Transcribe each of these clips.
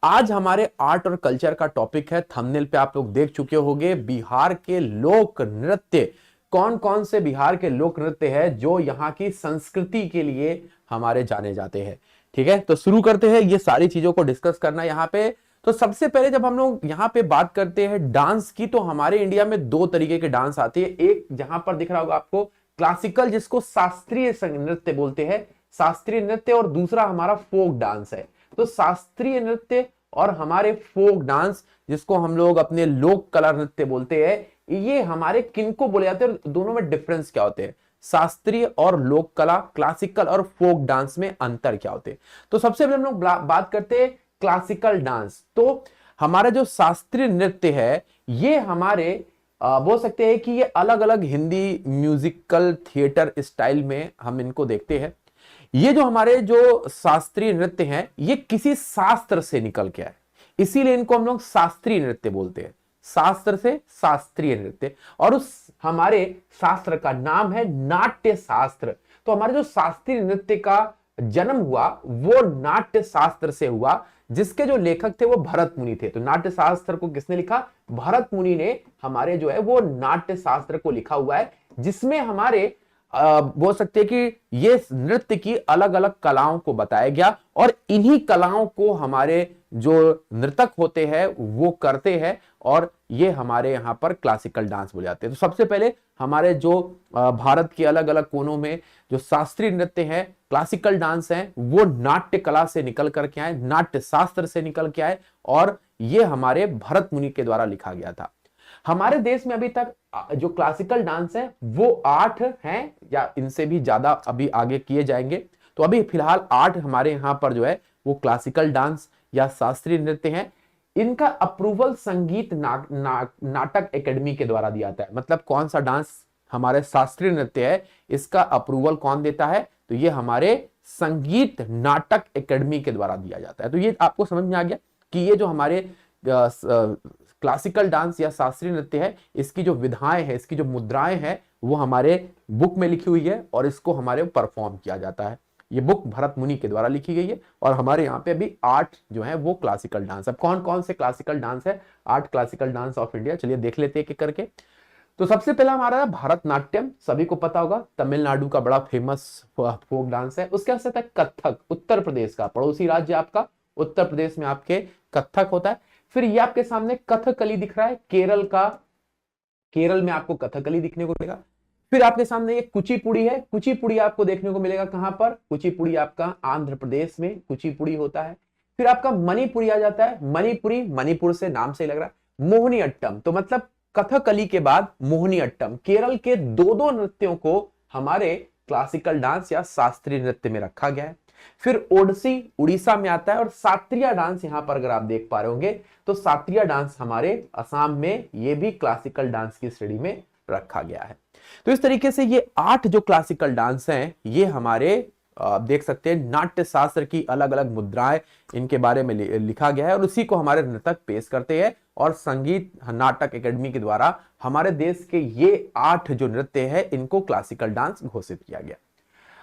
आज हमारे आर्ट और कल्चर का टॉपिक है, थंबनेल पे आप लोग देख चुके होंगे, बिहार के लोक नृत्य। कौन कौन से बिहार के लोक नृत्य है जो यहाँ की संस्कृति के लिए हमारे जाने जाते हैं। ठीक है, तो शुरू करते हैं ये सारी चीजों को डिस्कस करना यहाँ पे। तो सबसे पहले जब हम लोग यहाँ पे बात करते हैं डांस की, तो हमारे इंडिया में दो तरीके के डांस आते हैं। एक जहां पर दिख रहा होगा आपको क्लासिकल, जिसको शास्त्रीय नृत्य बोलते हैं, शास्त्रीय नृत्य, और दूसरा हमारा फोक डांस है। तो शास्त्रीय नृत्य और हमारे फोक डांस, जिसको हम लोग अपने लोक कला नृत्य बोलते हैं, ये हमारे किनको बोले जाते हैं, दोनों में डिफरेंस क्या होते हैं, शास्त्रीय और लोक कला, क्लासिकल और फोक डांस में अंतर क्या होते हैं। तो सबसे पहले हम लोग बात करते हैं क्लासिकल डांस। तो हमारा जो शास्त्रीय नृत्य है, ये हमारे बोल सकते हैं कि ये अलग अलग हिंदी म्यूजिकल थिएटर स्टाइल में हम इनको देखते हैं। ये जो हमारे जो शास्त्रीय नृत्य हैं, ये किसी शास्त्र से निकल के आए, इसीलिए इनको हम लोग शास्त्रीय नृत्य बोलते हैं। शास्त्र से शास्त्रीय नृत्य, और उस हमारे शास्त्र का नाम है नाट्य शास्त्र। तो हमारे जो शास्त्रीय नृत्य का जन्म हुआ वो नाट्य शास्त्र से हुआ, जिसके जो लेखक थे वो भरत मुनि थे। तो नाट्य शास्त्र को किसने लिखा? भरत मुनि ने हमारे जो है वो नाट्य शास्त्र को लिखा हुआ है, जिसमें हमारे बोल सकते हैं कि ये नृत्य की अलग अलग कलाओं को बताया गया, और इन्हीं कलाओं को हमारे जो नर्तक होते हैं वो करते हैं, और ये हमारे यहाँ पर क्लासिकल डांस बोले जाते हैं। तो सबसे पहले हमारे जो भारत के अलग अलग कोनों में जो शास्त्रीय नृत्य है, क्लासिकल डांस है, वो नाट्य कला से निकल करके आए, नाट्य शास्त्र से निकल के आए, और ये हमारे भरत मुनि के द्वारा लिखा गया था। हमारे देश में अभी तक जो क्लासिकल डांस है वो 8 हैं, या इनसे भी ज्यादा अभी आगे किए जाएंगे। तो अभी फिलहाल 8 हमारे यहाँ पर जो है वो क्लासिकल डांस या शास्त्रीय नृत्य हैं। इनका अप्रूवल संगीत नाटक एकेडमी के द्वारा दिया जाता है। मतलब कौन सा डांस हमारे शास्त्रीय नृत्य है, इसका अप्रूवल कौन देता है? तो ये हमारे संगीत नाटक एकेडमी के द्वारा दिया जाता है। तो ये आपको समझ में आ गया कि ये जो हमारे क्लासिकल डांस या शास्त्रीय नृत्य है, इसकी जो विधाएं है, इसकी जो मुद्राएं हैं, वो हमारे बुक में लिखी हुई है, और इसको हमारे परफॉर्म किया जाता है। ये बुक भरत मुनि के द्वारा लिखी गई है, और हमारे यहाँ पे अभी 8 जो है वो क्लासिकल डांस। अब कौन कौन से क्लासिकल डांस है? 8 क्लासिकल डांस ऑफ इंडिया, चलिए देख लेते हैं एक एक करके। तो सबसे पहला हमारा भरतनाट्यम, सभी को पता होगा, तमिलनाडु का बड़ा फेमस फोक डांस है। उसके साथ है कथक, उत्तर प्रदेश का, पड़ोसी राज्य आपका उत्तर प्रदेश में आपके कथक होता है। फिर ये आपके सामने कथकली दिख रहा है, केरल का, केरल में आपको कथकली दिखने को मिलेगा। फिर आपके सामने ये कुचिपुड़ी है, कुचिपुड़ी आपको देखने को मिलेगा कहां पर? कुचिपुड़ी आपका आंध्र प्रदेश में कुचिपुड़ी होता है। फिर आपका मणिपुरी आ जाता है, मणिपुरी, मणिपुर से नाम से लग रहा है। मोहिनी अट्टम, तो मतलब कथकली के बाद मोहिनी अट्टम। केरल के दो नृत्यों को हमारे क्लासिकल डांस या शास्त्रीय नृत्य में रखा गया है। फिर ओडिसी उड़ीसा में आता है, और सात्रिया डांस यहां पर अगर आप देख पा रहे होंगे तो सात्रिया डांस हमारे असम में, ये भी क्लासिकल डांस की श्रेणी में रखा गया है। तो इस तरीके से ये 8 जो क्लासिकल डांस हैं, ये हमारे देख सकते हैं नाट्य शास्त्र की अलग अलग मुद्राएं, इनके बारे में लिखा गया है, और उसी को हमारे नर्तक पेश करते हैं, और संगीत नाटक एकेडमी के द्वारा हमारे देश के ये 8 जो नृत्य है, इनको क्लासिकल डांस घोषित किया गया।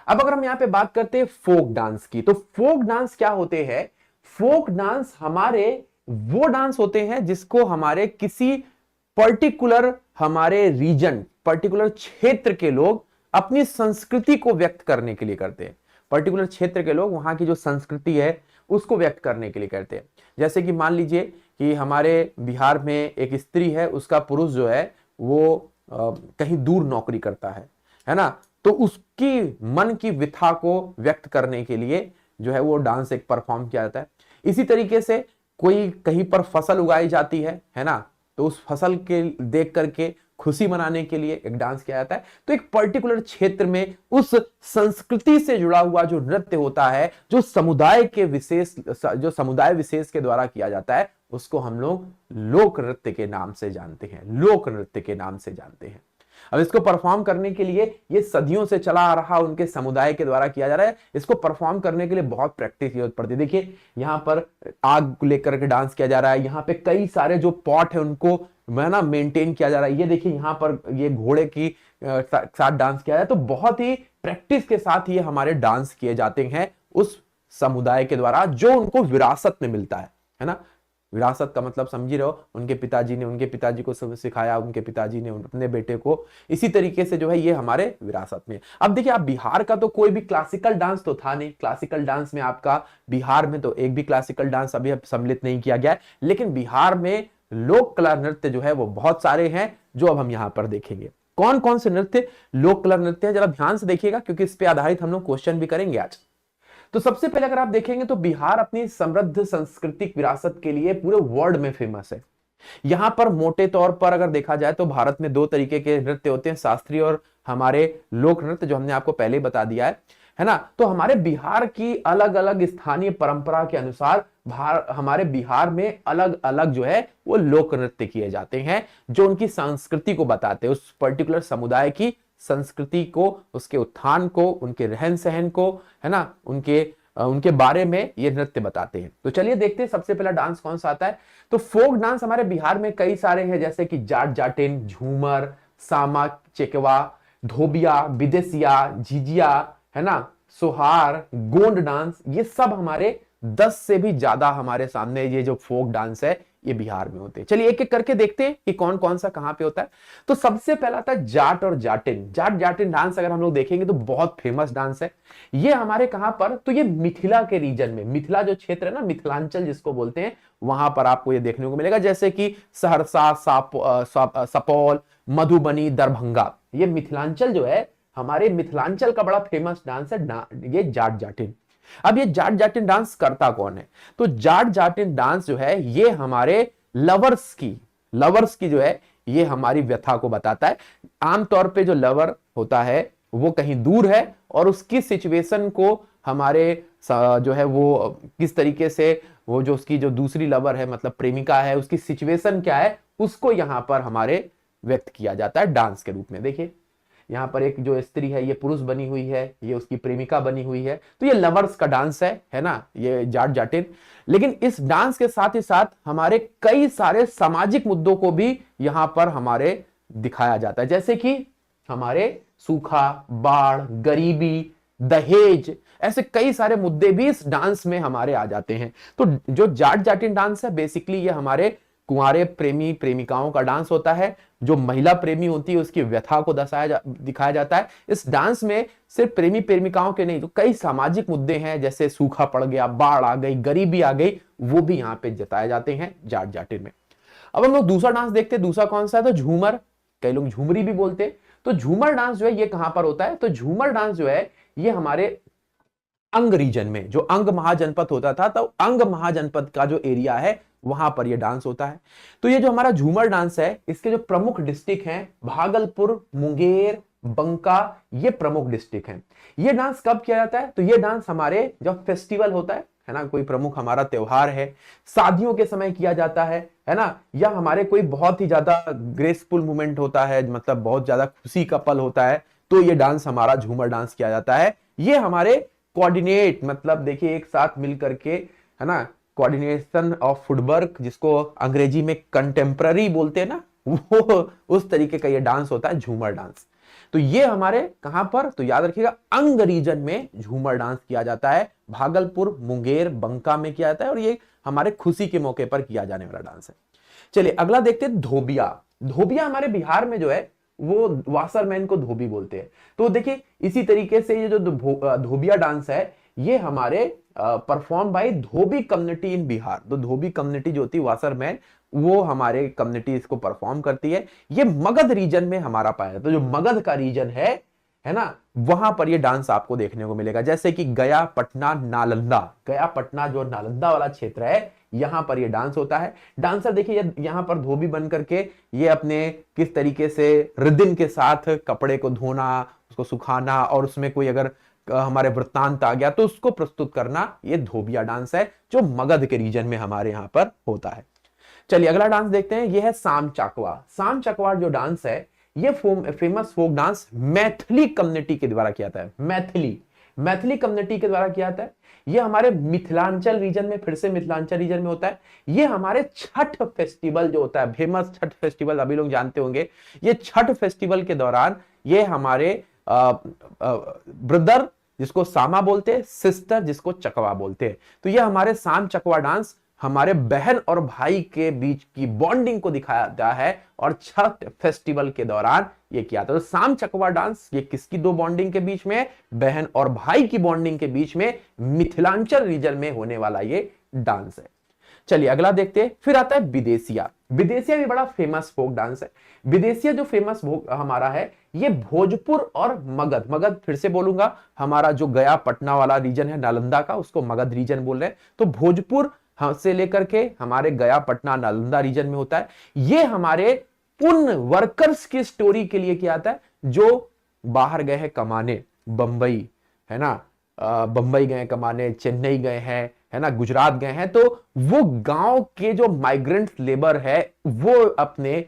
अब अगर हम यहाँ पे बात करते हैं फोक डांस की, तो फोक डांस क्या होते हैं? फोक डांस हमारे वो डांस होते हैं जिसको हमारे किसी पर्टिकुलर हमारे रीजन, पर्टिकुलर क्षेत्र के लोग अपनी संस्कृति को व्यक्त करने के लिए करते हैं। पर्टिकुलर क्षेत्र के लोग वहां की जो संस्कृति है उसको व्यक्त करने के लिए करते हैं। जैसे कि मान लीजिए कि हमारे बिहार में एक स्त्री है, उसका पुरुष जो है वो कहीं दूर नौकरी करता है ना, तो उसकी मन की व्यथा को व्यक्त करने के लिए जो है वो डांस एक परफॉर्म किया जाता है। इसी तरीके से कोई कहीं पर फसल उगाई जाती है ना, तो उस फसल के देख करके खुशी मनाने के लिए एक डांस किया जाता है। तो एक पर्टिकुलर क्षेत्र में उस संस्कृति से जुड़ा हुआ जो नृत्य होता है, जो समुदाय विशेष के द्वारा किया जाता है, उसको हम लोग लोक नृत्य के नाम से जानते हैं, लोक नृत्य के नाम से जानते हैं। अब इसको परफॉर्म करने के लिए ये सदियों से चला आ रहा उनके समुदाय के द्वारा किया जा रहा है। इसको परफॉर्म करने के लिए बहुत प्रैक्टिस की जरूरत पड़ती है। देखिए यहाँ पर आग लेकर के डांस किया जा रहा है, यहाँ पे कई सारे जो पॉट है उनको ना मेंटेन किया जा रहा है। ये देखिए यहाँ पर ये घोड़े की साथ डांस किया जाए, तो बहुत ही प्रैक्टिस के साथ ये हमारे डांस किए जाते हैं उस समुदाय के द्वारा, जो उनको विरासत में मिलता है। है ना। विरासत का मतलब समझ रहे हो, उनके पिताजी ने उनके पिताजी को सब सिखाया, उनके पिताजी ने अपने बेटे को, इसी तरीके से जो है ये हमारे विरासत में। अब देखिए, आप बिहार का तो कोई भी क्लासिकल डांस तो था नहीं, क्लासिकल डांस में आपका बिहार में तो एक भी क्लासिकल डांस अभी सम्मिलित नहीं किया गया है, लेकिन बिहार में लोक कला नृत्य जो है वो बहुत सारे हैं, जो अब हम यहां पर देखेंगे। कौन कौन से नृत्य लोक कला नृत्य है, जरा ध्यान से देखिएगा, क्योंकि इस पे आधारित हम लोग क्वेश्चन भी करेंगे आज। तो सबसे पहले अगर आप देखेंगे तो बिहार अपनी समृद्ध सांस्कृतिक विरासत के लिए पूरे वर्ल्ड में फेमस है। यहां पर मोटे तौर पर अगर देखा जाए तो भारत में दो तरीके के नृत्य होते हैं, शास्त्रीय और हमारे लोक नृत्य, जो हमने आपको पहले ही बता दिया है ना। तो हमारे बिहार की अलग अलग स्थानीय परंपरा के अनुसार हमारे बिहार में अलग अलग जो है वो लोक नृत्य किए जाते हैं, जो उनकी संस्कृति को बताते हैं, उस पर्टिकुलर समुदाय की संस्कृति को, उसके उत्थान को, उनके रहन सहन को, है ना, उनके बारे में ये नृत्य बताते हैं। तो चलिए देखते हैं सबसे पहला डांस कौन सा आता है। तो फोक डांस हमारे बिहार में कई सारे हैं, जैसे कि जाट जाटिन, झूमर, सामा चेकवा, धोबिया, विदेसिया, झिझिया, है ना, सोहार, गोंड डांस, ये सब हमारे 10 से भी ज्यादा हमारे सामने ये जो फोक डांस है ये बिहार में होते हैं। चलिए एक एक करके देखते हैं कि कौन कौन सा कहां पे होता है। तो सबसे पहला था जाट और जाटिन। जाट जाटिन डांस अगर हम लोग देखेंगे तो बहुत फेमस डांस है। ये हमारे कहां पर, तो ये मिथिला के रीजन में, मिथिला जो क्षेत्र है ना, मिथिलांचल जिसको बोलते हैं, वहां पर आपको ये देखने को मिलेगा, जैसे कि सहरसा, सपौल, मधुबनी, दरभंगा, ये मिथिलांचल जो है, हमारे मिथिलांचल का बड़ा फेमस डांस है ये जाट जाटिन। अब ये जाट जाटिन डांस करता कौन है, तो जाट जाटिन डांस जो है ये हमारे लवर्स की जो है ये हमारी व्यथा को बताता है। आमतौर पे जो लवर होता है वो कहीं दूर है और उसकी सिचुएशन को हमारे जो है वो किस तरीके से, वो जो उसकी जो दूसरी लवर है मतलब प्रेमिका है, उसकी सिचुएशन क्या है, उसको यहां पर हमारे व्यक्त किया जाता है डांस के रूप में। देखिए यहाँ पर एक जो स्त्री है ये पुरुष बनी हुई है, ये उसकी प्रेमिका बनी हुई है, तो ये लवर्स का डांस है ना, ये जाट जाटिन। लेकिन इस डांस के साथ ही साथ हमारे कई सारे सामाजिक मुद्दों को भी यहाँ पर हमारे दिखाया जाता है, जैसे कि हमारे सूखा, बाढ़, गरीबी, दहेज, ऐसे कई सारे मुद्दे भी इस डांस में हमारे आ जाते हैं। तो जो जाट जाटिन डांस है बेसिकली ये हमारे कुंवारे प्रेमी प्रेमिकाओं का डांस होता है। जो महिला प्रेमी होती है उसकी व्यथा को दिखाया जाता है। इस डांस में सिर्फ प्रेमी प्रेमिकाओं के नहीं, तो कई सामाजिक मुद्दे हैं, जैसे सूखा पड़ गया, बाढ़ आ गई, गरीबी आ गई, वो भी यहाँ पे जताए जाते हैं जाट जाटिन में। अब हम लोग दूसरा डांस देखते हैं, दूसरा कौन सा है, तो झूमर, कई लोग झूमरी भी बोलते हैं। तो झूमर डांस जो है ये कहां पर होता है, तो झूमर डांस जो है ये हमारे अंग रीजन में, जो अंग महाजनपद होता था, तो अंग महाजनपद का जो एरिया है वहां पर ये डांस होता है। तो ये जो हमारा झूमर डांस है इसके जो प्रमुख डिस्ट्रिक्ट हैं, भागलपुर, मुंगेर, बंका, ये प्रमुख डिस्ट्रिक्ट हैं। ये डांस कब किया जाता है, तो ये डांस हमारे जब फेस्टिवल होता है ना, कोई प्रमुख हमारा त्योहार है, शादियों के समय किया जाता है ना, या हमारे कोई बहुत ही ज्यादा ग्रेसफुल मूवमेंट होता है, मतलब बहुत ज्यादा खुशी का पल होता है, तो ये डांस हमारा झूमर डांस किया जाता है। ये हमारे कोऑर्डिनेट, मतलब देखिए एक साथ मिल करके, है ना, कोऑर्डिनेशन ऑफ फुटवर्क, जिसको अंग्रेजी में कंटेम्पररी बोलते हैं ना, वो उस तरीके का ये डांस होता है झूमर डांस। तो ये हमारे कहां पर, तो याद रखिएगा अंग रीजन में झूमर डांस किया जाता है, भागलपुर, मुंगेर, बंका में किया जाता है, और ये हमारे खुशी के मौके पर किया जाने वाला डांस है। चलिए अगला देखते हैं धोबिया। धोबिया हमारे बिहार में जो है वो वाशरमैन को धोबी बोलते हैं। तो देखिए इसी तरीके से ये जो धोबिया डांस है ये हमारे perform by Dhobi community in Bihar. तो धोबी कम्युनिटी जो होती है वाशरमैन, वो हमारे कम्युनिटी इसको परफॉर्म करती है। ये मगध रीजन में हमारा पाया जाता है। तो जो मगध का रीजन है ना, वहां पर ये डांस आपको देखने को मिलेगा, जैसे कि गया, पटना, नालंदा। गया, पटना जो नालंदा वाला क्षेत्र है यहां पर ये डांस होता है। डांसर देखिए यहां पर धोबी बन करके ये अपने किस तरीके से रिदिम के साथ कपड़े को धोना, उसको सुखाना, और उसमें कोई अगर हमारे वृत्तांत आ गया तो उसको प्रस्तुत करना, ये धोबिया डांस है जो मगध के रीजन में हमारे यहां पर होता है। चलिए अगला डांस देखते हैं, ये है साम चकवा। साम चकवा जो डांस है ये famous folk dance Maithili community के द्वारा किया जाता है। मैथिली कम्युनिटी के द्वारा किया जाता है। ये हमारे मिथिलांचल रीजन में, फिर से मिथिलांचल रीजन में होता है। ये हमारे छठ फेस्टिवल जो होता है, फेमस छठ फेस्टिवल अभी लोग जानते होंगे, ये छठ फेस्टिवल के दौरान ये हमारे ब्रदर जिसको सामा बोलते हैं, सिस्टर जिसको चकवा बोलते हैं, तो ये हमारे साम चकवा डांस हमारे बहन और भाई के बीच की बॉन्डिंग को दिखाया जाता है और छठ फेस्टिवल के दौरान ये किया था। तो साम चकवा डांस ये किसकी दो बॉन्डिंग के बीच में, बहन और भाई की बॉन्डिंग के बीच में मिथिलांचल रीजन में होने वाला ये डांस है। चलिए अगला देखते हैं। फिर आता है विदेशिया। विदेशिया भी बड़ा फेमस फोक डांस है। विदेशिया जो फेमस हमारा है ये भोजपुर और मगध, मगध फिर से बोलूंगा, हमारा जो गया पटना वाला रीजन है नालंदा का, उसको मगध रीजन बोल रहे हैं। तो भोजपुर से लेकर के हमारे गया पटना नालंदा रीजन में होता है। ये हमारे उन वर्कर्स की स्टोरी के लिए किया जाता है जो बाहर गए हैं कमाने, बंबई है ना, बंबई गए कमाने, चेन्नई गए हैं है ना, गुजरात गए हैं। तो वो गांव के जो माइग्रेंट लेबर है वो अपने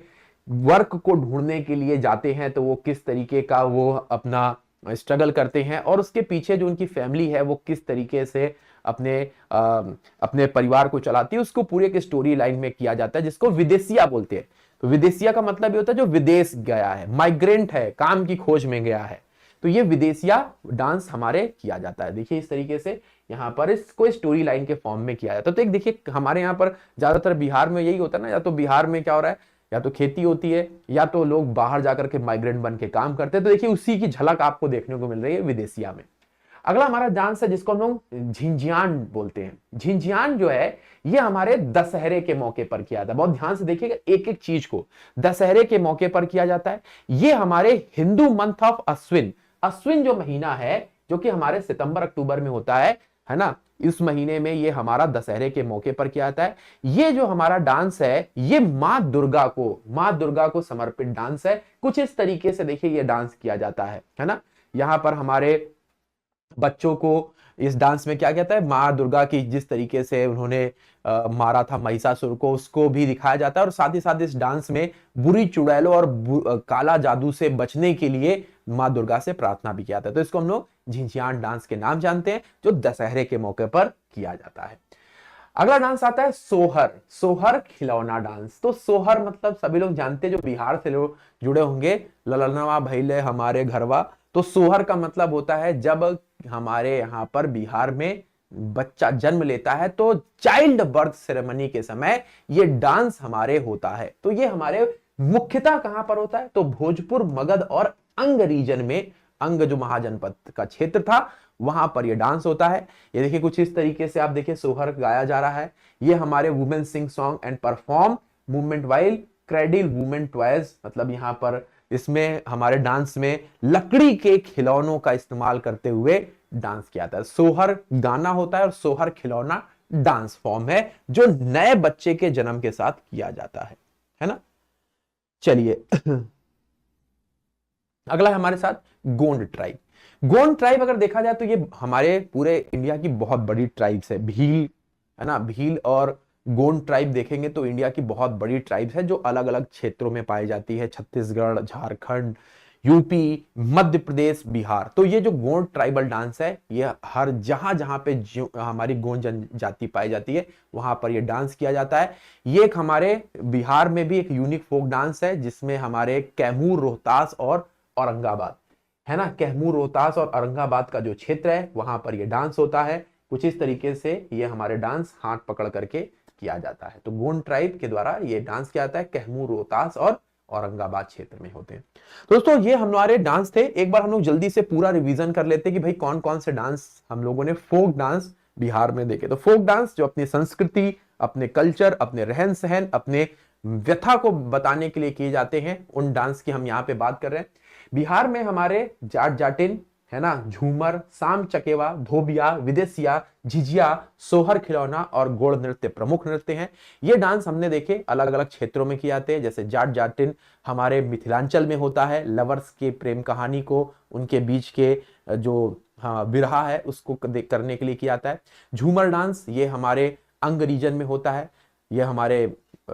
वर्क को ढूंढने के लिए जाते हैं। तो वो किस तरीके का वो अपना स्ट्रगल करते हैं और उसके पीछे जो उनकी फैमिली है वो किस तरीके से अपने परिवार को चलाती है, उसको पूरे के स्टोरी लाइन में किया जाता है, जिसको विदेशिया बोलते हैं। तो विदेशिया का मतलब ये होता है जो विदेश गया है, माइग्रेंट है, काम की खोज में गया है। तो ये विदेशिया डांस हमारे किया जाता है। देखिए इस तरीके से यहाँ पर इसको स्टोरी लाइन के फॉर्म में किया जाता है। तो एक देखिए हमारे यहाँ पर ज्यादातर बिहार में यही होता है ना, या तो बिहार में क्या हो रहा है, या तो खेती होती है या तो लोग बाहर जाकर के माइग्रेंट बन के काम करते हैं। तो देखिए उसी की झलक आपको देखने को मिल रही है विदेशिया में। अगला हमारा डांस है जिसको हम लोग झिंझियान बोलते हैं। झिंझियान जो है ये हमारे दशहरे के मौके पर किया जाता है। बहुत ध्यान से देखिएगा एक एक चीज को, दशहरे के मौके पर किया जाता है। ये हमारे हिंदू मंथ ऑफ अश्विन, अश्विन जो महीना है जो कि हमारे सितंबर अक्टूबर में होता है ना, इस महीने में ये हमारा दशहरे के मौके पर किया जाता है। ये जो हमारा डांस है ये मां दुर्गा को समर्पित डांस है। कुछ इस तरीके से देखिए ये डांस किया जाता है ना। यहाँ पर हमारे बच्चों को इस डांस में क्या कहता है, माँ दुर्गा की जिस तरीके से उन्होंने मारा था महिषासुर को, उसको भी दिखाया जाता है। और साथ ही साथ इस डांस में बुरी चुड़ैलों और काला जादू से बचने के लिए माँ दुर्गा से प्रार्थना भी किया जाता है। तो इसको हम लोग झिंझियान डांस के नाम जानते हैं, जो दशहरे के मौके पर किया जाता है। अगला डांस आता है सोहर, सोहर खिलौना डांस। तो सोहर मतलब सभी लोग जानते हैं, जो बिहार से लोग जुड़े होंगे, ललनवा भैले हमारे घरवा। तो सोहर का मतलब होता है जब हमारे यहाँ पर बिहार में बच्चा जन्म लेता है तो चाइल्ड बर्थ सेरेमनी के समय ये डांस हमारे होता है। तो ये हमारे मुख्यतः कहां पर होता है, तो भोजपुर, मगध और अंग रीजन में, अंग जो महाजनपद का क्षेत्र था वहां पर ये डांस होता है। ये देखिए कुछ इस तरीके से आप देखिए सोहर गाया जा रहा है। ये हमारे women sing song and perform movement while cradle women toys, मतलब यहाँ पर इसमें हमारे डांस में लकड़ी के खिलौनों का इस्तेमाल करते हुए डांस किया जाता है। सोहर गाना होता है और सोहर खिलौना डांस फॉर्म है जो नए बच्चे के जन्म के साथ किया जाता है ना। चलिए अगला है हमारे साथ गोंड ट्राइब। गोंड ट्राइब अगर देखा जाए तो ये हमारे पूरे इंडिया की बहुत बड़ी ट्राइब्स है। भील है ना, भील और गोंड ट्राइब देखेंगे तो इंडिया की बहुत बड़ी ट्राइब्स है जो अलग अलग क्षेत्रों में पाई जाती है, छत्तीसगढ़, झारखंड, यूपी, मध्य प्रदेश, बिहार। तो ये जो गोंड ट्राइबल डांस है ये हर जहां जहां पे हमारी गोंड जनजाति पाई जाती है वहां पर ये डांस किया जाता है। ये एक हमारे बिहार में भी एक यूनिक फोक डांस है जिसमें हमारे कैमूर, रोहतास और औरंगाबाद है ना, कैमूर, रोहतास और औरंगाबाद का जो क्षेत्र है वहां पर ये डांस होता है। कुछ इस तरीके से ये हमारे डांस हाथ पकड़ करके किया जाता है। तो गोंड ट्राइब के द्वारा ये डांस किया जाता है, कैमूर, रोहतास और औरंगाबाद क्षेत्र में होते हैं। दोस्तों ये हमारे डांस थे। एक बार हम लोग जल्दी से पूरा रिवीजन कर लेते हैं कि भाई कौन कौन से डांस हम लोगों ने फोक डांस बिहार में देखे। तो फोक डांस जो अपनी संस्कृति, अपने कल्चर, अपने रहन सहन, अपने व्यथा को बताने के लिए किए जाते हैं, उन डांस की हम यहाँ पे बात कर रहे हैं। बिहार में हमारे जाट जाटिन है ना, झूमर, साम चकेवा, धोबिया, विदेशिया, झिझिया, सोहर खिलौना और गोड़ नृत्य प्रमुख नृत्य हैं। ये डांस हमने देखे अलग अलग क्षेत्रों में किए जाते हैं। जैसे जाट जाटिन हमारे मिथिलांचल में होता है, लवर्स के प्रेम कहानी को, उनके बीच के जो विरहा है उसको करने के लिए किया जाता है। झूमर डांस ये हमारे अंग रीजन में होता है, ये हमारे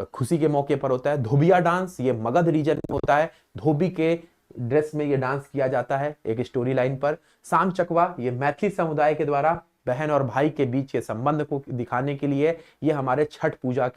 खुशी के मौके पर होता है। धोबिया डांस ये मगध रीजन में होता है, धोबी के ड्रेस में ये डांस किया जाता है एक स्टोरी लाइन पर। साम चकवा ये मैथिली समुदाय के द्वारा बहन और भाई के बीच के संबंध को दिखाने के लिए ये हमारे छठ पूजा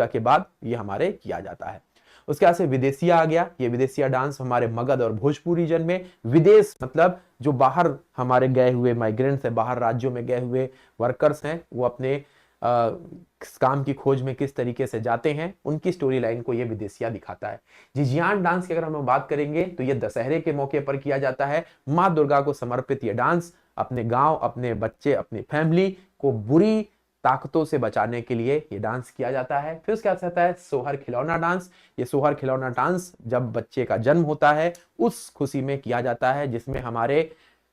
के बाद ये हमारे किया जाता है। उसके बाद से विदेशिया आ गया। ये विदेशिया डांस हमारे मगध और भोजपुर रीजन में, विदेश मतलब जो बाहर हमारे गए हुए माइग्रेंट्स है, बाहर राज्यों में गए हुए वर्कर्स हैं, वो अपने काम की खोज में किस तरीके से जाते हैं, उनकी स्टोरी लाइन को ये विदेशिया दिखाता है। जिजियान डांस की अगर हम बात करेंगे तो ये दशहरे के मौके पर किया जाता है। माँ दुर्गा को समर्पित ये डांस अपने गांव, अपने बच्चे, अपनी फैमिली को बुरी ताकतों से बचाने के लिए ये डांस किया जाता है। फिर उसके बाद आता है सोहर खिलौना डांस। ये सोहर खिलौना डांस जब बच्चे का जन्म होता है उस खुशी में किया जाता है, जिसमें हमारे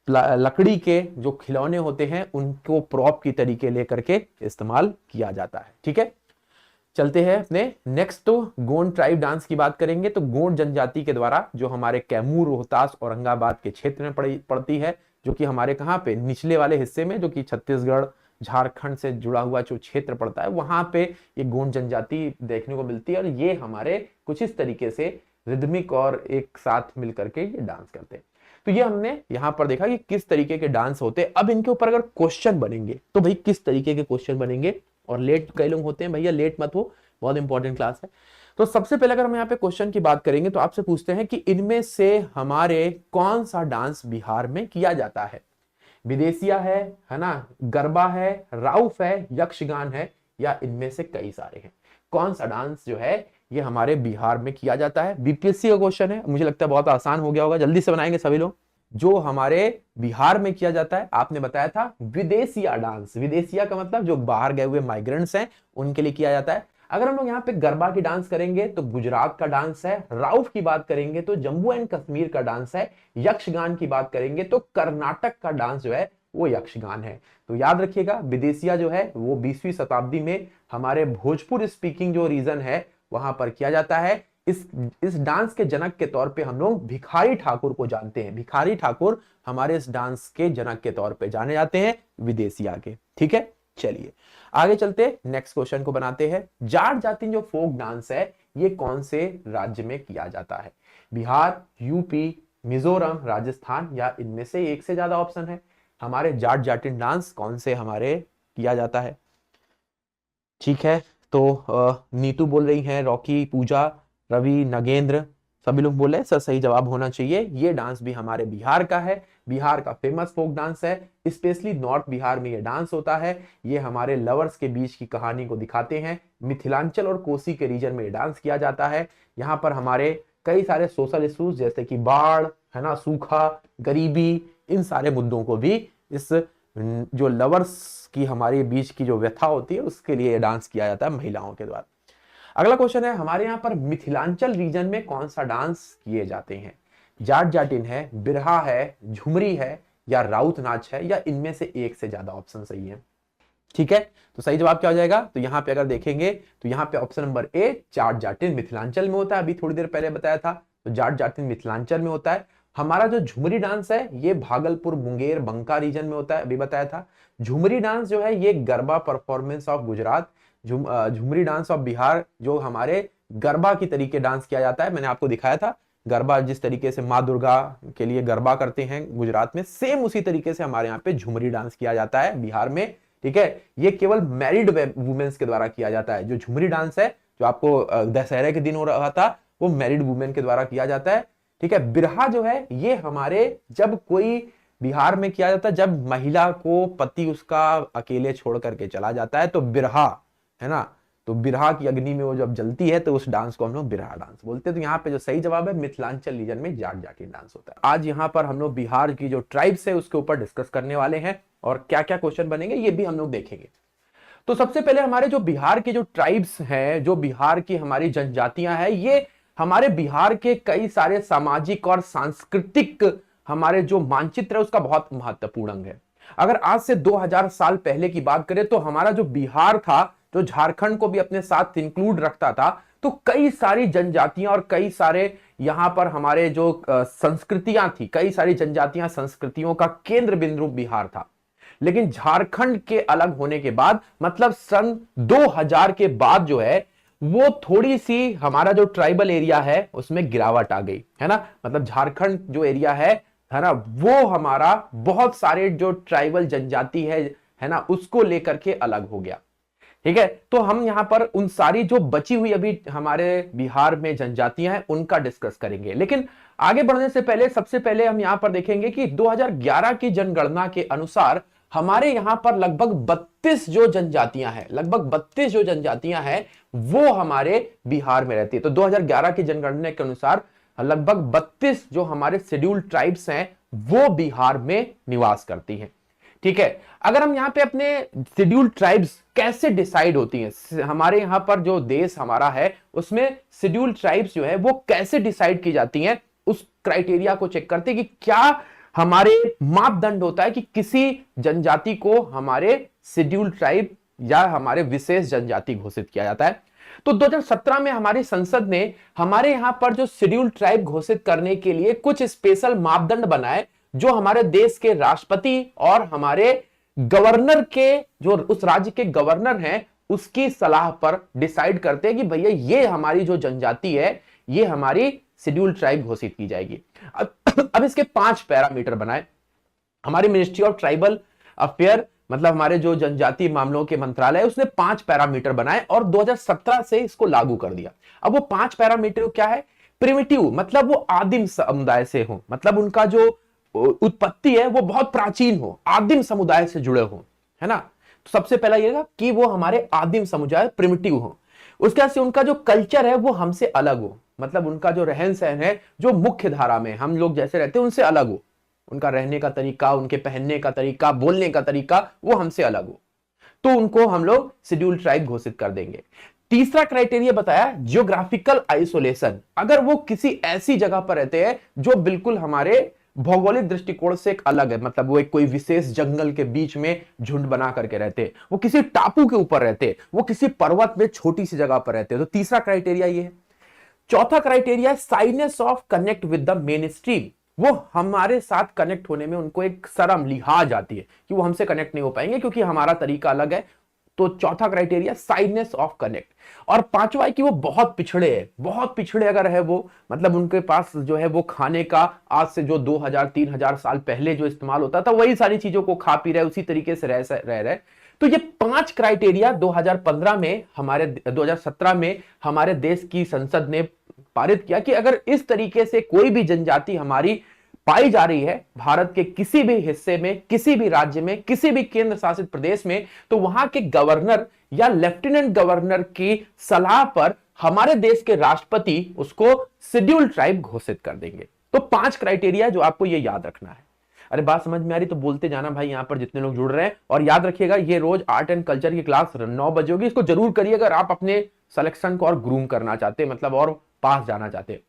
लकड़ी के जो खिलौने होते हैं उनको प्रॉप की तरीके लेकर के इस्तेमाल किया जाता है। ठीक है, चलते हैं अपने नेक्स्ट। तो गोंड ट्राइब डांस की बात करेंगे तो गोंड जनजाति के द्वारा जो हमारे कैमूर, रोहतास, औरंगाबाद के क्षेत्र में पड़ती है, जो कि हमारे कहाँ पे निचले वाले हिस्से में, जो कि छत्तीसगढ़, झारखंड से जुड़ा हुआ जो क्षेत्र पड़ता है, वहां पे ये गोंड जनजाति देखने को मिलती है। और ये हमारे कुछ इस तरीके से रिदमिक और एक साथ मिलकर के ये डांस करते हैं। तो ये हमने यहां पर देखा कि किस तरीके के डांस होते हैं। अब इनके ऊपर अगर क्वेश्चन बनेंगे तो भाई किस तरीके के क्वेश्चन बनेंगे, और लेट कई लोग होते हैं, भैया लेट मत हो, बहुत इंपॉर्टेंट क्लास है। तो सबसे पहले अगर हम यहाँ पे क्वेश्चन की बात करेंगे तो आपसे पूछते हैं कि इनमें से हमारे कौन सा डांस बिहार में किया जाता है। विदेशिया है ना, गरबा है, राउफ है, यक्षगान है, या इनमें से कई सारे हैं। कौन सा डांस जो है ये हमारे बिहार में किया जाता है। बीपीएससी का क्वेश्चन है, मुझे लगता है बहुत आसान हो गया होगा, जल्दी से बनाएंगे सभी लोग। जो हमारे बिहार में किया जाता है, आपने बताया था विदेशिया डांस। विदेशिया का मतलब जो बाहर गए हुए माइग्रेंट्स हैं उनके लिए किया जाता है। अगर हम लोग यहाँ पे गरबा की डांस करेंगे तो गुजरात का डांस है। राउफ की बात करेंगे तो जम्मू एंड कश्मीर का डांस है। यक्षगान की बात करेंगे तो कर्नाटक का डांस जो है वो यक्षगान है। तो याद रखिएगा, विदेशिया जो है वो 20वीं शताब्दी में हमारे भोजपुर स्पीकिंग जो रीजन है वहां पर किया जाता है। इस डांस के जनक के तौर पे हम लोग भिखारी ठाकुर को जानते हैं। भिखारी ठाकुर हमारे इस डांस के जनक के तौर पे जाने जाते हैं विदेशिया के। ठीक है, चलिए आगे चलते, नेक्स्ट क्वेश्चन को बनाते हैं। जाट जाति जो फोक डांस है ये कौन से राज्य में किया जाता है। बिहार, यूपी, मिजोरम, राजस्थान, या इनमें से एक से ज्यादा ऑप्शन है। हमारे जाट जाटिन डांस कौन से हमारे किया जाता है। ठीक है, तो नीतू बोल रही हैं, रॉकी, पूजा, रवि, नगेंद्र, सभी लोग बोले सर सही जवाब होना चाहिए। ये डांस भी हमारे बिहार का है। बिहार का फेमस फोक डांस है। स्पेशली नॉर्थ बिहार में ये डांस होता है। ये हमारे लवर्स के बीच की कहानी को दिखाते हैं। मिथिलांचल और कोसी के रीजन में ये डांस किया जाता है। यहाँ पर हमारे कई सारे सोशल इश्यूज जैसे कि बाढ़ है ना, सूखा, गरीबी, इन सारे मुद्दों को भी इस जो लवर्स की हमारे बीच की जो व्यथा होती है उसके लिए डांस किया जाता है महिलाओं के द्वारा। अगला क्वेश्चन है, हमारे यहाँ पर मिथिलांचल रीजन में कौन सा डांस किए जाते हैं। जाट जाटिन है, बिरहा है, झुमरी है, या राउत नाच है, या इनमें से एक से ज्यादा ऑप्शन सही है। ठीक है, तो सही जवाब क्या हो जाएगा, तो यहाँ पे अगर देखेंगे तो यहाँ पे option number A Jat Jatin Mithilanchal में होता है। अभी थोड़ी देर पहले बताया था, तो जाट जाटिन मिथिलांचल में होता है। हमारा जो झुमरी डांस है ये भागलपुर, मुंगेर, बंका रीजन में होता है, अभी बताया था। झुमरी डांस जो है ये garba performance of Gujarat. Jhumri dance of Bihar जो हमारे गरबा की तरीके डांस किया जाता है, मैंने आपको दिखाया था। गरबा जिस तरीके से माँ दुर्गा के लिए गरबा करते हैं गुजरात में, सेम उसी तरीके से हमारे यहाँ पे झुमरी डांस किया जाता है बिहार में। ठीक है, ये केवल मैरिड वुमेन्स के द्वारा किया जाता है। जो झुमरी डांस है जो आपको दशहरे के दिन हो रहा था वो मैरिड वुमेन के द्वारा किया जाता है। ठीक है, बिरहा जो है ये हमारे जब कोई बिहार में किया जाता है जब महिला को पति उसका अकेले छोड़ करके चला जाता है, तो बिरहा है ना, तो बिरहा की अग्नि में वो जब जलती है तो उस डांस को हम लोग बिरहा डांस बोलते हैं। तो यहाँ पे जो सही जवाब है मिथिलांचल रीजन में जाट जाटिन डांस होता है। आज यहाँ पर हम लोग बिहार की जो ट्राइब्स है उसके ऊपर डिस्कस करने वाले हैं, और क्या क्या क्वेश्चन बनेंगे ये भी हम लोग देखेंगे। तो सबसे पहले हमारे जो बिहार के जो ट्राइब्स हैं, जो बिहार की हमारी जनजातियां हैं, ये हमारे बिहार के कई सारे सामाजिक और सांस्कृतिक हमारे जो मानचित्र है उसका बहुत महत्वपूर्ण अंग है। अगर आज से 2000 साल पहले की बात करें तो हमारा जो बिहार था, जो झारखंड को भी अपने साथ इंक्लूड रखता था, तो कई सारी जनजातियां और कई सारे यहां पर हमारे जो संस्कृतियां थी, कई सारी जनजातियां संस्कृतियों का केंद्र बिंदु बिहार था। लेकिन झारखंड के अलग होने के बाद, मतलब सन 2000 के बाद जो है वो थोड़ी सी हमारा जो ट्राइबल एरिया है उसमें गिरावट आ गई है ना। मतलब झारखंड जो एरिया है ना, वो हमारा बहुत सारे जो ट्राइबल जनजाति है ना, उसको लेकर के अलग हो गया। ठीक है, तो हम यहां पर उन सारी जो बची हुई अभी हमारे बिहार में जनजातियां हैं उनका डिस्कस करेंगे। लेकिन आगे बढ़ने से पहले सबसे पहले हम यहां पर देखेंगे कि 2011 की जनगणना के अनुसार हमारे यहां पर लगभग 32 जो जनजातियां हैं, लगभग 32 जो जनजातियां हैं वो हमारे बिहार में रहती है। तो 2011 की जनगणना के अनुसार लगभग 32 जो हमारे शेड्यूल ट्राइब्स हैं वो बिहार में निवास करती हैं। ठीक है, अगर हम यहाँ पे अपने शेड्यूल ट्राइब्स कैसे डिसाइड होती हैं, हमारे यहाँ पर जो देश हमारा है उसमें शेड्यूल ट्राइब्स जो है वो कैसे डिसाइड की जाती हैं, उस क्राइटेरिया को चेक करते हैं कि क्या हमारे मापदंड होता है कि किसी जनजाति को हमारे शेड्यूल ट्राइब या हमारे विशेष जनजाति घोषित किया जाता है। तो 2017 में हमारी संसद ने हमारे यहां पर जो शेड्यूल ट्राइब घोषित करने के लिए कुछ स्पेशल मापदंड बनाए, जो हमारे देश के राष्ट्रपति और हमारे गवर्नर के, जो उस राज्य के गवर्नर हैं, उसकी सलाह पर डिसाइड करते हैं कि भैया ये हमारी जो जनजाति है ये हमारी शेड्यूल ट्राइब घोषित की जाएगी। अब इसके 5 पैरामीटर बनाए हमारी मिनिस्ट्री ऑफ ट्राइबल अफेयर, मतलब हमारे जो जनजातीय मामलों के मंत्रालय, उसने 5 पैरामीटर बनाए और 2017 से इसको लागू कर दिया। अब वो 5 पैरामीटर क्या है? प्रिमिटिव, मतलब वो आदिम समुदाय से हो, मतलब उनका जो उत्पत्ति है वो बहुत प्राचीन हो, आदिम समुदाय से जुड़े हो, है ना। तो सबसे पहला ये कि वो हमारे आदिम समुदाय प्रिमिटिव हो। उसके बाद से उनका जो कल्चर है वो हमसे अलग हो, मतलब उनका जो रहन सहन है जो मुख्य धारा में हम लोग जैसे रहते हैं उनसे अलग हो, उनका रहने का तरीका, उनके पहनने का तरीका, बोलने का तरीका वो हमसे अलग हो, तो उनको हम लोग शेड्यूल ट्राइब घोषित कर देंगे। तीसरा क्राइटेरिया बताया जियोग्राफिकल आइसोलेशन, अगर वो किसी ऐसी जगह पर रहते हैं जो बिल्कुल हमारे भौगोलिक दृष्टिकोण से एक अलग है, मतलब वो एक कोई विशेष जंगल के बीच में झुंड बना करके रहते हैं, वो किसी टापू के ऊपर रहते हैं, वो किसी पर्वत में छोटी सी जगह पर रहते हैं, तो तीसरा क्राइटेरिया ये है। चौथा criteria signs of connect with the main stream, वो हमारे साथ कनेक्ट होने में उनको एक शर्म लिहाज आती है कि वो हमसे कनेक्ट नहीं हो पाएंगे क्योंकि हमारा तरीका अलग है। तो चौथा क्राइटेरिया साइडनेस ऑफ कनेक्ट। और पांचवा है कि वो बहुत पिछड़े है, बहुत पिछड़े अगर है वो, मतलब उनके पास जो है वो खाने का आज से जो 2000-3000 साल पहले जो इस्तेमाल होता था वही सारी चीजों को खा पी रहे, उसी तरीके से रह रहे। तो ये 5 क्राइटेरिया 2015 में हमारे 2017 में हमारे देश की संसद ने पारित किया कि अगर इस तरीके से कोई भी जनजाति हमारी पाई जा रही है भारत के किसी भी हिस्से में, किसी भी राज्य में, किसी भी केंद्र शासित प्रदेश में, तो वहां के गवर्नर या लेफ्टिनेंट गवर्नर की सलाह पर हमारे देश के राष्ट्रपति उसको शेड्यूल ट्राइब घोषित कर देंगे। तो 5 क्राइटेरिया जो आपको ये याद रखना है। अरे बात समझ में आ रही तो बोलते जाना भाई, यहां पर जितने लोग जुड़ रहे हैं। और याद रखिएगा ये रोज आर्ट एंड कल्चर की क्लास 9 बजे होगी, इसको जरूर करिए अगर आप अपने सिलेक्शन को और ग्रूम करना चाहते हैं, मतलब और पास जाना चाहते हैं।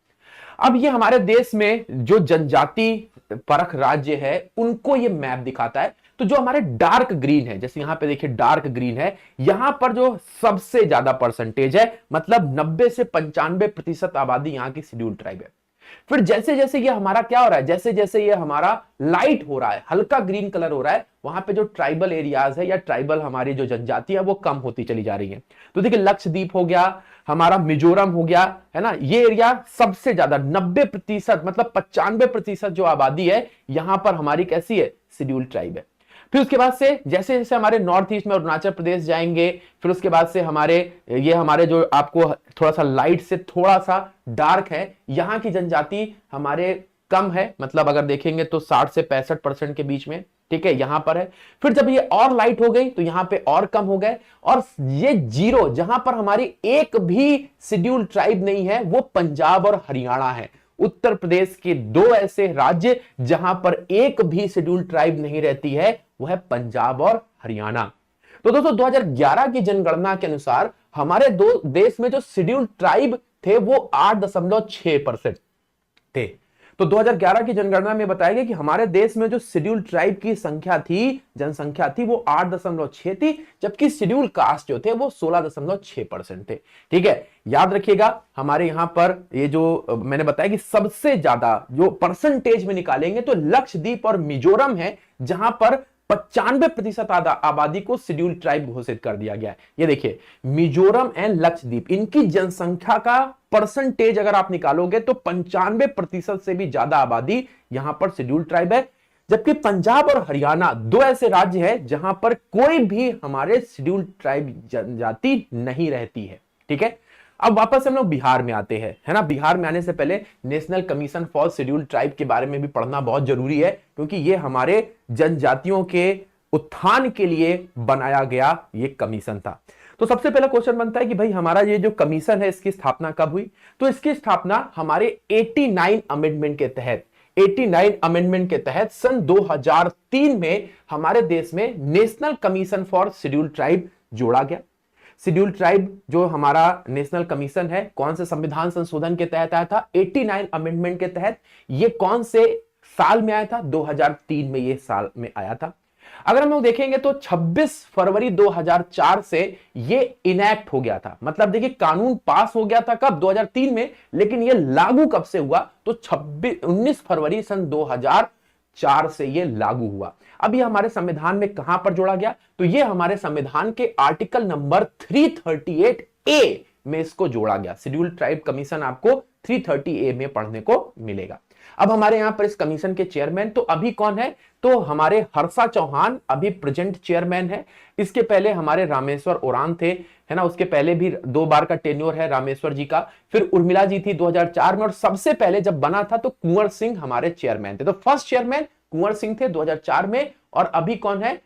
अब ये हमारे देश में जो जनजाति परख राज्य है उनको ये मैप दिखाता है। तो जो हमारे डार्क ग्रीन है, जैसे यहां पे देखिए डार्क ग्रीन है, यहां पर जो सबसे ज्यादा परसेंटेज है, मतलब 90 से 95% आबादी यहां की शेड्यूल ट्राइब है। फिर जैसे जैसे ये हमारा क्या हो रहा है, जैसे जैसे ये हमारा लाइट हो रहा है, हल्का ग्रीन कलर हो रहा है, वहां पे जो ट्राइबल एरियाज है या ट्राइबल हमारी जो जनजाति है वो कम होती चली जा रही है। तो देखिए लक्षद्वीप हो गया, हमारा मिजोरम हो गया, है ना, ये एरिया सबसे ज्यादा 90% मतलब 95% जो आबादी है यहां पर हमारी कैसी है, शेड्यूल ट्राइब है। फिर उसके बाद से जैसे जैसे हमारे नॉर्थ ईस्ट में अरुणाचल प्रदेश जाएंगे, फिर उसके बाद से हमारे जो आपको थोड़ा सा लाइट से थोड़ा सा डार्क है, यहां की जनजाति हमारे कम है, मतलब अगर देखेंगे तो 60 से 65% के बीच में, ठीक है, यहां पर है। फिर जब ये और लाइट हो गई तो यहां पे और कम हो गए, और ये 0 जहां पर हमारी एक भी शेड्यूल ट्राइब नहीं है वो पंजाब और हरियाणा है। उत्तर प्रदेश के 2 ऐसे राज्य जहां पर एक भी शेड्यूल ट्राइब नहीं रहती है, वो है पंजाब और हरियाणा। तो दोस्तों 2011 की जनगणना के अनुसार हमारे देश में जो शेड्यूल ट्राइब थे वो 8.6% थे। तो 2011 की जनगणना में बताया गया कि हमारे देश में जो शेड्यूल ट्राइब की संख्या थी, जनसंख्या थी, वो 8.6 थी, जबकि शेड्यूल कास्ट जो थे वो 16.6% थे। ठीक है, याद रखिएगा हमारे यहां पर ये जो मैंने बताया कि सबसे ज्यादा जो परसेंटेज में निकालेंगे तो लक्षद्वीप और मिजोरम है, जहां पर 95% आबादी को शेड्यूल ट्राइब घोषित कर दिया गया है। ये देखिए मिजोरम एंड लक्षद्वीप, इनकी जनसंख्या का परसेंटेज अगर आप निकालोगे तो 95% से भी ज्यादा आबादी यहां पर शेड्यूल ट्राइब है। जबकि पंजाब और हरियाणा 2 ऐसे राज्य हैं जहां पर कोई भी हमारे शेड्यूल ट्राइब जनजाति नहीं रहती है। ठीक है, अब वापस हम लोग बिहार में आते हैं, है ना। बिहार में आने से पहले national commission for schedule tribe के बारे में भी पढ़ना बहुत जरूरी है, क्योंकि ये हमारे जनजातियों के उत्थान के लिए बनाया गया ये कमीशन था। तो सबसे पहला क्वेश्चन बनता है कि भाई हमारा ये जो कमीशन है इसकी स्थापना कब हुई? तो इसकी स्थापना हमारे 89 अमेंडमेंट के तहत 89 अमेंडमेंट के तहत सन 2003 में हमारे देश में national commission for schedule tribe जोड़ा गया। शेड्यूल ट्राइब जो हमारा नेशनल कमीशन है कौन से संविधान संशोधन के तहत आया था? 89 अमेंडमेंट के तहत। ये कौन से साल में आया था? 2003 में ये साल में आया था। अगर हम लोग देखेंगे तो 26 फरवरी 2004 से ये इनैक्ट हो गया था। मतलब देखिए कानून पास हो गया था कब? 2003 में, लेकिन ये लागू कब से हुआ? तो 19 फरवरी सन 2004 से ये लागू हुआ। अब ये हमारे संविधान में कहां पर जोड़ा गया? तो ये हमारे संविधान के आर्टिकल नंबर 338 ए में इसको जोड़ा गया। शेड्यूल ट्राइब कमीशन आपको 330 ए में पढ़ने को मिलेगा। अब हमारे यहां पर इस कमीशन के चेयरमैन तो अभी कौन है? तो हमारे हर्षा चौहान अभी प्रेजेंट चेयरमैन है। इसके पहले हमारे रामेश्वर ओरान थे, है ना, उसके पहले भी 2 बार का टेन्योर है रामेश्वर जी का। फिर उर्मिला जी थी 2004 में, और सबसे पहले जब बना था तो कुंवर सिंह हमारे चेयरमैन थे। तो फर्स्ट चेयरमैन कुंवर सिंह थे 2004 में, और अभी कौन है?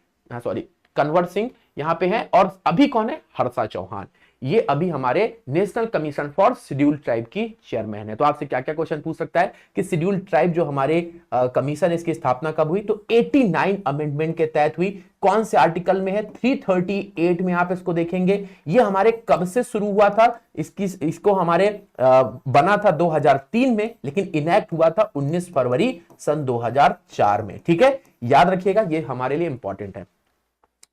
कन्वर सिंह यहां पे हैं, और अभी कौन है? हर्षा चौहान। ये अभी हमारे national commission for schedule tribe की चेयरमैन है। तो आपसे क्या क्या क्वेश्चन पूछ सकता है कि शेड्यूल ट्राइब जो हमारे कमीशन है इसकी स्थापना कब हुई? तो 89 अमेंडमेंट के तहत हुई। कौन से आर्टिकल में है? 338 में आप इसको देखेंगे। ये हमारे कब से शुरू हुआ था? इसको हमारे बना था 2003 में, लेकिन इनैक्ट हुआ था 19 फरवरी सन 2004 में। ठीक है, याद रखिएगा, ये हमारे लिए इंपॉर्टेंट है।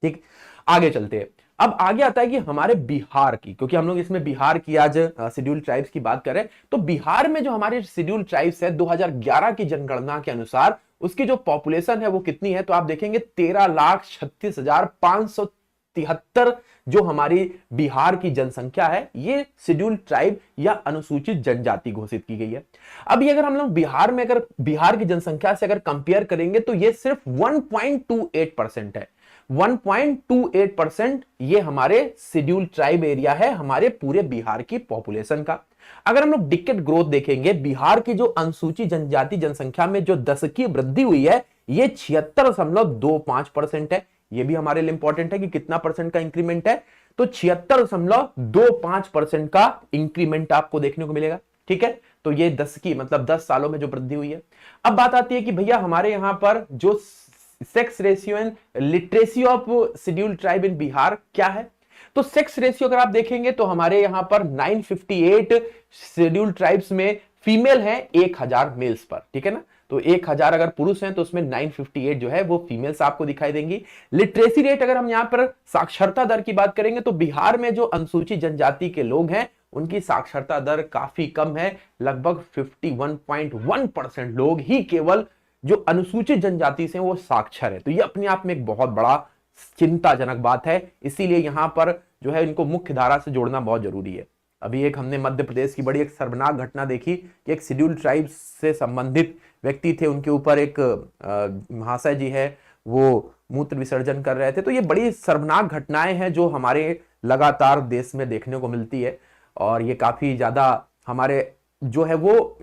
ठीक, आगे चलते हैं। अब आगे आता है कि हमारे बिहार की, क्योंकि हम लोग इसमें बिहार की आज शेड्यूल ट्राइब्स की बात करें, तो बिहार में जो हमारे शेड्यूल ट्राइब्स है 2011 की जनगणना के अनुसार उसकी जो पॉपुलेशन है वो कितनी है? तो आप देखेंगे 13,36,573 जो हमारी बिहार की जनसंख्या है, ये शेड्यूल ट्राइब या अनुसूचित जनजाति घोषित की गई है। अभी अगर हम लोग बिहार में अगर बिहार की जनसंख्या से अगर कंपेयर करेंगे तो ये सिर्फ 1.28% है। 1.28% ये हमारे शेड्यूल ट्राइब एरिया है हमारे पूरे बिहार की पॉपुलेशन का। अगर हम लोग डिकेड ग्रोथ देखेंगे, बिहार की जो अनुसूचित जनजाति जनसंख्या में जो दशकीय वृद्धि हुई है ये 76.25% है। ये भी हमारे लिए इंपॉर्टेंट है कि कितना परसेंट का इंक्रीमेंट है? तो 76.25% का इंक्रीमेंट आपको देखने को मिलेगा। ठीक है, तो ये 10 की मतलब 10 सालों में जो वृद्धि हुई है। अब बात आती है कि भैया हमारे यहां पर जो sex ratio and literacy of schedule tribe in Bihar क्या है? तो सेक्स रेशियो अगर आप देखेंगे तो हमारे यहां पर 958 शेड्यूल ट्राइब्स में फीमेल है 1000 मेल्स पर। ठीक है ना, तो 1000 अगर पुरुष हैं तो उसमें 958 जो है वो फीमेल्स आपको दिखाई देंगी। लिटरेसी रेट अगर हम यहां पर साक्षरता दर की बात करेंगे तो बिहार में जो अनुसूचित जनजाति के लोग हैं उनकी साक्षरता दर काफी कम है, लगभग 51.1% लोग ही केवल जो अनुसूचित जनजाति से वो साक्षर है। तो ये अपने आप में एक बहुत बड़ा चिंताजनक बात है, इसीलिए यहां पर जो है इनको मुख्य धारा से जोड़ना बहुत जरूरी है। अभी एक हमने मध्य प्रदेश की बड़ी एक शर्मनाक घटना देखी कि एक शेड्यूल ट्राइब से संबंधित व्यक्ति थे, उनके ऊपर एक महाशय जी है वो मूत्र विसर्जन कर रहे थे। तो ये बड़ी शर्मनाक घटनाएं हैं जो हमारे लगातार देश में देखने को मिलती है, और ये काफी ज्यादा हमारे जो है वो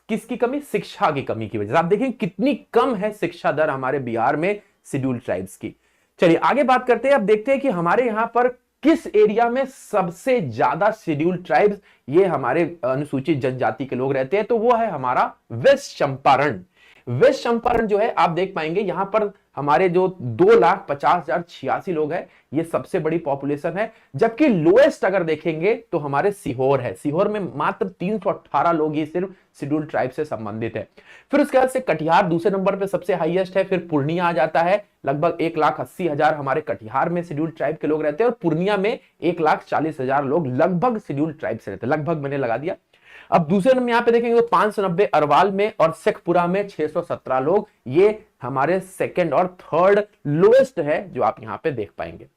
किसकी कमी? शिक्षा की कमी की वजह से। आप देखें कितनी कम है शिक्षा दर हमारे बिहार में शेड्यूल ट्राइब्स की। चलिए आगे बात करते हैं। अब देखते हैं कि हमारे यहां पर किस एरिया में सबसे ज्यादा शेड्यूल ट्राइब्स ये हमारे अनुसूचित जनजाति के लोग रहते हैं। तो वो है हमारा वेस्ट चंपारण। वेस्ट चंपारण जो है आप देख पाएंगे यहां पर हमारे जो 2,50,086 लोग हैं, ये सबसे बड़ी पॉपुलेशन है। जबकि लोएस्ट अगर देखेंगे तो हमारे सीहोर है। सीहोर में मात्र 318 लोग ही सिर्फ शेड्यूल ट्राइब से संबंधित है। फिर उसके बाद से कटिहार दूसरे नंबर पे सबसे हाईएस्ट है। फिर पूर्णिया आ जाता है, लगभग 1,80,000 हमारे कटिहार में शेड्यूल ट्राइब के लोग रहते हैं, और पूर्णिया में 1,40,000 लोग लगभग शेड्यूल ट्राइब से रहते हैं। लगभग मैंने लगा दिया। अब दूसरे नंबर यहां पे देखेंगे तो 590 अरवाल में और शेखपुरा में 617 लोग, ये हमारे सेकंड और थर्ड लोएस्ट है जो आप यहां पे देख पाएंगे।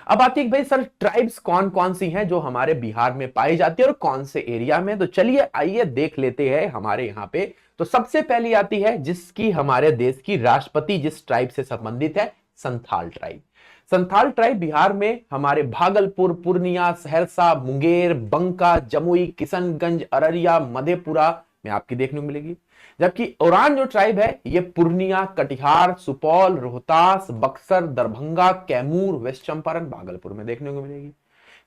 अब आती है भाई सर ट्राइब्स कौन कौन सी हैं जो हमारे बिहार में पाई जाती है और कौन से एरिया में? तो चलिए आइए देख लेते हैं हमारे यहां पे। तो सबसे पहली आती है जिसकी हमारे देश की राष्ट्रपति जिस ट्राइब से संबंधित है, संथाल ट्राइब। संथाल ट्राइब बिहार में हमारे भागलपुर, पूर्णिया, सहरसा, मुंगेर, बंका, जमुई, किशनगंज, अररिया, मधेपुरा, में आपकी देखने को मिलेगी। जबकि ओरान जो ट्राइब है ये पूर्णिया, कटिहार, सुपौल, रोहतास, बक्सर, दरभंगा, कैमूर, वेस्ट चंपारण, भागलपुर में देखने को मिलेगी।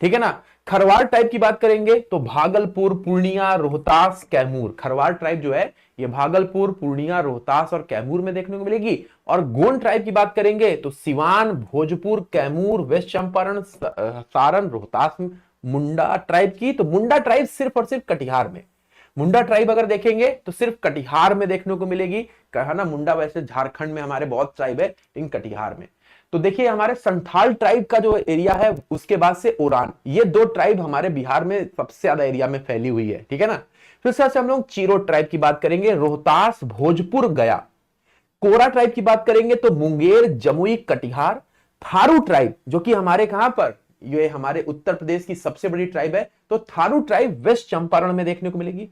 ठीक है ना। खरवार ट्राइब की बात करेंगे तो भागलपुर, पूर्णिया, रोहतास, कैमूर। खरवार ट्राइब जो है ये भागलपुर, पूर्णिया, रोहतास और कैमूर में देखने को मिलेगी। और गोंड ट्राइब की बात करेंगे तो सिवान, भोजपुर, कैमूर, वेस्ट चंपारण, सारण, रोहतास। मुंडा ट्राइब की तो मुंडा ट्राइब सिर्फ और सिर्फ कटिहार में। मुंडा ट्राइब अगर देखेंगे तो सिर्फ कटिहार में देखने को मिलेगी। कहा ना, मुंडा वैसे झारखंड में हमारे बहुत ट्राइब है, लेकिन कटिहार में। तो देखिए हमारे संथाल ट्राइब का जो एरिया है, उसके बाद से ओरान, ये दो ट्राइब हमारे बिहार में सबसे ज्यादा एरिया में फैली हुई है। ठीक है ना। फिर से हम लोग चीरो ट्राइब की बात करेंगे, रोहतास, भोजपुर, गया। कोरा ट्राइब की बात करेंगे तो मुंगेर, जमुई, कटिहार। थारू ट्राइब जो कि हमारे कहां पर, ये हमारे उत्तर प्रदेश की सबसे बड़ी ट्राइब है, तो थारू ट्राइब वेस्ट चंपारण में देखने को मिलेगी।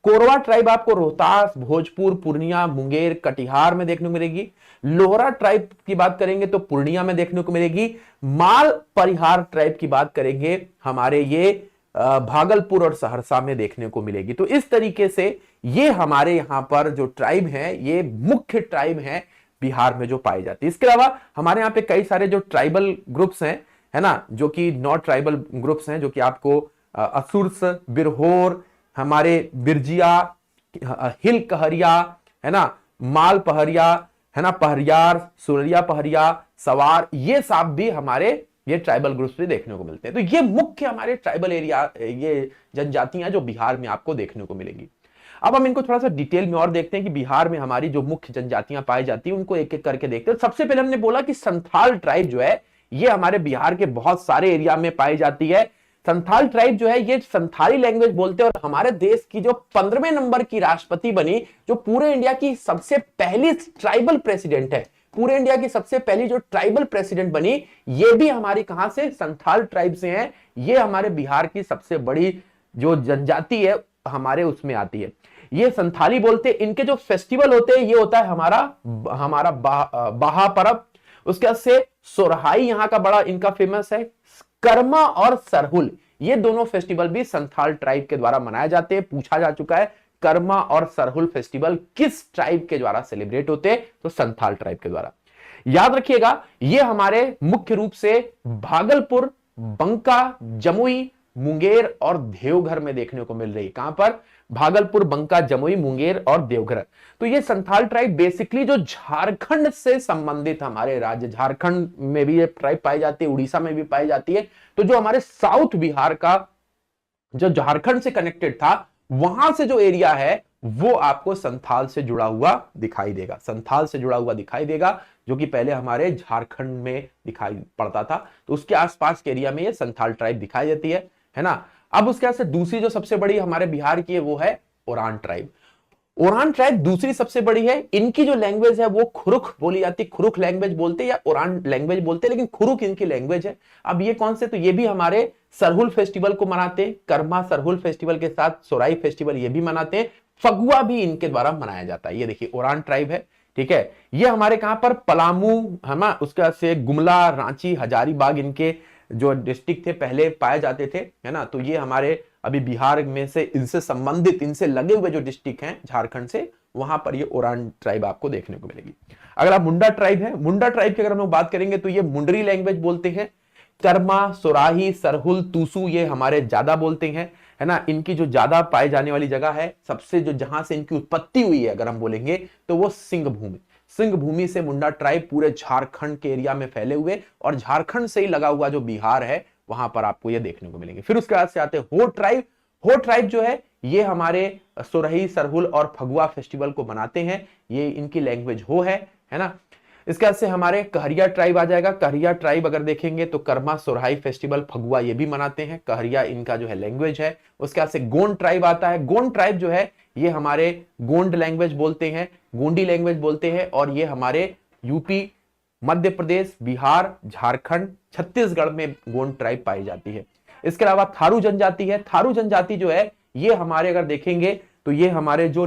कोरवा ट्राइब आपको रोहतास, भोजपुर, पूर्णिया, मुंगेर, कटिहार में देखने को मिलेगी। लोहरा ट्राइब की बात करेंगे तो पूर्णिया में देखने को मिलेगी। माल परिहार ट्राइब की बात करेंगे हमारे ये भागलपुर और सहरसा में देखने को मिलेगी। तो इस तरीके से ये हमारे यहां पर जो ट्राइब है, ये मुख्य ट्राइब है बिहार में जो पाई जाती है। इसके अलावा हमारे यहाँ पे कई सारे जो ट्राइबल ग्रुप्स हैं, है ना, जो कि नॉट ट्राइबल ग्रुप्स हैं, जो कि आपको असुर्स, बिरहोर, हमारे बिरजिया, हिल कहरिया, है ना, माल पहरिया, है ना, पहरियार, सुररिया पहरिया, सवार, ये सब भी हमारे ये ट्राइबल ग्रुप्स भी देखने को मिलते हैं। तो ये मुख्य हमारे ट्राइबल एरिया, ये जनजातियां जो बिहार में आपको देखने को मिलेगी। अब हम इनको थोड़ा सा डिटेल में और देखते हैं कि बिहार में हमारी जो मुख्य जनजातियां पाई जाती है उनको एक एक करके देखते हैं। सबसे पहले हमने बोला कि संथाल ट्राइब जो है ये हमारे बिहार के बहुत सारे एरिया में पाई जाती है। संथाल ट्राइब जो है ये संथाली लैंग्वेज बोलते हैं और हमारे देश की जो 15वें नंबर की राष्ट्रपति बनी, जो पूरे इंडिया की सबसे पहली ट्राइबल प्रेसिडेंट है, पूरे इंडिया की सबसे पहली जो ट्राइबल प्रेसिडेंट बनी, ये भी हमारी कहां से, संथाल ट्राइब से है। ये हमारे बिहार की सबसे बड़ी जो जनजाति है हमारे उसमें आती है। ये संथाली बोलते हैं। इनके जो फेस्टिवल होते हैं ये होता है हमारा बाहा परब, उसके बाद से सोरहाई यहाँ का बड़ा इनका फेमस है। कर्मा और सरहुल, ये दोनों फेस्टिवल भी संथाल ट्राइब के द्वारा मनाए जाते हैं। पूछा जा चुका है कर्मा और सरहुल फेस्टिवल किस ट्राइब के द्वारा सेलिब्रेट होते हैं, तो संथाल ट्राइब के द्वारा। याद रखिएगा ये हमारे मुख्य रूप से भागलपुर, बंका, जमुई, मुंगेर और देवघर में देखने को मिल रही है। कहां पर, भागलपुर, बंका, जमुई, मुंगेर और देवघर। तो ये संथाल ट्राइब बेसिकली जो झारखंड से संबंधित हमारे राज्य, झारखंड में भी ये ट्राइब पाई जाती है, उड़ीसा में भी पाई जाती है। तो जो हमारे साउथ बिहार का जो झारखंड से कनेक्टेड था, वहां से जो एरिया है वो आपको संथाल से जुड़ा हुआ दिखाई देगा। संथाल से जुड़ा हुआ दिखाई देगा, जो कि पहले हमारे झारखंड में दिखाई पड़ता था। तो उसके आसपास के एरिया में ये संथाल ट्राइब दिखाई देती है ना। अब उसके बाद से दूसरी जो सबसे बड़ी हमारे बिहार की है वो है ओरान ट्राइब। ओरान ट्राइब दूसरी सबसे बड़ी है। इनकी जो लैंग्वेज है वो खुरुख बोली जाती है, खुरुख लैंग्वेज बोलते हैं या ओरान लैंग्वेज बोलते हैं, लेकिन खुरुख इनकी लैंग्वेज है। अब ये कौन से, तो ये भी हमारे सरहुल फेस्टिवल को मनाते हैं। कर्मा सरहुल फेस्टिवल के साथ सोराई फेस्टिवल ये भी मनाते हैं। फगुआ भी इनके द्वारा मनाया जाता है। ये देखिए ओरान ट्राइब है, ठीक है। ये हमारे कहां पर, पलामू, है ना, उसके बाद से गुमला, रांची, हजारीबाग इनके जो डिस्ट्रिक्ट थे पहले पाए जाते थे, है ना। तो ये हमारे अभी बिहार में से इनसे संबंधित, इनसे लगे हुए जो डिस्ट्रिक्ट हैं झारखंड से, वहां पर ये ओरान ट्राइब आपको देखने को मिलेगी। अगर आप मुंडा ट्राइब है, मुंडा ट्राइब की अगर हम लोग बात करेंगे तो ये मुंडरी लैंग्वेज बोलते हैं। कर्मा, सोराही, सरहुल, तुसु ये हमारे ज्यादा बोलते हैं, है ना। इनकी जो ज्यादा पाए जाने वाली जगह है, सबसे जो जहां से इनकी उत्पत्ति हुई है अगर हम बोलेंगे तो वो सिंह भूमि। सिंह भूमि से मुंडा ट्राइब पूरे झारखंड के एरिया में फैले हुए, और झारखंड से ही लगा हुआ जो बिहार है वहां पर आपको ये देखने को मिलेंगे। फिर उसके बाद से आते हैं हो ट्राइब। हो ट्राइब जो है ये हमारे सोरही, सरहुल और फगुआ फेस्टिवल को मनाते हैं। ये इनकी लैंग्वेज हो है ना। इसके बाद से हमारे कहरिया ट्राइब आ जाएगा। कहरिया ट्राइब अगर देखेंगे तो कर्मा, सोरहाई फेस्टिवल, फगुआ ये भी मनाते हैं। कहरिया इनका जो है लैंग्वेज है। उसके बाद से गोंड ट्राइब आता है। गोंड ट्राइब जो है ये हमारे गोंड लैंग्वेज बोलते हैं, गोंडी लैंग्वेज बोलते हैं, और ये हमारे यूपी, मध्य प्रदेश, बिहार, झारखंड, छत्तीसगढ़ में गोंड ट्राइब पाई जाती है। इसके अलावा थारू जनजाति है। थारू जनजाति जो है ये हमारे अगर देखेंगे तो ये हमारे जो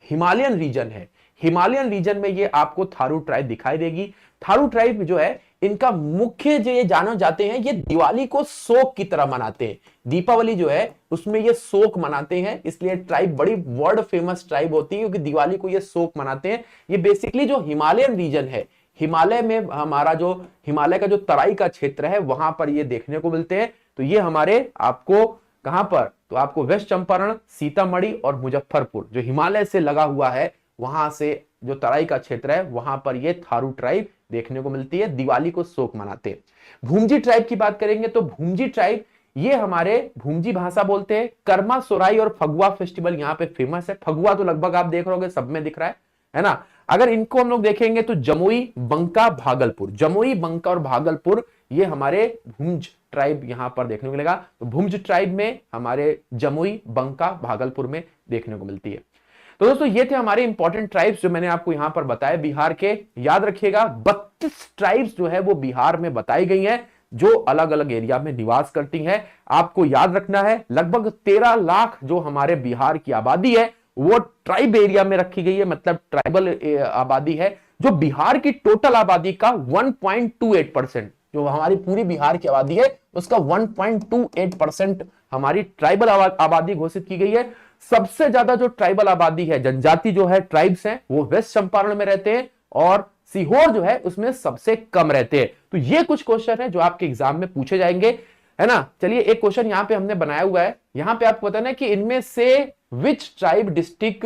हिमालयन रीजन है, हिमालयन रीजन में ये आपको थारू ट्राइब दिखाई देगी। थारू ट्राइब जो है इनका मुख्य जो ये जाने जाते हैं, ये दिवाली को शोक की तरह मनाते हैं। दीपावली जो है उसमें ये शोक मनाते हैं, इसलिए ट्राइब बड़ी वर्ल्ड फेमस ट्राइब होती है, क्योंकि दिवाली को ये शोक मनाते हैं। ये बेसिकली जो हिमालयन रीजन है, हिमालय में हमारा जो हिमालय का जो तराई का क्षेत्र है वहां पर ये देखने को मिलते हैं। तो ये हमारे आपको कहां पर, तो आपको वेस्ट चंपारण, सीतामढ़ी और मुजफ्फरपुर जो हिमालय से लगा हुआ है, वहां से जो तराई का क्षेत्र है वहां पर ये थारू ट्राइब देखने को मिलती है, दिवाली को शोक मनाते हैं। भूमजी ट्राइब की बात करेंगे तो भूमजी ट्राइब ये हमारे भूमजी भाषा बोलते हैं। कर्मा, सोराई और फगुआ फेस्टिवल यहाँ पे फेमस है। फगुआ तो लगभग आप देख रहे हो सब में दिख रहा है ना। अगर इनको हम लोग देखेंगे तो जमुई, बंका, भागलपुर, जमुई, बंका और भागलपुर ये हमारे भूमज ट्राइब यहां पर देखने को मिलेगा। तो भूमज ट्राइब में हमारे जमुई, बंका, भागलपुर में देखने को मिलती है। तो दोस्तों ये थे हमारे इंपॉर्टेंट ट्राइब्स जो मैंने आपको यहां पर बताए बिहार के। याद रखिएगा 32 ट्राइब्स जो है वो बिहार में बताई गई हैं, जो अलग अलग एरिया में निवास करती हैं। आपको याद रखना है लगभग 13 लाख जो हमारे बिहार की आबादी है वो ट्राइब एरिया में रखी गई है, मतलब ट्राइबल आबादी है। जो बिहार की टोटल आबादी का 1.28%, जो हमारी पूरी बिहार की आबादी है उसका 1.28% हमारी ट्राइबल आबादी घोषित की गई है। सबसे ज्यादा जो ट्राइबल आबादी है, जनजाति जो है, ट्राइब्स हैं, वो वेस्ट चंपारण में रहते हैं और सीहोर जो है उसमें सबसे कम रहते हैं। तो ये कुछ क्वेश्चन है जो आपके एग्जाम में पूछे जाएंगे, है ना। चलिए एक क्वेश्चन यहां पे हमने बनाया हुआ है, यहां पे आपको बताना है कि इनमें से which tribe district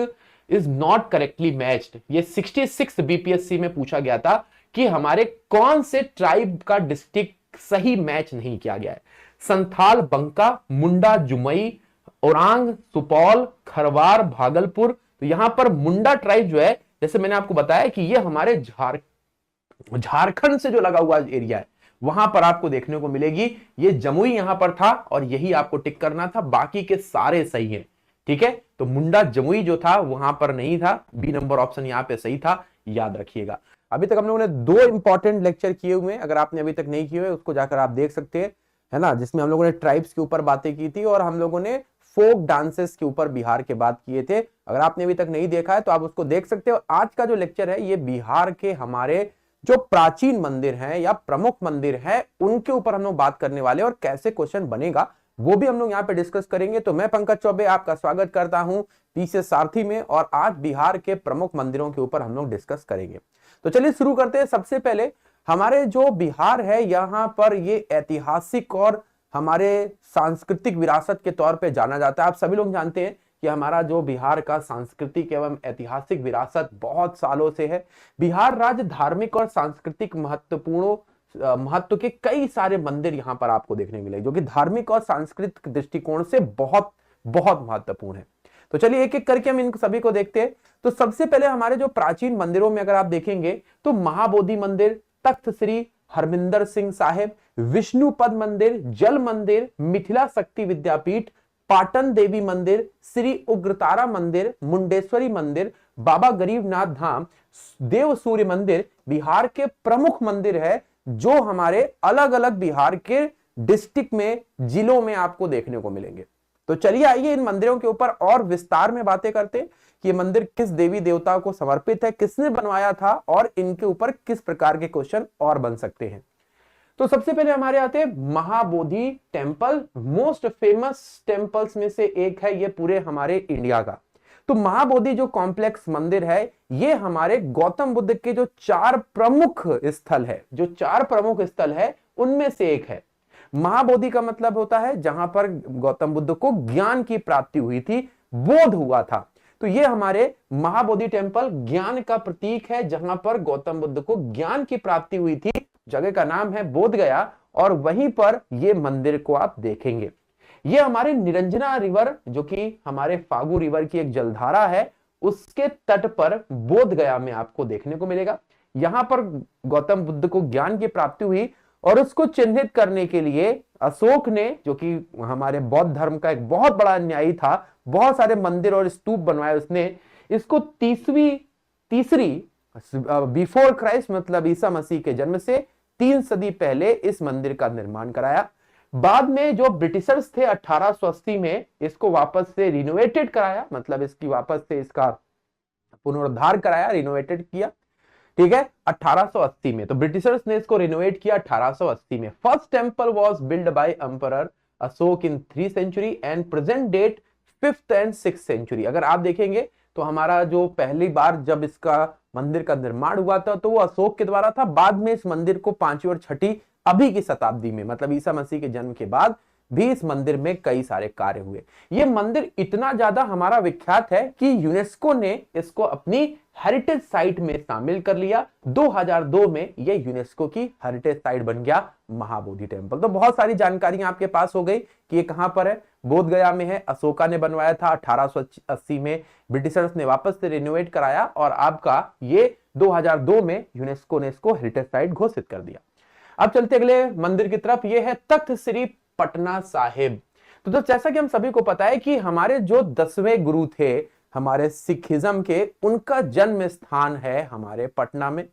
is not correctly matched. ये 66 बीपीएससी में पूछा गया था कि हमारे कौन से ट्राइब का डिस्ट्रिक्ट सही मैच नहीं किया गया है। संथाल बंका, मुंडा जुमई, ओरांग सुपौल, खरवार भागलपुर। तो यहां पर मुंडा ट्राइब जो है, जैसे मैंने आपको बताया कि ये हमारे झारखंड से जो लगा हुआ एरिया है वहां पर आपको देखने को मिलेगी। ये जमुई यहां पर था और यही आपको टिक करना था, बाकी के सारे सही हैं, ठीक है। तो मुंडा जमुई जो था वहां पर नहीं था, बी नंबर ऑप्शन यहां पे सही था, याद रखिएगा। अभी तक हम लोगों ने 2 इंपॉर्टेंट लेक्चर किए हुए हैं, अगर आपने अभी तक नहीं किए हुए उसको जाकर आप देख सकते हैं, है ना, जिसमें हम लोगों ने ट्राइब्स के ऊपर बातें की थी और हम लोगों ने फोक डांसेस के ऊपर बिहार के बात किए थे। अगर आपने अभी तक नहीं देखा है तो आप उसको देख सकते हो। आज का जो लेक्चर है ये बिहार के हमारे जो प्राचीन मंदिर हैं या प्रमुख मंदिर हैं उनके ऊपर हम लोग बात करने वाले और कैसे क्वेश्चन बनेगा वो भी हम लोग यहाँ पे डिस्कस करेंगे। तो मैं पंकज चौबे आपका स्वागत करता हूं पीछे सारथी में, और आज बिहार के प्रमुख मंदिरों के ऊपर हम लोग डिस्कस करेंगे। तो चलिए शुरू करते हैं। सबसे पहले हमारे जो बिहार है यहाँ पर ये ऐतिहासिक और हमारे सांस्कृतिक विरासत के तौर पे जाना जाता है। आप सभी लोग जानते हैं कि हमारा जो बिहार का सांस्कृतिक एवं ऐतिहासिक विरासत बहुत सालों से है। बिहार राज्य धार्मिक और सांस्कृतिक महत्व के कई सारे मंदिर यहाँ पर आपको देखने मिले, जो कि धार्मिक और सांस्कृतिक दृष्टिकोण से बहुत बहुत महत्वपूर्ण है। तो चलिए एक एक करके हम इन सभी को देखते हैं। तो सबसे पहले हमारे जो प्राचीन मंदिरों में अगर आप देखेंगे तो महाबोधि मंदिर, तख्त श्री हरमिंदर सिंह साहेब, विष्णुपद मंदिर, जल मंदिर, मिथिला शक्ति विद्यापीठ, पाटन देवी मंदिर, श्री उग्रतारा मंदिर, मुंडेश्वरी मंदिर, बाबा गरीबनाथ धाम, देव सूर्य मंदिर बिहार के प्रमुख मंदिर है, जो हमारे अलग अलग बिहार के डिस्ट्रिक्ट में, जिलों में आपको देखने को मिलेंगे। तो चलिए आइए इन मंदिरों के ऊपर और विस्तार में बातें करते हैं कि ये मंदिर किस देवी देवता को समर्पित है, किसने बनवाया था और इनके ऊपर किस प्रकार के क्वेश्चन और बन सकते हैं। तो सबसे पहले हमारे आते हैं Mahabodhi temple. Most famous temples में से एक है ये पूरे हमारे इंडिया का। तो महाबोधि जो कॉम्प्लेक्स मंदिर है ये हमारे गौतम बुद्ध के जो 4 प्रमुख स्थल है, जो 4 प्रमुख स्थल है उनमें से एक है। महाबोधि का मतलब होता है जहां पर गौतम बुद्ध को ज्ञान की प्राप्ति हुई थी, बोध हुआ था। तो ये हमारे महाबोधि टेम्पल ज्ञान का प्रतीक है, जहां पर गौतम बुद्ध को ज्ञान की प्राप्ति हुई थी। जगह का नाम है बोध गया और वहीं पर ये मंदिर को आप देखेंगे। ये हमारे निरंजना रिवर, जो कि हमारे फागु रिवर की एक जलधारा है, उसके तट पर बोध गया में आपको देखने को मिलेगा। यहां पर गौतम बुद्ध को ज्ञान की प्राप्ति हुई और उसको चिन्हित करने के लिए अशोक ने, जो कि हमारे बौद्ध धर्म का एक बहुत बड़ा न्यायी था, बहुत सारे मंदिर और स्तूप बनवाए उसने। इसको तीसरी बिफोर क्राइस्ट, मतलब ईसा मसीह के जन्म से 3 सदी पहले इस मंदिर का निर्माण कराया। बाद में जो ब्रिटिशर्स थे 1880 में इसको वापस से रिनोवेटेड कराया, मतलब इसकी वापस से इसका पुनरुद्धार कराया, रिनोवेटेड किया, ठीक है, 1880 में। तो ब्रिटिशर्स ने इसको रिनोवेट किया 1880 में। First temple was build by emperor Ashoka in 3 century and present date 5th and 6th century. अगर आप देखेंगे तो हमारा जो पहली बार जब इसका मंदिर का निर्माण हुआ था तो वो अशोक के द्वारा था। बाद में इस मंदिर को 5वीं और 6ठी अभी की शताब्दी में, मतलब ईसा मसीह के जन्म के बाद भी इस मंदिर में कई सारे कार्य हुए। ये मंदिर इतना ज्यादा हमारा विख्यात है कि यूनेस्को ने इसको अपनी हेरिटेज साइट में शामिल कर लिया। 2002 में ये यूनेस्को की हेरिटेज साइट बन गया महाबोधि टेम्पल। तो बहुत सारी जानकारियां आपके पास हो गई कि ये कहां पर है, बोध गया में है। अशोका ने बनवाया था 1880 में, ब्रिटिशर्स ने वापस से रिनोवेट कराया और आपका ये 2002 में यूनेस्को ने इसको हेरिटेज साइट घोषित कर दिया। अब चलते अगले मंदिर की तरफ, ये है तख्त श्री पटना साहिब। तो जैसा कि हम सभी को पता है कि हमारे जो 10वें गुरु थे हमारे सिखिज्म के, उनका जन्म स्थान है हमारे पटना में,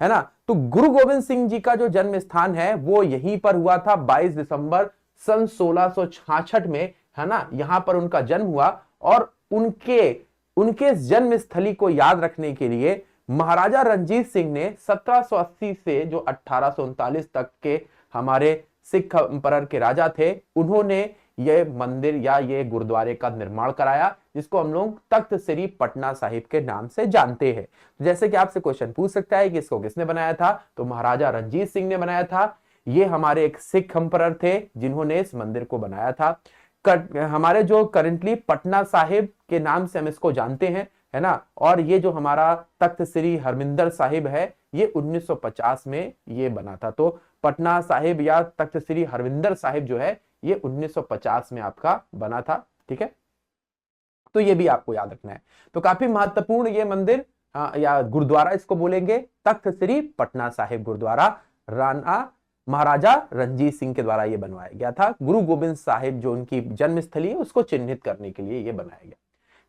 है ना। तो गुरु गोविंद सिंह जी का जो जन्म स्थान है वो यहीं पर हुआ था 22 दिसंबर सन 1666 में, है ना। यहां पर उनका जन्म हुआ और उनके जन्म स्थली को याद रखने के लिए महाराजा रंजीत सिंह ने 1780 से जो 1839 तक के हमारे सिख एम्परर के राजा थे, उन्होंने ये मंदिर या ये गुरुद्वारे का निर्माण कराया, जिसको हम लोग तख्त श्री पटना साहिब के नाम से जानते हैं। जैसे कि आपसे क्वेश्चन पूछ सकता है कि इसको किसने बनाया था, तो महाराजा रंजीत सिंह ने बनाया था। ये हमारे एक सिख एम्परर थे जिन्होंने इस मंदिर को बनाया था। हमारे जो करंटली पटना साहिब के नाम से हम इसको जानते हैं, है ना। और ये जो हमारा तख्त श्री हरमिंदर साहिब है ये 1950 में ये बना था। तो पटना साहिब या तख्त श्री हरविंदर साहिब जो है ये 1950 में आपका बना था, ठीक है। तो ये भी आपको याद रखना है। तो काफी महत्वपूर्ण ये मंदिर या गुरुद्वारा इसको बोलेंगे, तख्त श्री पटना साहिब गुरुद्वारा राणा महाराजा रंजीत सिंह के द्वारा ये बनवाया गया था। गुरु गोविंद साहिब जो उनकी जन्मस्थली है उसको चिन्हित करने के लिए ये बनाया गया,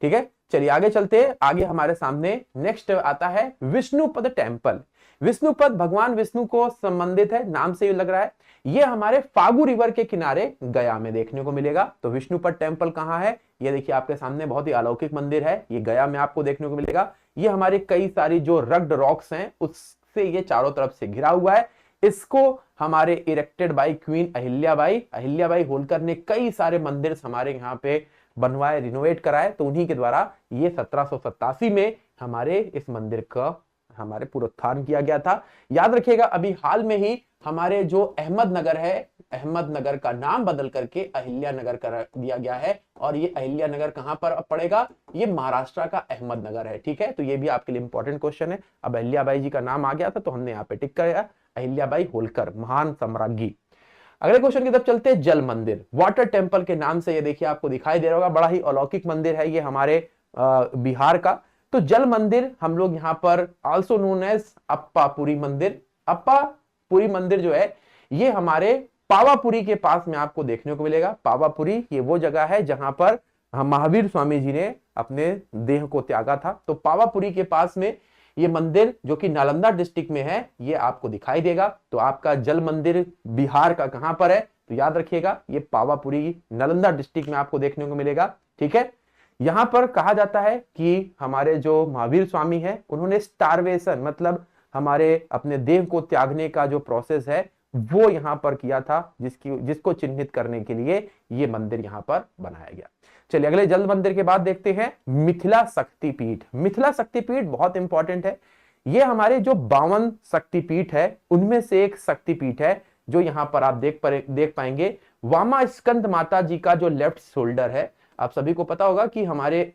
ठीक है। चलिए आगे चलते हैं। आगे हमारे सामने नेक्स्ट आता है विष्णुपद टेम्पल। विष्णुपद भगवान विष्णु को संबंधित है, नाम से ये लग रहा है। ये हमारे फागु रिवर के किनारे गया में देखने को मिलेगा। तो विष्णुपद टेम्पल कहां है, ये देखिए आपके सामने बहुत ही अलौकिक मंदिर है, ये गया में आपको देखने को मिलेगा। ये हमारे कई सारी जो रग्ड रॉक्स हैं उससे ये चारों तरफ से घिरा हुआ है। इसको हमारे erected by queen Ahilyabai Holkar ने कई सारे मंदिर हमारे यहाँ पे बनवाए, रिनोवेट कराए। तो उन्हीं के द्वारा ये 1787 में हमारे इस मंदिर का हमारे पुनरुत्थान किया गया था। याद रखिएगा अभी हाल में ही हमारे जो अहमदनगर है, अहमदनगर का नाम बदल करके अहिल्यानगर कर दिया गया है। और ये अहिल्यानगर कहां पर पड़ेगा, ये महाराष्ट्र का अहमदनगर है, ठीक है। तो ये भी आपके लिए इंपॉर्टेंट क्वेश्चन है। अब अहिल्याबाई जी का नाम आ गया था तो हमने यहाँ पे टिक किया, अहिल्याबाई होलकर महान सम्राज्ञी। अगले क्वेश्चन की तरफ चलते हैं, जल मंदिर वाटर टेम्पल के नाम से ये देखिए आपको दिखाई दे रहा होगा, बड़ा ही अलौकिक मंदिर है ये हमारे बिहार का। तो जल मंदिर हम लोग यहाँ पर आल्सो नोन एज अप्पापुरी मंदिर। अप्पापुरी मंदिर जो है ये हमारे पावापुरी के पास में आपको देखने को मिलेगा। पावापुरी ये वो जगह है जहां पर महावीर स्वामी जी ने अपने देह को त्यागा था। तो पावापुरी के पास में ये मंदिर जो कि नालंदा डिस्ट्रिक्ट में है ये आपको दिखाई देगा। तो आपका जल मंदिर बिहार का कहां पर है, तो याद रखिएगा ये पावापुरी नालंदा डिस्ट्रिक्ट में आपको देखने को मिलेगा, ठीक है। यहां पर कहा जाता है कि हमारे जो महावीर स्वामी है उन्होंने स्टारवेशन मतलब हमारे अपने देह को त्यागने का जो प्रोसेस है वो यहां पर किया था, जिसको चिन्हित करने के लिए ये मंदिर यहां पर बनाया गया। चलिए अगले जल मंदिर के बाद देखते हैं मिथिला शक्तिपीठ। मिथिला शक्तिपीठ बहुत इंपॉर्टेंट है। ये हमारे जो 52 शक्तिपीठ है उनमें से एक शक्तिपीठ है जो यहां पर आप देख पाएंगे। वामा स्कंद माता जी का जो लेफ्ट शोल्डर है, आप सभी को पता होगा कि हमारे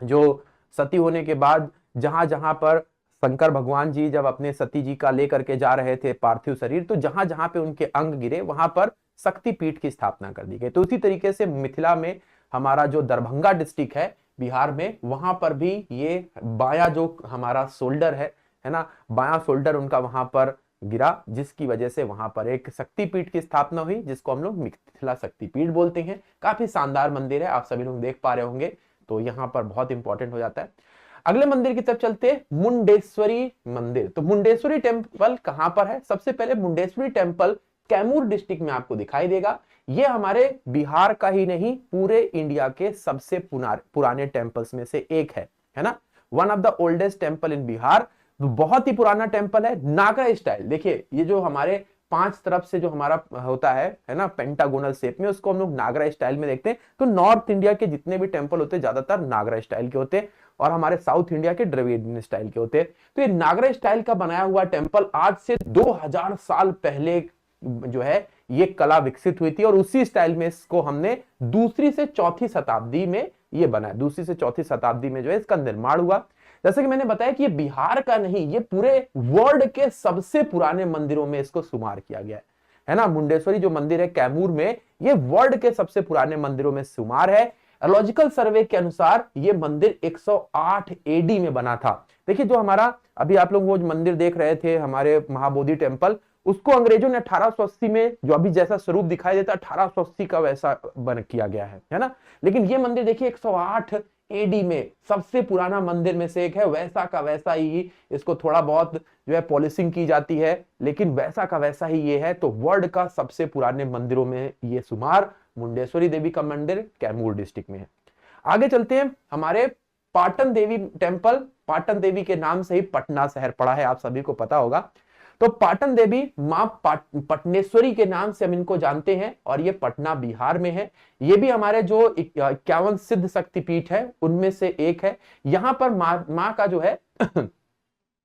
जो सती होने के बाद जहां जहां पर शंकर भगवान जी जब अपने सती जी का लेकर के जा रहे थे पार्थिव शरीर, तो जहां जहां पे उनके अंग गिरे वहां पर शक्तिपीठ की स्थापना कर दी गई। तो उसी तरीके से मिथिला में हमारा जो दरभंगा डिस्ट्रिक्ट है बिहार में, वहां पर भी ये बाया जो हमारा शोल्डर है ना, बाया शोल्डर उनका वहां पर गिरा, जिसकी वजह से वहां पर एक शक्तिपीठ की स्थापना हुई जिसको हम लोग मिथिला शक्तिपीठ बोलते हैं। काफी शानदार मंदिर है, आप सभी लोग देख पा रहे होंगे। तो यहाँ पर बहुत इंपॉर्टेंट हो जाता है। अगले मंदिर की तरफ चलते हैं, मुंडेश्वरी मंदिर। तो मुंडेश्वरी टेम्पल कहां पर है, सबसे पहले मुंडेश्वरी टेम्पल कैमूर डिस्ट्रिक्ट में आपको दिखाई देगा। ये हमारे बिहार का ही नहीं पूरे इंडिया के सबसे पुराने टेम्पल्स में से एक है ना। One of the oldest temple in Bihar, बहुत ही पुराना टेम्पल है, नागरा स्टाइल। देखिए ये जो हमारे 5 तरफ से जो हमारा होता है ना, पेंटागोनल शेप में, उसको हम लोग नागरा स्टाइल में देखते हैं। तो नॉर्थ इंडिया के जितने भी टेम्पल होते हैं ज्यादातर नागरा स्टाइल के होते हैं, और हमारे साउथ इंडिया के द्रविडियन स्टाइल के होते हैं। तो ये नागरा स्टाइल का बनाया हुआ टेम्पल आज से 2000 साल पहले जो है ये कला विकसित हुई थी, और उसी स्टाइल में इसको हमने दूसरी से चौथी शताब्दी में ये बना, दूसरी से चौथी शताब्दी में जो है इसका निर्माण हुआ। जैसे कि मैंने बताया कि ये बिहार का नहीं, ये पूरे वर्ल्ड के सबसे पुराने मंदिरों में इसको शुमार किया गया है ना। मुंडेश्वरी जो मंदिर है कैमूर में, ये वर्ल्ड के सबसे पुराने मंदिरों में शुमार है। एलॉजिकल सर्वे के अनुसार ये मंदिर 108 एडी में बना था। देखिए जो हमारा अभी आप लोग वो मंदिर देख रहे थे हमारे महाबोधि टेम्पल, उसको अंग्रेजों ने 1880 में, जो अभी जैसा स्वरूप दिखाई देता 1880 का वैसा बन किया गया है ना। लेकिन ये मंदिर देखिए 108 एडी में सबसे पुराना मंदिर में से एक है, वैसा का वैसा ही, इसको थोड़ा बहुत जो है पॉलिशिंग की जाती है, लेकिन वैसा का वैसा ही ये है। तो वर्ल्ड का सबसे पुराने मंदिरों में ये शुमार मुंडेश्वरी देवी का मंदिर कैमूर डिस्ट्रिक्ट में है। आगे चलते हैं, हमारे पाटन देवी टेम्पल, पाटन देवी के नाम से ही पटना शहर पड़ा है, आप सभी को पता होगा। तो पाटन देवी मां पटनेश्वरी के नाम से हम इनको जानते हैं, और ये पटना बिहार में है। ये भी हमारे जो 51 सिद्ध शक्तिपीठ है उनमें से एक है। यहां पर मां का जो है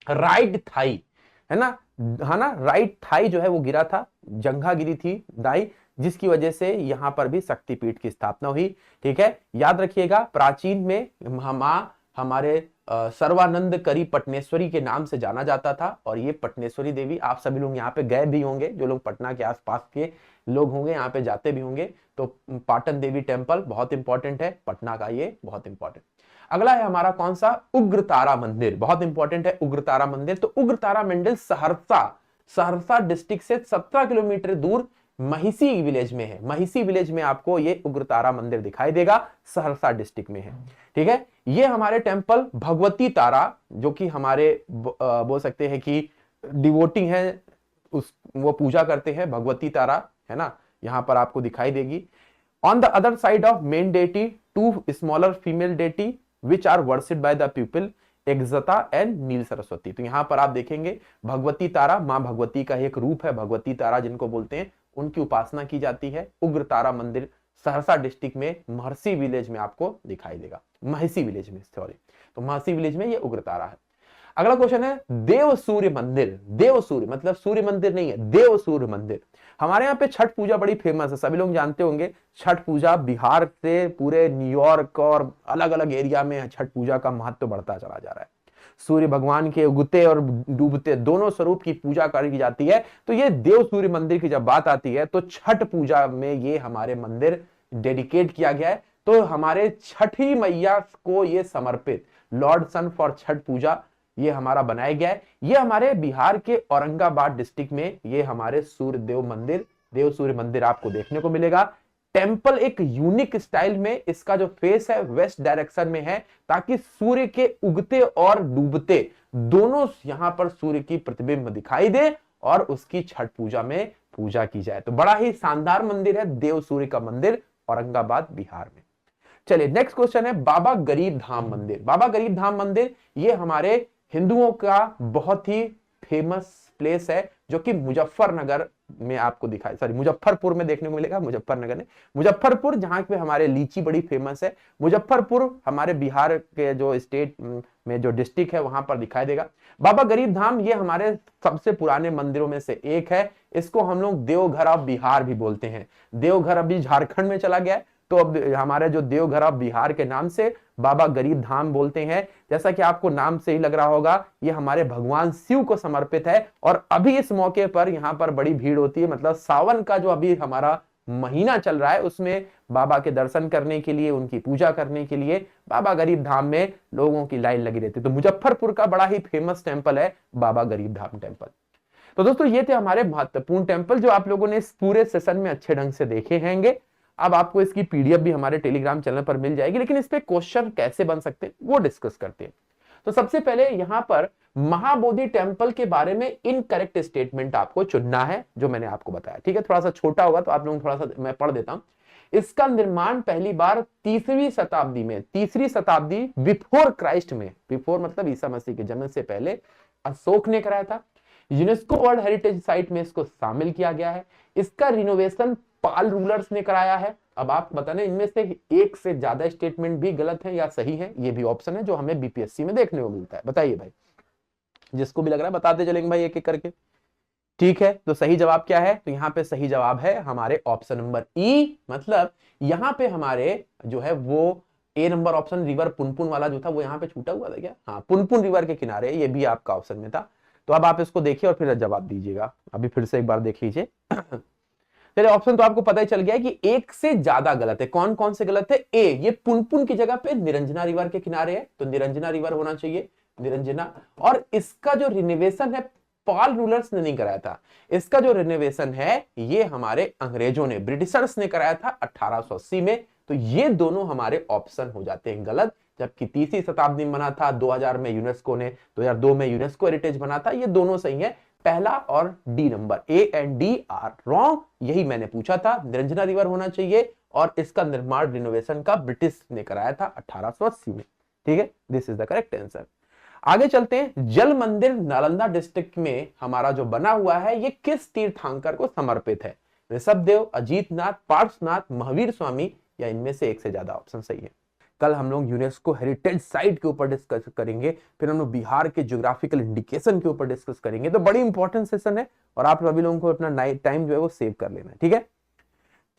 राइट थाई है ना, राइट थाई जो है वो गिरा था, जंघा गिरी थी दाई, जिसकी वजह से यहां पर भी शक्तिपीठ की स्थापना हुई। ठीक है, याद रखिएगा प्राचीन में मां हमारे सर्वानंद करी पटनेश्वरी के नाम से जाना जाता था, और ये पटनेश्वरी देवी, आप सभी लोग यहाँ पे गए भी होंगे, जो लोग पटना के आसपास के लोग होंगे यहाँ पे जाते भी होंगे। तो पाटन देवी टेम्पल बहुत इंपॉर्टेंट है, पटना का ये बहुत इंपॉर्टेंट। अगला है हमारा कौन सा, उग्रतारा मंदिर, बहुत इंपॉर्टेंट है उग्रतारा मंदिर। तो उग्रतारा मंदिर सहरसा डिस्ट्रिक्ट से 17 किलोमीटर दूर महिसी विलेज में है। महिसी विलेज में आपको ये उग्रतारा मंदिर दिखाई देगा, सहरसा डिस्ट्रिक्ट में है। ठीक है, ये हमारे टेम्पल भगवती तारा, जो कि हमारे बोल सकते हैं कि डिवोटी हैं, वो पूजा करते हैं भगवती तारा, है ना, यहां पर आपको दिखाई देगी। On the other side of main deity 2 smaller female deity which are worshipped by the people Ekajata and Neel Saraswati. तो यहां पर आप देखेंगे भगवती तारा, मां भगवती का एक रूप है भगवती तारा जिनको बोलते हैं, उनकी उपासना की जाती है। उग्र तारा मंदिर सहरसा डिस्ट्रिक्ट में महर्षि विलेज में आपको दिखाई देगा, महिसी विलेज में, सॉरी, तो महर्षि विलेज में ये उग्र तारा है। अगला क्वेश्चन है देव सूर्य मंदिर। देव सूर्य मतलब सूर्य मंदिर नहीं है, देव सूर्य मंदिर। हमारे यहाँ पे छठ पूजा बड़ी फेमस है, सभी लोग जानते होंगे। छठ पूजा बिहार से पूरे न्यूयॉर्क और अलग अलग एरिया में छठ पूजा का महत्व बढ़ता चला जा रहा है। सूर्य भगवान के उगते और डूबते दोनों स्वरूप की पूजा की जाती है। तो ये देव सूर्य मंदिर की जब बात आती है तो छठ पूजा में ये हमारे मंदिर डेडिकेट किया गया है। तो हमारे छठी मैया को ये समर्पित, लॉर्ड सन फॉर छठ पूजा ये हमारा बनाया गया है। ये हमारे बिहार के औरंगाबाद डिस्ट्रिक्ट में ये हमारे सूर्य देव मंदिर, देव सूर्य मंदिर आपको देखने को मिलेगा। टेम्पल एक यूनिक स्टाइल में, इसका जो फेस है वेस्ट डायरेक्शन में है, ताकि सूर्य के उगते और डूबते दोनों यहां पर सूर्य की प्रतिबिंब दिखाई दे और उसकी छठ पूजा में पूजा की जाए। तो बड़ा ही शानदार मंदिर है देव सूर्य का मंदिर, औरंगाबाद बिहार में। चलिए नेक्स्ट क्वेश्चन है बाबा गरीब धाम मंदिर। बाबा गरीब धाम मंदिर ये हमारे हिंदुओं का बहुत ही फेमस प्लेस है, जो कि मुजफ्फरनगर में आपको दिखाई, सॉरी मुजफ्फरपुर में देखने को मिलेगा, मुजफ्फरनगर नहीं, मुजफ्फरपुर, जहां पे हमारे लीची बड़ी फेमस है। मुजफ्फरपुर हमारे बिहार के जो स्टेट में जो डिस्ट्रिक्ट है वहां पर दिखाई देगा। बाबा गरीब धाम ये हमारे सबसे पुराने मंदिरों में से एक है। इसको हम लोग देवघर ऑफ बिहार भी बोलते हैं। देवघर अभी झारखंड में चला गया है, तो अब हमारे जो देवघर ऑफ बिहार के नाम से बाबा गरीब धाम बोलते हैं। जैसा कि आपको नाम से ही लग रहा होगा, ये हमारे भगवान शिव को समर्पित है। और अभी इस मौके पर यहाँ पर बड़ी भीड़ होती है, मतलब सावन का जो अभी हमारा महीना चल रहा है उसमें बाबा के दर्शन करने के लिए, उनकी पूजा करने के लिए बाबा गरीब धाम में लोगों की लाइन लगी रहती है। तो मुजफ्फरपुर का बड़ा ही फेमस टेम्पल है बाबा गरीब धाम टेम्पल। तो दोस्तों ये थे हमारे महत्वपूर्ण टेम्पल जो आप लोगों ने इस पूरे सेशन में अच्छे ढंग से देखे होंगे। अब आपको इसकी पीडीएफ भी हमारे टेलीग्राम चैनल पर मिल जाएगी, लेकिन इस पे क्वेश्चन कैसे बन सकते हैं वो डिस्कस करते हैं। तो सबसे पहले यहां पर महाबोधि टेम्पल के बारे में इनकरेक्ट स्टेटमेंट आपको चुनना है, जो मैंने आपको बताया। ठीक है, थोड़ा सा छोटा होगा तो आप लोग थोड़ा सा मैं पढ़ देता हूं। इसका निर्माण पहली बार तीसरी शताब्दी बिफोर क्राइस्ट में, बिफोर मतलब ईसा मसीह के जन्म से पहले अशोक ने कराया था। यूनेस्को वर्ल्ड हेरिटेज साइट में इसको शामिल किया गया है। इसका रिनोवेशन पाल रूलर्स ने कराया है। अब आप बताना इनमें से एक से ज्यादा स्टेटमेंट भी गलत है या सही है, ये भी ऑप्शन है जो हमें बीपीएससी में देखने को मिलता है। बताइए भाई, जिसको भी लग रहा है बताते चलेंगे भाई एक एक करके। ठीक है, तो सही जवाब क्या है? तो यहाँ पे सही जवाब है हमारे ऑप्शन नंबर ई, मतलब यहाँ पे हमारे जो है वो ए नंबर ऑप्शन रिवर पुनपुन वाला जो था वो यहाँ पे छूटा हुआ था क्या? हाँ, पुनपुन रिवर के किनारे, ये भी आपका ऑप्शन में था। तो अब आप इसको देखिए और फिर जवाब दीजिएगा। अभी फिर से एक बार देख लीजिए। चलिए, ऑप्शन तो आपको पता ही चल गया है कि एक से ज्यादा गलत है। कौन कौन से गलत है? ए, ये पुनपुन की जगह पे निरंजना रिवर के किनारे है, तो निरंजना रिवर होना चाहिए, निरंजना। और इसका जो रिनोवेशन है पाल रूलर्स ने नहीं कराया था, इसका जो रिनोवेशन है ये हमारे अंग्रेजों ने, ब्रिटिशर्स ने कराया था 1880 में। तो ये दोनों हमारे ऑप्शन हो जाते हैं गलत। जबकि तीसरी शताब्दी में बना था, 2000 में यूनेस्को ने, 2002 में यूनेस्को हेरिटेज बना था, ये दोनों सही है। पहला और D number, A and D R wrong. यही मैंने पूछा था, निरंजना रिवर होना चाहिए और इसका निर्माण रिनोवेशन का ब्रिटिश ने कराया था 1880 में। ठीक है, this is the correct answer. आगे चलते हैं। जल मंदिर नालंदा डिस्ट्रिक्ट में हमारा जो बना हुआ है ये किस तीर्थंकर को समर्पित है? ऋषभदेव, अजीतनाथ, पार्श्वनाथ, महावीर स्वामी, या इनमें से एक से ज्यादा? ऑप्शन सही है। कल हम लोग यूनेस्को हेरिटेज साइट के ऊपर डिस्कस करेंगे, फिर हम लोग बिहार के ज्योग्राफिकल इंडिकेशन के ऊपर डिस्कस करेंगे। तो बड़ी इंपॉर्टेंट सेशन है और आप सभी लोगों को अपना टाइम जो है वो सेव कर लेना है। ठीक है,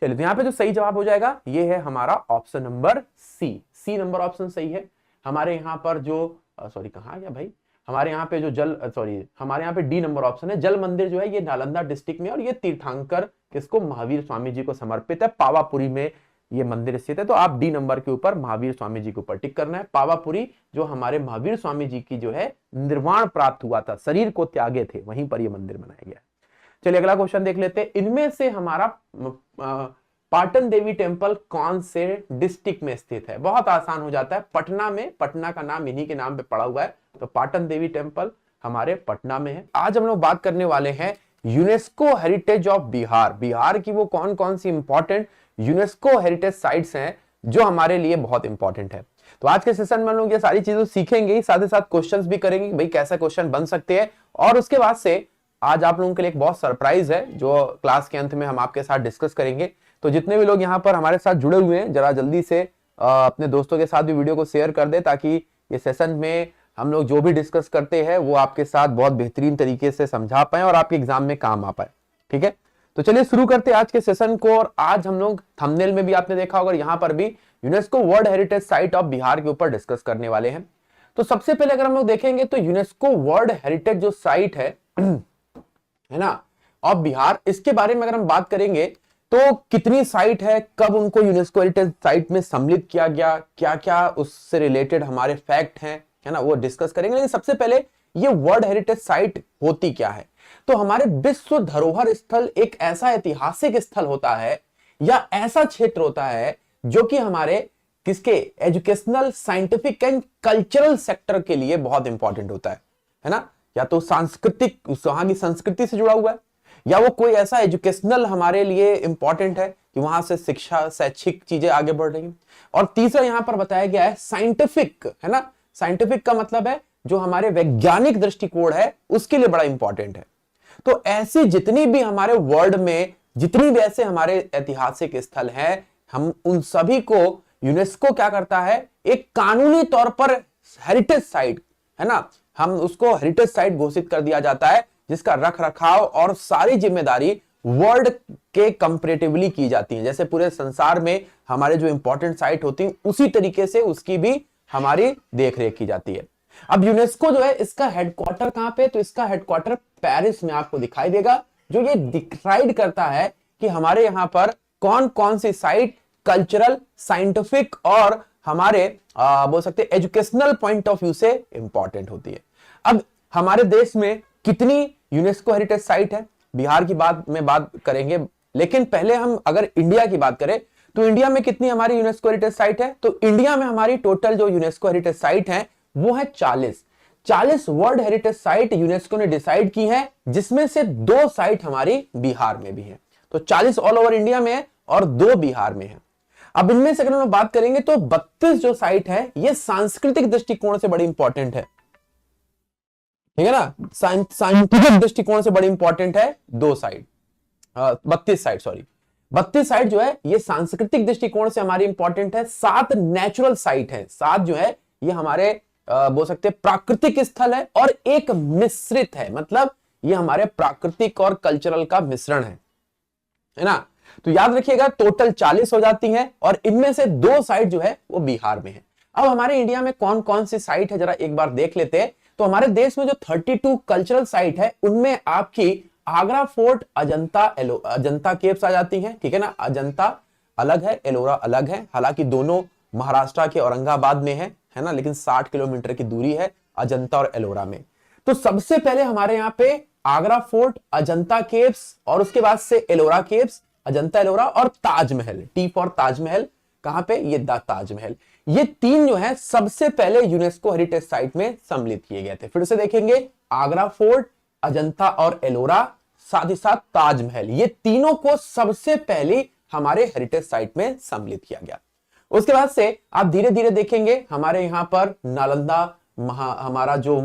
चलिए, तो यहाँ पे जो सही जवाब हो जाएगा ये है हमारा option number C. C number option सही है। हमारे यहाँ पर जो सॉरी कहाँ आ गया भाई, हमारे यहाँ पे जो हमारे यहाँ पे डी नंबर ऑप्शन है। जल मंदिर जो है ये नालंदा डिस्ट्रिक्ट में, और ये तीर्थंकर किसको? महावीर स्वामी जी को समर्पित है। पावापुरी में ये मंदिर स्थित है। तो आप डी नंबर के ऊपर महावीर स्वामी जी के ऊपर टिक करना है। पावापुरी जो हमारे महावीर स्वामी जी की जो है निर्वाण प्राप्त हुआ था, शरीर को त्यागे थे, वहीं पर यह मंदिर बनाया गया। चलिए अगला क्वेश्चन देख लेते हैं। इनमें से हमारा पाटन देवी टेम्पल कौन से डिस्ट्रिक्ट में स्थित है? बहुत आसान हो जाता है, पटना में। पटना का नाम इन्हीं के नाम पे पड़ा हुआ है, तो पाटन देवी टेम्पल हमारे पटना में है। आज हम लोग बात करने वाले हैं UNESCO heritage of Bihar. Bihar की वो कौन कौन सी इंपॉर्टेंट यूनेस्को हेरिटेज साइट्स हैं जो हमारे लिए बहुत इंपॉर्टेंट है। तो आज के सेशन में हम लोग ये सारी चीजें सीखेंगे, साथ ही साथ क्वेश्चंस भी करेंगे, भाई कैसा क्वेश्चन बन सकते हैं। और उसके बाद से आज आप लोगों के लिए एक बहुत सरप्राइज है जो क्लास के अंत में हम आपके साथ डिस्कस करेंगे। तो जितने भी लोग यहाँ पर हमारे साथ जुड़े हुए हैं, जरा जल्दी से अपने दोस्तों के साथ भी वीडियो को शेयर कर दे, ताकि ये सेशन में हम लोग जो भी डिस्कस करते हैं वो आपके साथ बहुत बेहतरीन तरीके से समझा पाए और आपके एग्जाम में काम आ पाए। ठीक है, तो चलिए शुरू करते हैं आज के सेशन को। और आज हम लोग थंबनेल में भी आपने देखा होगा, यहाँ पर भी UNESCO world heritage site of Bihar के ऊपर डिस्कस करने वाले हैं। तो सबसे पहले अगर हम लोग देखेंगे तो यूनेस्को वर्ल्ड हेरिटेज जो साइट है ना, ऑफ बिहार, इसके बारे में अगर हम बात करेंगे तो कितनी साइट है, कब उनको यूनेस्को हेरिटेज साइट में सम्मिलित किया गया, क्या क्या उससे रिलेटेड हमारे फैक्ट हैं, है ना, वो डिस्कस करेंगे। लेकिन सबसे पहले ये वर्ल्ड हेरिटेज साइट होती क्या है? तो हमारे विश्व धरोहर स्थल एक ऐसा ऐतिहासिक स्थल होता है या ऐसा क्षेत्र होता है जो कि हमारे किसके educational, scientific and cultural sector के लिए बहुत इंपॉर्टेंट होता है ना। या तो सांस्कृतिक, वहां की संस्कृति से जुड़ा हुआ है, या वो कोई ऐसा एजुकेशनल हमारे लिए इंपॉर्टेंट है कि वहां से शिक्षा, शैक्षिक चीजें आगे बढ़ रही हैं। और तीसरा यहां पर बताया गया है साइंटिफिक, है ना। साइंटिफिक का मतलब है जो हमारे वैज्ञानिक दृष्टिकोण है उसके लिए बड़ा इंपॉर्टेंट है। तो ऐसी जितनी भी हमारे वर्ल्ड में जितनी भी ऐसे हमारे ऐतिहासिक स्थल हैं, हम उन सभी को यूनेस्को क्या करता है, एक कानूनी तौर पर हेरिटेज साइट, है ना, हम उसको हेरिटेज साइट घोषित कर दिया जाता है, जिसका रख रखाव और सारी जिम्मेदारी वर्ल्ड के कंपैरेटिवली की जाती है। जैसे पूरे संसार में हमारे जो इंपॉर्टेंट साइट होती है उसी तरीके से उसकी भी हमारी देखरेख की जाती है। अब यूनेस्को जो है इसका हेडक्वार्टर कहां पे? तो इसका हेडक्वार्टर पेरिस में आपको दिखाई देगा, जो ये डिसाइड करता है कि हमारे यहां पर कौन कौन सी साइट कल्चरल, साइंटिफिक और हमारे बोल सकते हैं एजुकेशनल पॉइंट ऑफ व्यू से इंपॉर्टेंट होती है। अब हमारे देश में कितनी यूनेस्को हेरिटेज साइट है, बिहार की बात में बात करेंगे, लेकिन पहले हम अगर इंडिया की बात करें तो इंडिया में कितनी हमारी यूनेस्को हेरिटेज साइट है? तो इंडिया में हमारी टोटल जो यूनेस्को हेरिटेज साइट है वो है 40 वर्ल्ड हेरिटेज साइट यूनेस्को ने डिसाइड की है, जिसमें से 2 साइट हमारी बिहार में भी है। तो 40 ऑल ओवर इंडिया में है और 2 बिहार में है। अब इनमें से अगर हम बात करेंगे तो 32 जो साइट है ये सांस्कृतिक दृष्टिकोण से बड़ी इंपॉर्टेंट है, ठीक है ना, साइंटिफिक दृष्टिकोण से बड़ी इंपॉर्टेंट है 2 साइट, 32 साइट, सॉरी 32 साइट जो है ये सांस्कृतिक दृष्टिकोण से हमारी इंपॉर्टेंट है। 7 नेचुरल साइट है, 7 जो है ये हमारे बोल सकते हैं प्राकृतिक स्थल है, और एक मिश्रित है, मतलब ये हमारे प्राकृतिक और कल्चरल का मिश्रण है ना। तो याद रखिएगा टोटल 40 हो जाती हैं, और इनमें से 2 साइट जो है वो बिहार में है। अब हमारे इंडिया में कौन कौन सी साइट है जरा एक बार देख लेते हैं। तो हमारे देश में जो 32 कल्चरल साइट है उनमें आपकी आगरा फोर्ट, अजंता केव्स आ जाती हैं, ठीक है ना। अजंता अलग है, एलोरा अलग है, हालांकि दोनों महाराष्ट्र के औरंगाबाद में है ना, लेकिन 60 किलोमीटर की दूरी है अजंता और एलोरा में। तो सबसे पहले हमारे यहाँ पे आगरा फोर्ट, अजंता केव्स, और उसके बाद से एलोरा केव्स, अजंता एलोरा और ताजमहल, टी फॉर ताजमहल, कहां पे, ये द ताजमहल। ये 3 जो है सबसे पहले यूनेस्को हेरिटेज साइट में सम्मिलित किए गए थे। फिर से देखेंगे, आगरा फोर्ट, अजंता और एलोरा, साथ ही साथ ताजमहल, ये तीनों को सबसे पहले हमारे हेरिटेज साइट में सम्मिलित किया गया। उसके बाद से आप धीरे धीरे देखेंगे हमारे यहाँ पर नालंदा हमारा जो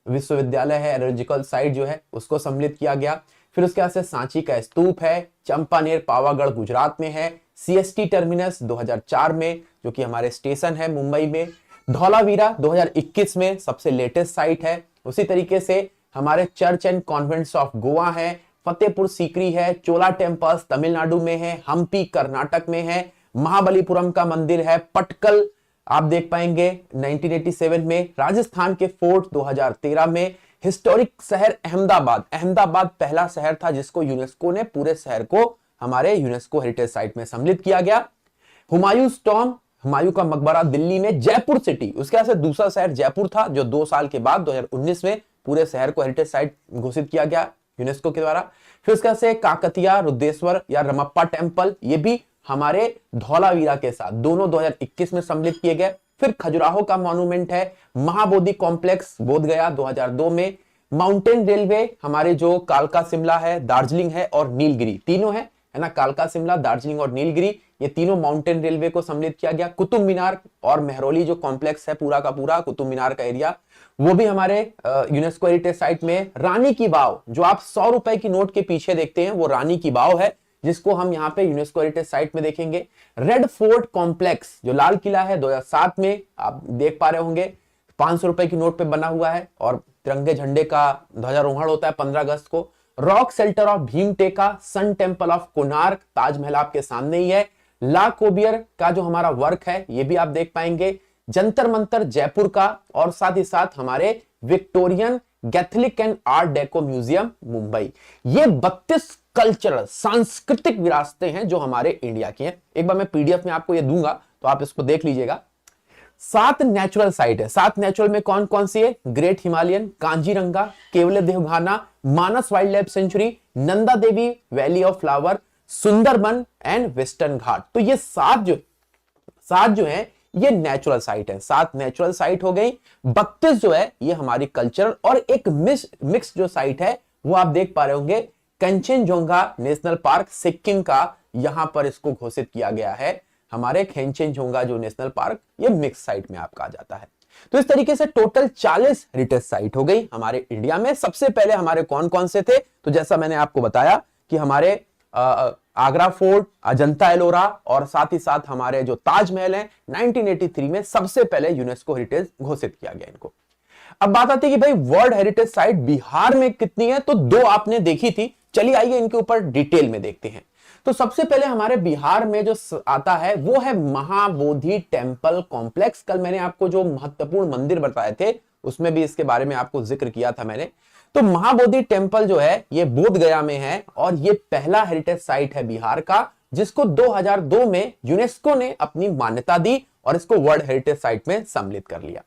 विश्वविद्यालय है, एरोलॉजिकल साइट जो है उसको सम्मिलित किया गया। फिर उसके बाद से सांची का स्तूप है, चंपानेर पावागढ़ गुजरात में है, सीएसटी टर्मिनस 2004 में जो कि हमारे स्टेशन है मुंबई में, धौलावीरा 2021 में सबसे लेटेस्ट साइट है। उसी तरीके से हमारे church and convents of Goa है, फतेहपुर सीकरी है, चोला टेम्पल्स तमिलनाडु में है, हम्पी कर्नाटक में है, महाबलीपुरम का मंदिर है, पटकल आप देख पाएंगे 1987 में, राजस्थान के फोर्ट 2013 में, हिस्टोरिक शहर अहमदाबाद पहला शहर था जिसको यूनेस्को ने पूरे शहर को हमारे यूनेस्को हेरिटेज साइट में सम्मिलित किया गया। हुमायूंस टॉम्ब, हुमायूं का मकबरा दिल्ली में, जयपुर सिटी, उसके बाद से दूसरा शहर जयपुर था जो 2 साल के बाद 2019 में पूरे शहर को हेरिटेज साइट घोषित किया गया यूनेस्को के द्वारा। फिर उसके बाद से काकतिया, रुद्रेश्वर या रमप्पा टेम्पल, ये भी हमारे धौलावीरा के साथ दोनों 2021 में सम्मिलित किए गए। फिर खजुराहो का मॉन्यूमेंट है, महाबोधि कॉम्प्लेक्स बोधगया 2002 में, माउंटेन रेलवे हमारे जो कालका शिमला है, दार्जिलिंग है और नीलगिरी, तीनों है ना, कालका शिमला, दार्जिलिंग और नीलगिरी, ये तीनों माउंटेन रेलवे को सम्मिलित किया गया। कुतुब मीनार और मेहरौली जो कॉम्प्लेक्स है पूरा का पूरा कुतुब मीनार का एरिया, वो भी हमारे यूनेस्को हेरिटेज साइट में। रानी की वाव जो आप 100 रुपए की नोट के पीछे देखते हैं वो रानी की वाव है, जिसको हम यहाँ पे यूनेस्को हेरिटेज साइट में देखेंगे। रेड फोर्ट कॉम्प्लेक्स जो लाल किला है 2007 में आप देख पा रहे होंगे, 500 रुपए की नोट पे बना हुआ है और तिरंगे झंडे का ध्वजारोहण होता है 15 अगस्त को। Rock shelter of Bhimbetka, sun temple of Konark, Taj Mahal आपके सामने ही है। ला कोबियर का जो हमारा वर्क है ये भी आप देख पाएंगे, जंतर मंतर जयपुर का, और साथ ही साथ हमारे Victorian Catholic and art deco museum Mumbai. ये 32 कल्चरल सांस्कृतिक विरासतें हैं जो हमारे इंडिया की हैं। एक बार मैं पीडीएफ में आपको ये दूंगा तो आप इसको देख लीजिएगा। 7 नेचुरल साइट है। 7 नेचुरल में कौन कौन सी है, ग्रेट हिमालयन, कांजीरंगा, केवले देवघाना, Manas wild life sanctuary, Nanda Devi valley of flower, Sundarban and western Ghat. तो ये 7 जो है ये नेचुरल साइट है। 7 नेचुरल साइट हो गई, 32 जो है ये हमारी कल्चरल, और एक मिक्स जो साइट है वो आप देख पा रहे होंगे, कंचनजोंगा नेशनल पार्क सिक्किम का, यहां पर इसको घोषित किया गया है हमारे कंचनजोंगा जो नेशनल पार्क, ये मिक्स साइट में आपका आ जाता है। तो इस तरीके से टोटल 40 हेरिटेज साइट हो गई हमारे इंडिया में। सबसे पहले हमारे कौन कौन से थे, तो जैसा मैंने आपको बताया कि हमारे आगरा फोर्ट, अजंता एलोरा और साथ ही साथ हमारे जो ताजमहल है 1983 में सबसे पहले यूनेस्को हेरिटेज घोषित किया गया इनको। अब बात आती है कि भाई वर्ल्ड हेरिटेज साइट बिहार में कितनी है, तो 2 आपने देखी थी, चलिए आइए इनके ऊपर डिटेल में देखते हैं। तो सबसे पहले हमारे बिहार में जो आता है वो है महाबोधि टेम्पल कॉम्प्लेक्स। कल मैंने आपको जो महत्वपूर्ण मंदिर बताए थे उसमें भी इसके बारे में आपको जिक्र किया था मैंने। तो महाबोधि टेम्पल जो है ये बोध गया में है और ये पहला हेरिटेज साइट है बिहार का, जिसको 2002 में यूनेस्को ने अपनी मान्यता दी और इसको वर्ल्ड हेरिटेज साइट में सम्मिलित कर लिया।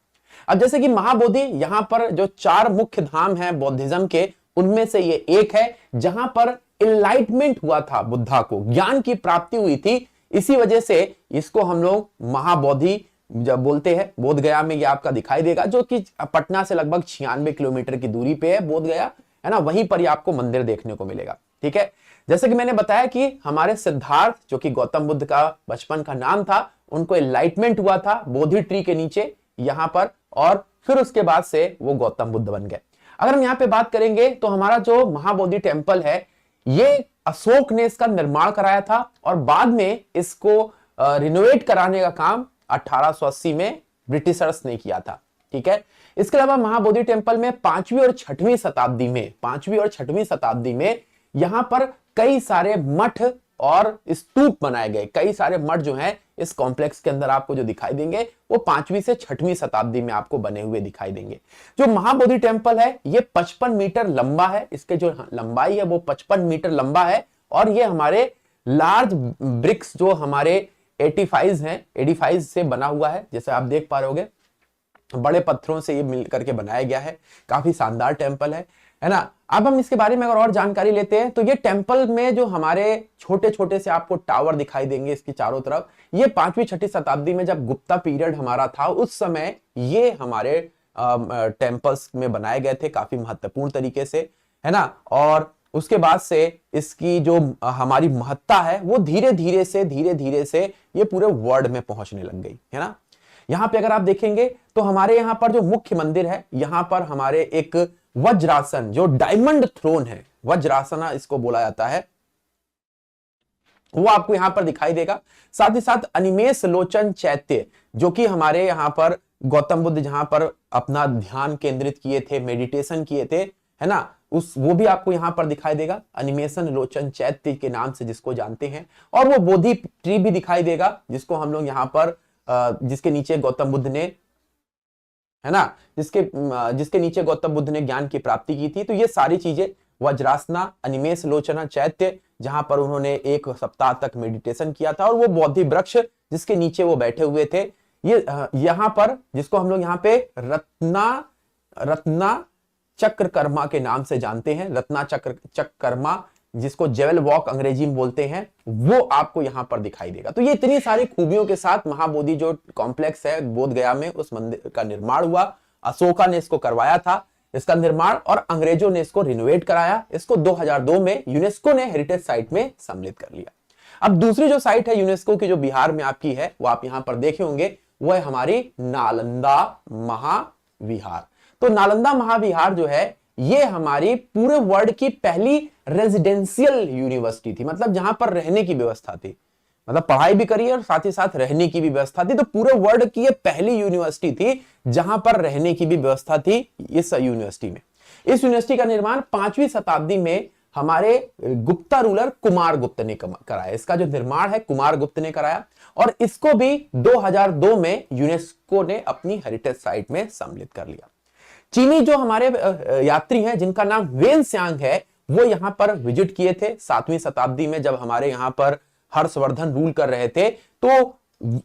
अब जैसे कि महाबोधि, यहां पर जो 4 मुख्य धाम हैं बौद्धिज्म के, उनमें से ये एक है जहां पर इनलाइटमेंट हुआ था, बुद्धा को ज्ञान की प्राप्ति हुई थी, इसी वजह से इसको हम लोग महाबोधि जब बोलते हैं बोध गया में, ये आपका दिखाई देगा, जो कि पटना से लगभग 96 किलोमीटर की दूरी पे है बोध गया, है ना, वहीं पर ही आपको मंदिर देखने को मिलेगा। ठीक है, जैसे कि मैंने बताया कि हमारे सिद्धार्थ, जो कि गौतम बुद्ध का बचपन का नाम था, उनको एनलाइटमेंट हुआ था बोधि ट्री के नीचे यहां पर, और फिर उसके बाद से वो गौतम बुद्ध बन गए। अगर हम यहाँ पे बात करेंगे तो हमारा जो महाबोधि टेम्पल है, ये अशोक ने इसका निर्माण कराया था, और बाद में इसको रिनोवेट कराने का काम 1880 में ब्रिटिशर्स ने किया था। ठीक है, इसके अलावा महाबोधि टेम्पल में 5वीं और 6वीं शताब्दी में, 5वीं और 6वीं शताब्दी में यहां पर कई सारे मठ और स्तूप बनाए गए। कई सारे मठ जो हैं इस कॉम्प्लेक्स के अंदर आपको जो दिखाई देंगे वो 5वीं से 6वीं शताब्दी में आपको बने हुए दिखाई देंगे। जो महाबोधि टेम्पल है ये 55 मीटर लंबा है, इसके जो लंबाई है वो 55 मीटर लंबा है, और ये हमारे लार्ज ब्रिक्स जो हमारे 85 हैं, 85 से बना हुआ है। जैसे आप देख पा रहे होगे, बड़े पत्थरों से ये मिल करके बनाया गया है। काफी शानदार टेम्पल है ना। अब हम इसके बारे में अगर और जानकारी लेते हैं तो ये टेम्पल में जो हमारे छोटे छोटे से आपको टावर दिखाई देंगे इसकी चारों तरफ, ये 5वीं 6वीं शताब्दी में जब गुप्ता पीरियड हमारा था उस समय ये हमारे टेम्पल्स में बनाए गए थे काफी महत्वपूर्ण तरीके से, है ना। और उसके बाद से इसकी जो हमारी महत्ता है वो धीरे धीरे से ये पूरे वर्ल्ड में पहुंचने लग गई, है ना। यहां पे अगर आप देखेंगे तो हमारे यहां पर जो मुख्य मंदिर है, यहां पर हमारे एक वज्रासन जो डायमंड थ्रोन है, वज्रासना इसको बोला जाता है, वो आपको यहां पर दिखाई देगा। साथ ही साथ अनिमेष लोचन चैत्य, जो कि हमारे यहां पर गौतम बुद्ध जहां पर अपना ध्यान केंद्रित किए थे, मेडिटेशन किए थे, है ना, वो भी आपको यहां पर दिखाई देगा, अनिमेषण लोचन चैत्य के नाम से जिसको जानते हैं। और वो बोधि ट्री भी दिखाई देगा जिसको हम लोग यहां पर जिसके नीचे गौतम बुद्ध ने, है ना, जिसके नीचे गौतम बुद्ध ने ज्ञान की प्राप्ति की थी। तो ये सारी चीजें वज्रासना, अनिमेष लोचना चैत्य, जहां पर उन्होंने 1 सप्ताह तक मेडिटेशन किया था, और वो बोधि वृक्ष जिसके नीचे वो बैठे हुए थे, ये यहां पर जिसको हम लोग यहाँ पे रत्ना चक्रकर्मा के नाम से जानते हैं, रत्ना चक्रकर्मा, जिसको जेवल वॉक अंग्रेजी में बोलते हैं, वो आपको यहां पर दिखाई देगा। तो ये इतनी सारी खूबियों के साथ महाबोधि जो कॉम्प्लेक्स है बोध गया में, उस मंदिर का निर्माण हुआ। अशोका ने इसको करवाया था इसका निर्माण, और अंग्रेजों ने इसको रिनोवेट कराया। इसको 2002 में यूनेस्को ने हेरिटेज साइट में सम्मिलित कर लिया। अब दूसरी जो साइट है यूनेस्को की जो बिहार में आपकी है, वो आप यहां पर देखे होंगे, वो है हमारी नालंदा महाविहार। तो नालंदा महाविहार जो है ये हमारी पूरे वर्ल्ड की पहली रेजिडेंशियल यूनिवर्सिटी थी, मतलब जहां पर रहने की व्यवस्था थी, मतलब पढ़ाई भी करी और साथ ही साथ रहने की भी व्यवस्था थी। तो पूरे वर्ल्ड की ये पहली यूनिवर्सिटी थी जहां पर रहने की भी व्यवस्था थी इस यूनिवर्सिटी में। इस यूनिवर्सिटी का निर्माण 5वीं शताब्दी में हमारे गुप्ता रूलर कुमार गुप्त ने कराया। इसका जो निर्माण है कुमार गुप्त ने कराया, और इसको भी 2002 में यूनेस्को ने अपनी हेरिटेज साइट में सम्मिलित कर लिया। चीनी जो हमारे यात्री हैं जिनका नाम वेन स्यांग है, वो यहां पर विजिट किए थे 7वीं शताब्दी में, जब हमारे यहां पर हर्षवर्धन रूल कर रहे थे। तो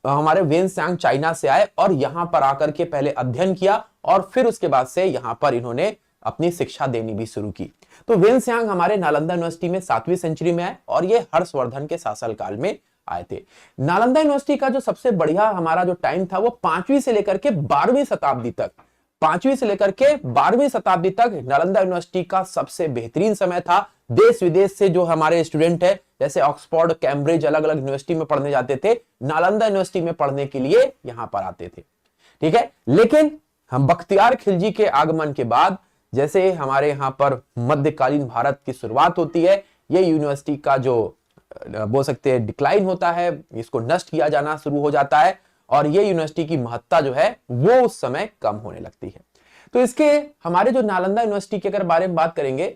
हमारे वेन स्यांग चाइना से आए और यहां पर आकर के पहले अध्ययन किया, और फिर उसके बाद से यहां पर इन्होंने अपनी शिक्षा देनी भी शुरू की। तो वेन स्यांग हमारे नालंदा यूनिवर्सिटी में 7वीं सेंचुरी में आए, और ये हर्षवर्धन के शासनकाल में आए थे। नालंदा यूनिवर्सिटी का जो सबसे बढ़िया हमारा जो टाइम था वो 5वीं से लेकर के 12वीं शताब्दी तक, 5वीं से लेकर के 12वीं शताब्दी तक नालंदा यूनिवर्सिटी का सबसे बेहतरीन समय था। देश विदेश से जो हमारे स्टूडेंट है, जैसे ऑक्सफोर्ड, कैम्ब्रिज, अलग अलग यूनिवर्सिटी में पढ़ने जाते थे, नालंदा यूनिवर्सिटी में पढ़ने के लिए यहां पर आते थे। ठीक है, लेकिन हम बख्तियार खिलजी के आगमन के बाद, जैसे हमारे यहां पर मध्यकालीन भारत की शुरुआत होती है, ये यूनिवर्सिटी का जो बोल सकते हैं डिक्लाइन होता है, इसको नष्ट किया जाना शुरू हो जाता है, और ये यूनिवर्सिटी की महत्ता जो है वो उस समय कम होने लगती है। तो इसके हमारे जो नालंदा यूनिवर्सिटी के अगर बारे में बात करेंगे,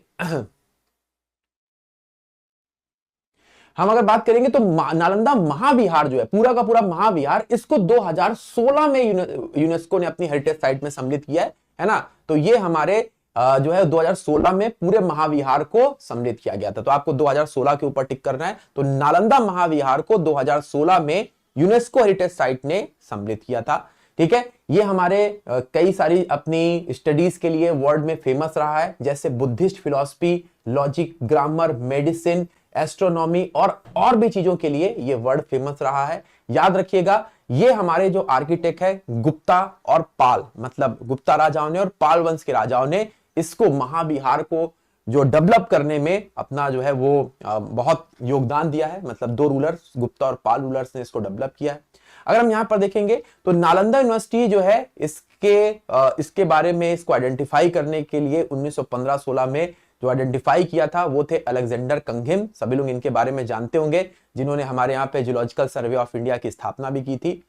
हम अगर बात करेंगे तो नालंदा महाविहार जो है, पूरा का पूरा महाविहार, इसको 2016 में यूनेस्को ने अपनी हेरिटेज साइट में सम्मिलित किया है ना। तो ये हमारे जो है 2016 में पूरे महाविहार को सम्मिलित किया गया था। तो आपको 2016 के ऊपर टिक करना है। तो नालंदा महाविहार को 2016 में यूनेस्को हेरिटेज साइट ने सम्मिलित किया था। ठीक है, ये हमारे कई सारी अपनी स्टडीज के लिए वर्ल्ड में फेमस रहा है, जैसे Buddhist philosophy, logic, grammar, medicine, astronomy और भी चीजों के लिए ये वर्ड फेमस रहा है। याद रखिएगा, ये हमारे जो आर्किटेक्ट है गुप्ता और पाल, मतलब गुप्ता राजाओं ने और पाल वंश के राजाओं ने इसको महाविहार को जो डेवलप करने में अपना जो है वो बहुत योगदान दिया है। मतलब दो रूलर्स गुप्ता और पाल रूलर्स ने इसको डेवलप किया है। अगर हम यहां पर देखेंगे तो नालंदा यूनिवर्सिटी जो है इसके बारे में इसको आइडेंटिफाई करने के लिए 1915-16 में जो आइडेंटिफाई किया था वो थे अलेक्जेंडर कंघिम। सभी लोग इनके बारे में जानते होंगे, जिन्होंने हमारे यहाँ पे जियोलॉजिकल सर्वे ऑफ इंडिया की स्थापना भी की थी।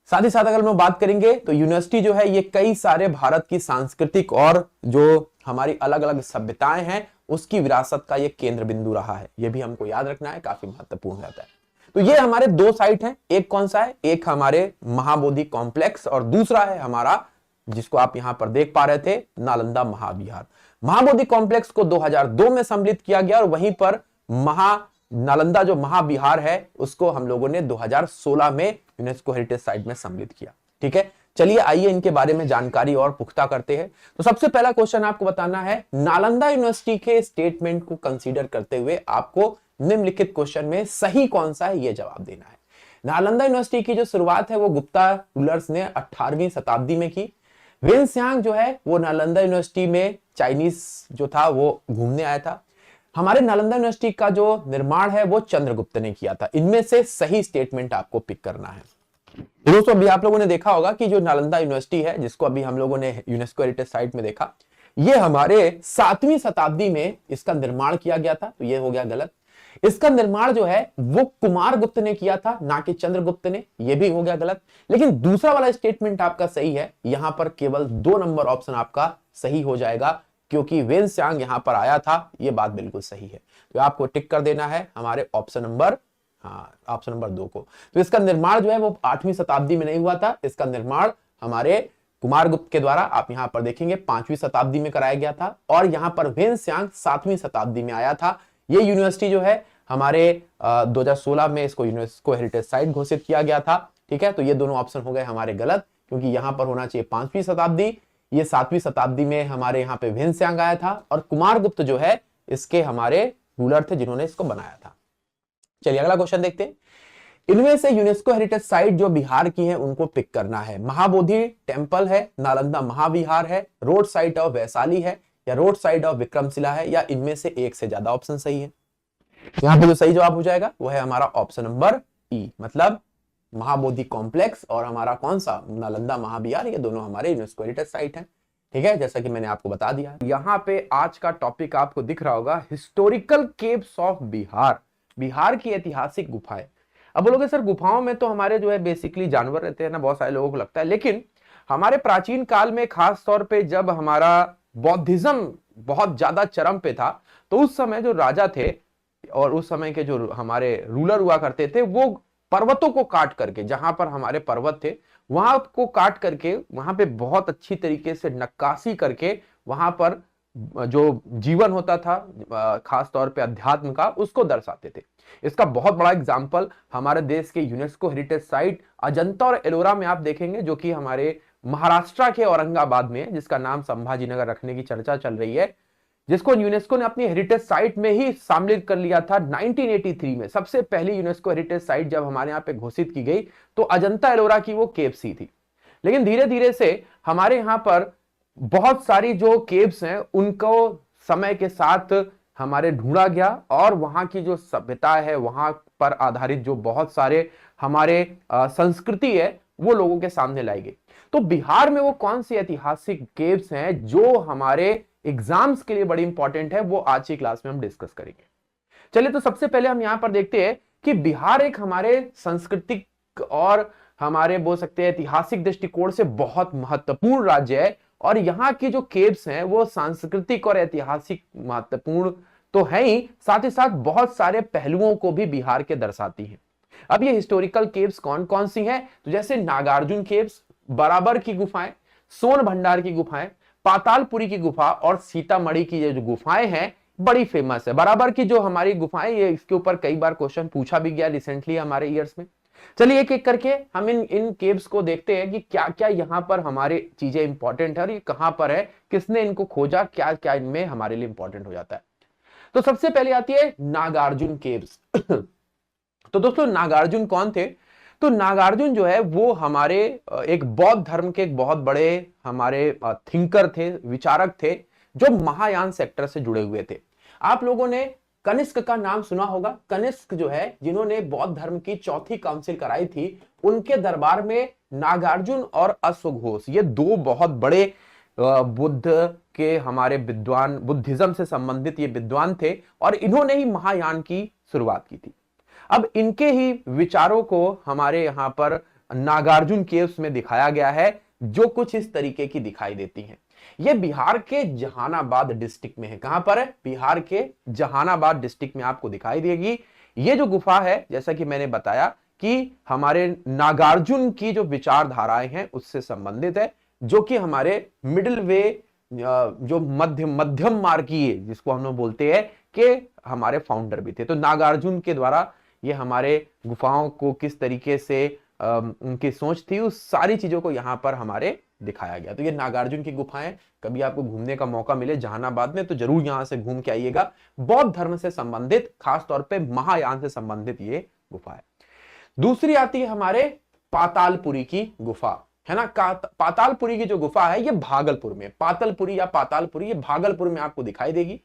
साथ ही साथ अगर हम बात करेंगे तो यूनिवर्सिटी जो है ये कई सारे भारत की सांस्कृतिक और जो हमारी अलग अलग सभ्यताएं हैं उसकी विरासत का ये केंद्र बिंदु रहा है। ये भी हमको याद रखना है, काफी महत्वपूर्ण रहता है। तो ये हमारे दो साइट हैं, एक कौन सा है, एक हमारे महाबोधि कॉम्प्लेक्स और दूसरा है हमारा जिसको आप यहां पर देख पा रहे थे नालंदा महाविहार। महाबोधि कॉम्प्लेक्स को 2002 में सम्मिलित किया गया और वहीं पर नालंदा जो महाविहार है उसको हम लोगों ने 2016 में यूनेस्को हेरिटेज साइट में सम्मिलित किया। ठीक है, चलिए आइए इनके बारे में जानकारी और पुख्ता करते हैं। तो सबसे पहला क्वेश्चन आपको बताना है, नालंदा यूनिवर्सिटी के स्टेटमेंट को कंसीडर करते हुए आपको निम्नलिखित क्वेश्चन में सही कौन सा है यह जवाब देना है। नालंदा यूनिवर्सिटी की जो शुरुआत है वो गुप्ता रूलर्स ने 18वीं शताब्दी में की। वेनस्यांग जो है वो नालंदा यूनिवर्सिटी में चाइनीज जो था वो घूमने आया था। हमारे नालंदा यूनिवर्सिटी का जो निर्माण है वो चंद्रगुप्त ने किया था। इनमें से सही स्टेटमेंट आपको पिक करना है। दोस्तों अभी आप लोगों ने देखा होगा कि जो नालंदा यूनिवर्सिटी है जिसको अभी हम लोगों ने यूनेस्को हेरिटेज साइट में देखा, ये हमारे 7वीं शताब्दी में इसका निर्माण किया गया था। तो ये हो गया गलत। इसका निर्माण जो है वो कुमारगुप्त ने किया था, ना कि चंद्रगुप्त ने, ये भी हो गया गलत। लेकिन दूसरा वाला स्टेटमेंट आपका सही है। यहां पर केवल 2 नंबर ऑप्शन आपका सही हो जाएगा क्योंकि वेनस्यांग यहां पर आया था, ये बात बिल्कुल सही है। तो आपको टिक कर देना है हमारे ऑप्शन नंबर 2 को। तो इसका निर्माण जो है वो 8वीं शताब्दी में नहीं हुआ था, इसका निर्माण हमारे कुमारगुप्त के द्वारा आप यहां पर देखेंगे 5वीं शताब्दी में कराया गया था और यहां पर वेनस्यांग 7वीं शताब्दी में आया था। ये यूनिवर्सिटी जो है हमारे 2016 में इसको यूनेस्को हेरिटेज साइट घोषित किया गया था। ठीक है, तो ये दोनों ऑप्शन हो गए हमारे गलत क्योंकि यहां पर होना चाहिए 5वीं शताब्दी, ये 7वीं शताब्दी में हमारे यहाँ पे वेनस्यांग आया था और कुमारगुप्त जो है इसके हमारे रूलर थे जिन्होंने इसको बनाया था। चलिए अगला क्वेश्चन देखते हैं। इनमें से यूनेस्को हेरिटेज साइट जो बिहार की है उनको पिक करना है। महाबोधि टेम्पल है, नालंदा महाविहार है, रोड साइड ऑफ वैशाली है या रोड साइड ऑफ विक्रमशिला है या इनमें से एक से ज्यादा ऑप्शन सही है। यहां पे जो सही जवाब हो जाएगा वो है हमारा ऑप्शन नंबर ई, मतलब महाबोधि कॉम्प्लेक्स और हमारा कौन सा नालंदा महाविहार, ये दोनों हमारे यूनेस्को हेरिटेज साइट हैं। ठीक है, जैसा कि मैंने आपको बता दिया। यहाँ पे आज का टॉपिक आपको दिख रहा होगा, historical caves of Bihar, Bihar की ऐतिहासिक गुफाएं। अब बोलोगे सर गुफाओं में तो हमारे जो है बेसिकली जानवर रहते हैं ना, बहुत सारे लोगों को लगता है, लेकिन हमारे प्राचीन काल में खास तौर पे जब हमारा बौद्धिज्म बहुत ज्यादा चरम पे था तो उस समय जो राजा थे और उस समय के जो हमारे रूलर हुआ करते थे वो पर्वतों को काट करके, जहां पर हमारे पर्वत थे वहां को काट करके वहां पे बहुत अच्छी तरीके से नक्काशी करके वहां पर जो जीवन होता था खास तौर पे अध्यात्म का, उसको दर्शाते थे। इसका बहुत बड़ा एग्जाम्पल हमारे देश के यूनेस्को हेरिटेज साइट अजंता और एलोरा में आप देखेंगे, जो कि हमारे महाराष्ट्र के औरंगाबाद में है, जिसका नाम संभाजी नगर रखने की चर्चा चल रही है, जिसको यूनेस्को ने अपनी हेरिटेज साइट में ही शामिल कर लिया था 1983 में। सबसे पहली यूनेस्को हेरिटेज साइट जब हमारे यहाँ पे घोषित की गई तो अजंता एलोरा की वो केव्स ही थी। लेकिन धीरे धीरे से हमारे यहाँ पर बहुत सारी जो केव्स हैं उनको समय के साथ हमारे ढूंढा गया और वहां की जो सभ्यता है, वहां पर आधारित जो बहुत सारे हमारे संस्कृति है वो लोगों के सामने लाई गई। तो बिहार में वो कौन सी ऐतिहासिक केव्स हैं जो हमारे एग्जाम्स के लिए बड़ी इंपॉर्टेंट है, वो आज की क्लास में हम डिस्कस करेंगे। चलिए तो सबसे पहले हम यहां पर देखते हैं कि बिहार एक हमारे सांस्कृतिक और हमारे बोल सकते हैं ऐतिहासिक दृष्टिकोण से बहुत महत्वपूर्ण राज्य है और यहाँ की जो केव्स हैं वो सांस्कृतिक और ऐतिहासिक महत्वपूर्ण तो है ही, साथ ही साथ बहुत सारे पहलुओं को भी बिहार के दर्शाती हैं। अब ये हिस्टोरिकल केव्स कौन कौन सी हैं, तो जैसे नागार्जुन केव्स, बराबर की गुफाएं, सोन भंडार की गुफाएं, पातालपुरी की गुफा और सीतामढ़ी की ये जो गुफाएं हैं बड़ी फेमस है। बराबर की जो हमारी गुफाएं, ये इसके ऊपर कई बार क्वेश्चन पूछा भी गया रिसेंटली हमारे ईयर्स में। चलिए एक एक करके हम इन केव्स को देखते हैं कि क्या क्या यहाँ पर हमारे चीजें इंपॉर्टेंट है और ये कहां पर है, किसने इनको खोजा, क्या क्या इनमें हमारे लिए इंपॉर्टेंट हो जाता है। तो सबसे पहले आती है नागार्जुन केव्स। तो दोस्तों नागार्जुन कौन थे? तो नागार्जुन जो है वो हमारे एक बौद्ध धर्म के एक बहुत बड़े हमारे थिंकर थे, विचारक थे, जो महायान सेक्टर से जुड़े हुए थे। आप लोगों ने कनिष्क का नाम सुना होगा। कनिष्क जो है, जिन्होंने बौद्ध धर्म की चौथी काउंसिल कराई थी, उनके दरबार में नागार्जुन और अश्वघोष, ये दो बहुत बड़े बुद्ध के हमारे विद्वान, बुद्धिज्म से संबंधित ये विद्वान थे, और इन्होंने ही महायान की शुरुआत की थी। अब इनके ही विचारों को हमारे यहां पर नागार्जुन केव्स में दिखाया गया है, जो कुछ इस तरीके की दिखाई देती हैं। ये बिहार के जहानाबाद डिस्ट्रिक्ट में है। कहां पर है? बिहार के जहानाबाद डिस्ट्रिक्ट में आपको दिखाई देगी। ये जो गुफा है, जैसा कि मैंने बताया कि हमारे नागार्जुन की जो विचारधाराएं हैं उससे संबंधित है, जो कि हमारे मिडिल वे, जो मध्यम मार्गीय जिसको हम लोग बोलते हैं, कि हमारे फाउंडर भी थे। तो नागार्जुन के द्वारा ये हमारे गुफाओं को किस तरीके से उनकी सोच थी, उस सारी चीजों को यहां पर हमारे दिखाया गया। तो ये नागार्जुन की गुफाएं, कभी आपको घूमने का मौका मिले जहानाबाद में तो जरूर यहां से घूम के आइएगा। बौद्ध धर्म से संबंधित, खासतौर पे महायान से संबंधित ये गुफा है। दूसरी आती है हमारे पातालपुरी की गुफा, है ना। पातालपुरी की जो गुफा है ये भागलपुर में, पातालपुरी या पातालपुरी, ये भागलपुर में आपको दिखाई देगी।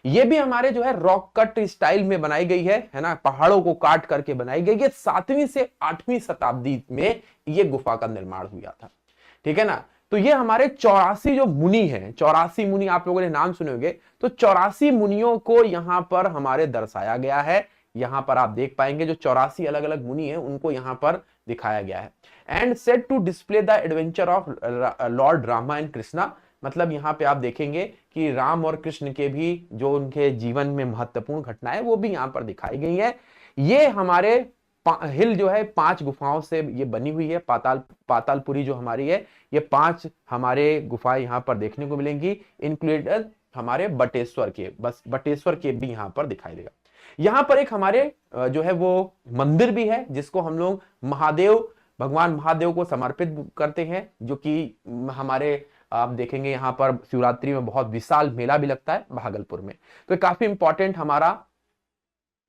ये भी हमारे जो है रॉक कट स्टाइल में बनाई गई है ना, पहाड़ों को काट करके बनाई गई है। 7वीं से 8वीं शताब्दी में ये गुफा का निर्माण हुआ था, ठीक है ना। तो ये हमारे 84 जो मुनि हैं, 84 मुनि आप लोगों ने नाम सुने होंगे, तो 84 मुनियों को यहां पर हमारे दर्शाया गया है। यहां पर आप देख पाएंगे जो 84 अलग अलग मुनि हैं उनको यहां पर दिखाया गया है। And said to display the adventure of lord Rama and Krishna, मतलब यहां पे आप देखेंगे कि राम और कृष्ण के भी जो उनके जीवन में महत्वपूर्ण घटनाएं वो भी यहां पर दिखाई गई है। ये हमारे हिल जो है 5 गुफाओं से ये बनी हुई है। पातालपुरी जो हमारी है, ये 5 हमारे गुफाएं यहां पर देखने को मिलेंगी, इंक्लूडेड हमारे बटेश्वर केव। बस बटेश्वर केव भी यहां पर दिखाई देगा। यहां पर एक हमारे जो है वो मंदिर भी है, जिसको हम लोग महादेव, भगवान महादेव को समर्पित करते हैं, जो कि हमारे आप देखेंगे यहां पर शिवरात्रि में बहुत विशाल मेला भी लगता है भागलपुर में। तो काफी इंपॉर्टेंट हमारा,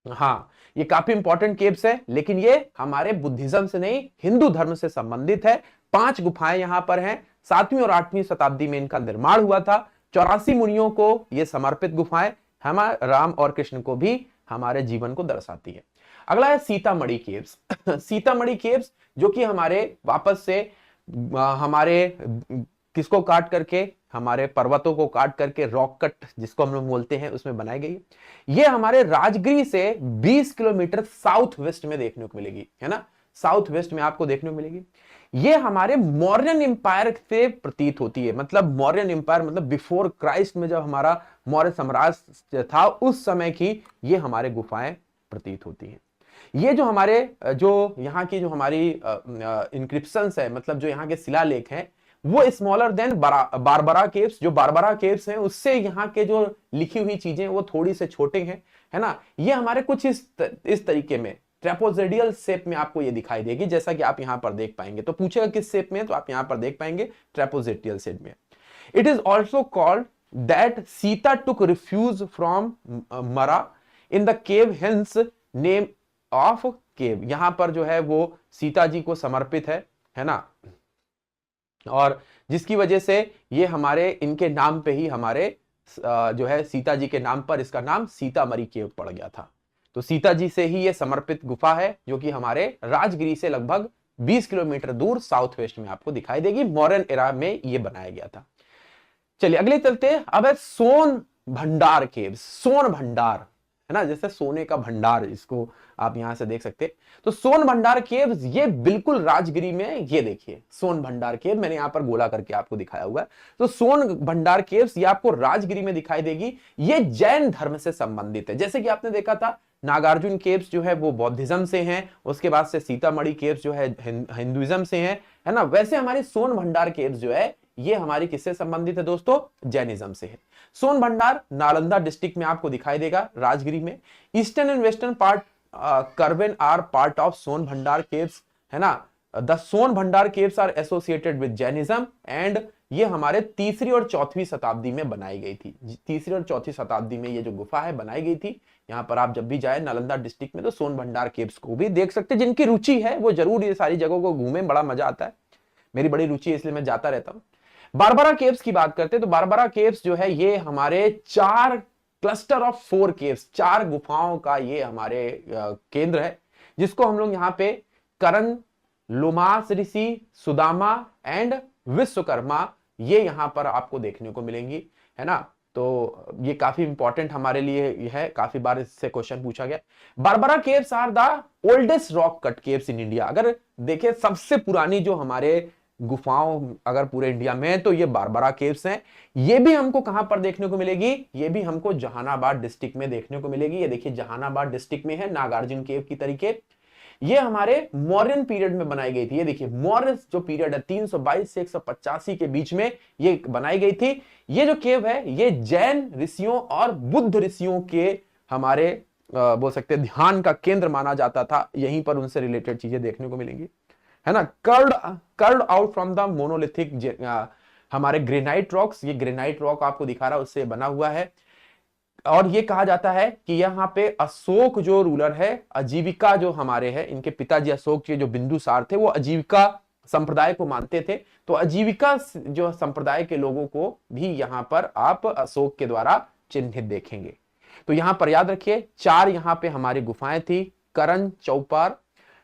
हाँ, ये काफी इंपॉर्टेंट केव्स है, लेकिन ये हमारे बुद्धिज्म से नहीं, हिंदू धर्म से संबंधित है। 5 गुफाएं यहां पर हैं। 7वीं और 8वीं शताब्दी में इनका निर्माण हुआ था। 84 मुनियों को ये समर्पित गुफाएं हमारे राम और कृष्ण को भी हमारे जीवन को दर्शाती है। अगला है सीतामढ़ी केव्स। सीतामढ़ी केव्स जो कि हमारे वापस से हमारे किसको काट करके, हमारे पर्वतों को काट करके रॉक कट जिसको हम लोग बोलते हैं उसमें बनाई गई है। ये हमारे राजगिरी से 20 किलोमीटर साउथ वेस्ट में देखने को मिलेगी, है ना, साउथ वेस्ट में आपको देखने को मिलेगी। ये हमारे मौर्यन एम्पायर से प्रतीत होती है, मतलब मौर्यन एम्पायर मतलब बिफोर क्राइस्ट में जब हमारा मौर्य साम्राज्य था उस समय की ये हमारे गुफाएं प्रतीत होती हैं। ये जो हमारे जो यहाँ की जो हमारी इंक्रिप्शंस है, मतलब जो यहाँ के शिलालेख हैं, वो स्मॉलर देन बारबरा केव्स, जो बारबरा केव्स हैं उससे यहाँ के जो लिखी हुई चीजें वो थोड़ी से छोटे हैं, है ना। ये हमारे कुछ इस तरीके में ट्रेपोजेडियल शेप में आपको ये दिखाई देगी, जैसा कि आप यहाँ पर देख पाएंगे। तो पूछेगा किस शेप में, तो आप यहाँ पर देख पाएंगे ट्रेपोजेडियल शेप में। It is also called that Sita took refuge from मरा in the cave, hence name of cave. यहां पर जो है वो सीता जी को समर्पित है ना, और जिसकी वजह से ये हमारे इनके नाम पे ही हमारे जो है सीता जी के नाम पर इसका नाम सीतामढ़ी केव पड़ गया था। तो सीता जी से ही ये समर्पित गुफा है, जो कि हमारे राजगिरी से लगभग 20 किलोमीटर दूर साउथ वेस्ट में आपको दिखाई देगी। मॉडर्न एरा में ये बनाया गया था। चलिए अगले चलते हैं। अब है सोन भंडार केव। सोन भंडार है ना, जैसे सोने का भंडार, इसको आप यहां से देख सकते हैं। तो सोन भंडार केव्स ये बिल्कुल राजगिरी में, ये देखिए सोन भंडार केव, मैंने यहां पर गोला करके आपको दिखाया हुआ है। तो सोन भंडार केव्स ये आपको राजगिरी में दिखाई देगी। ये जैन धर्म से संबंधित है। जैसे कि आपने देखा था नागार्जुन केव्स जो है वो बौद्धिज्म से हैं, उसके बाद से सीतामढ़ी केव्स जो है हिंदुइज्म से हैं, है ना। वैसे हमारी सोन भंडार केव्स जो है ये हमारी किससे संबंधित है दोस्तों? जैनिज्म से है। सोन भंडार नालंदा डिस्ट्रिक्ट में आपको दिखाई देगा, राजगिरी में। ईस्टर्न एंड वेस्टर्न पार्ट कर्वेन are part of Son Bhandar caves, है ना। The Son Bhandar caves are associated with Jainism एंड ये हमारे तीसरी और चौथी शताब्दी में बनाई गई थी। तीसरी और चौथी शताब्दी में ये जो गुफा है बनाई गई थी। यहाँ पर आप जब भी जाए नालंदा डिस्ट्रिक्ट में तो सोन भंडार केव्स को भी देख सकते हैं। जिनकी रुचि है वो जरूर ये सारी जगहों को घूमे, बड़ा मजा आता है। मेरी बड़ी रुचि है इसलिए मैं जाता रहता हूँ। बारबरा केव्स की बात करते हैं तो बारबरा केव्स जो है ये हमारे 4 क्लस्टर ऑफ 4 केव्स, 4 गुफाओं का ये हमारे केंद्र है, जिसको हम लोग यहाँ पे करण, लोमास ऋषि, सुदामा एंड विश्वकर्मा ये यहां पर आपको देखने को मिलेंगी, है ना। तो ये काफी इंपॉर्टेंट हमारे लिए है, काफी बार इससे क्वेश्चन पूछा गया। Barabar caves are the oldest rock cut caves in India. अगर देखें सबसे पुरानी जो हमारे गुफाओं अगर पूरे इंडिया में है तो ये बारबरा केव्स हैं। ये भी हमको कहां पर देखने को मिलेगी, ये भी हमको जहानाबाद डिस्ट्रिक्ट में देखने को मिलेगी। ये देखिए जहानाबाद डिस्ट्रिक्ट में है, नागार्जुन केव की तरीके। ये हमारे मौर्यन पीरियड में बनाई गई थी। ये देखिए मौर्य जो पीरियड है 322 से 185 के बीच में ये बनाई गई थी। ये जो केव है ये जैन ऋषियों और बुद्ध ऋषियों के हमारे बोल सकते हैं ध्यान का केंद्र माना जाता था। यहीं पर उनसे रिलेटेड चीजें देखने को मिलेंगी, है ना। Curved out from the monolithic हमारे ग्रेनाइट रॉक्स, ये ग्रेनाइट रॉक आपको दिखा रहा है उससे बना हुआ है। और ये कहा जाता है कि यहाँ पे अशोक जो रूलर है, आजीविका जो हमारे हैं, इनके पिताजी अशोक के जो बिंदुसार थे वो आजीविका संप्रदाय को मानते थे। तो आजीविका जो संप्रदाय के लोगों को भी यहाँ पर आप अशोक के द्वारा चिन्हित देखेंगे। तो यहाँ पर याद रखिए 4 यहाँ पे हमारी गुफाएं थी, करण, चौपार,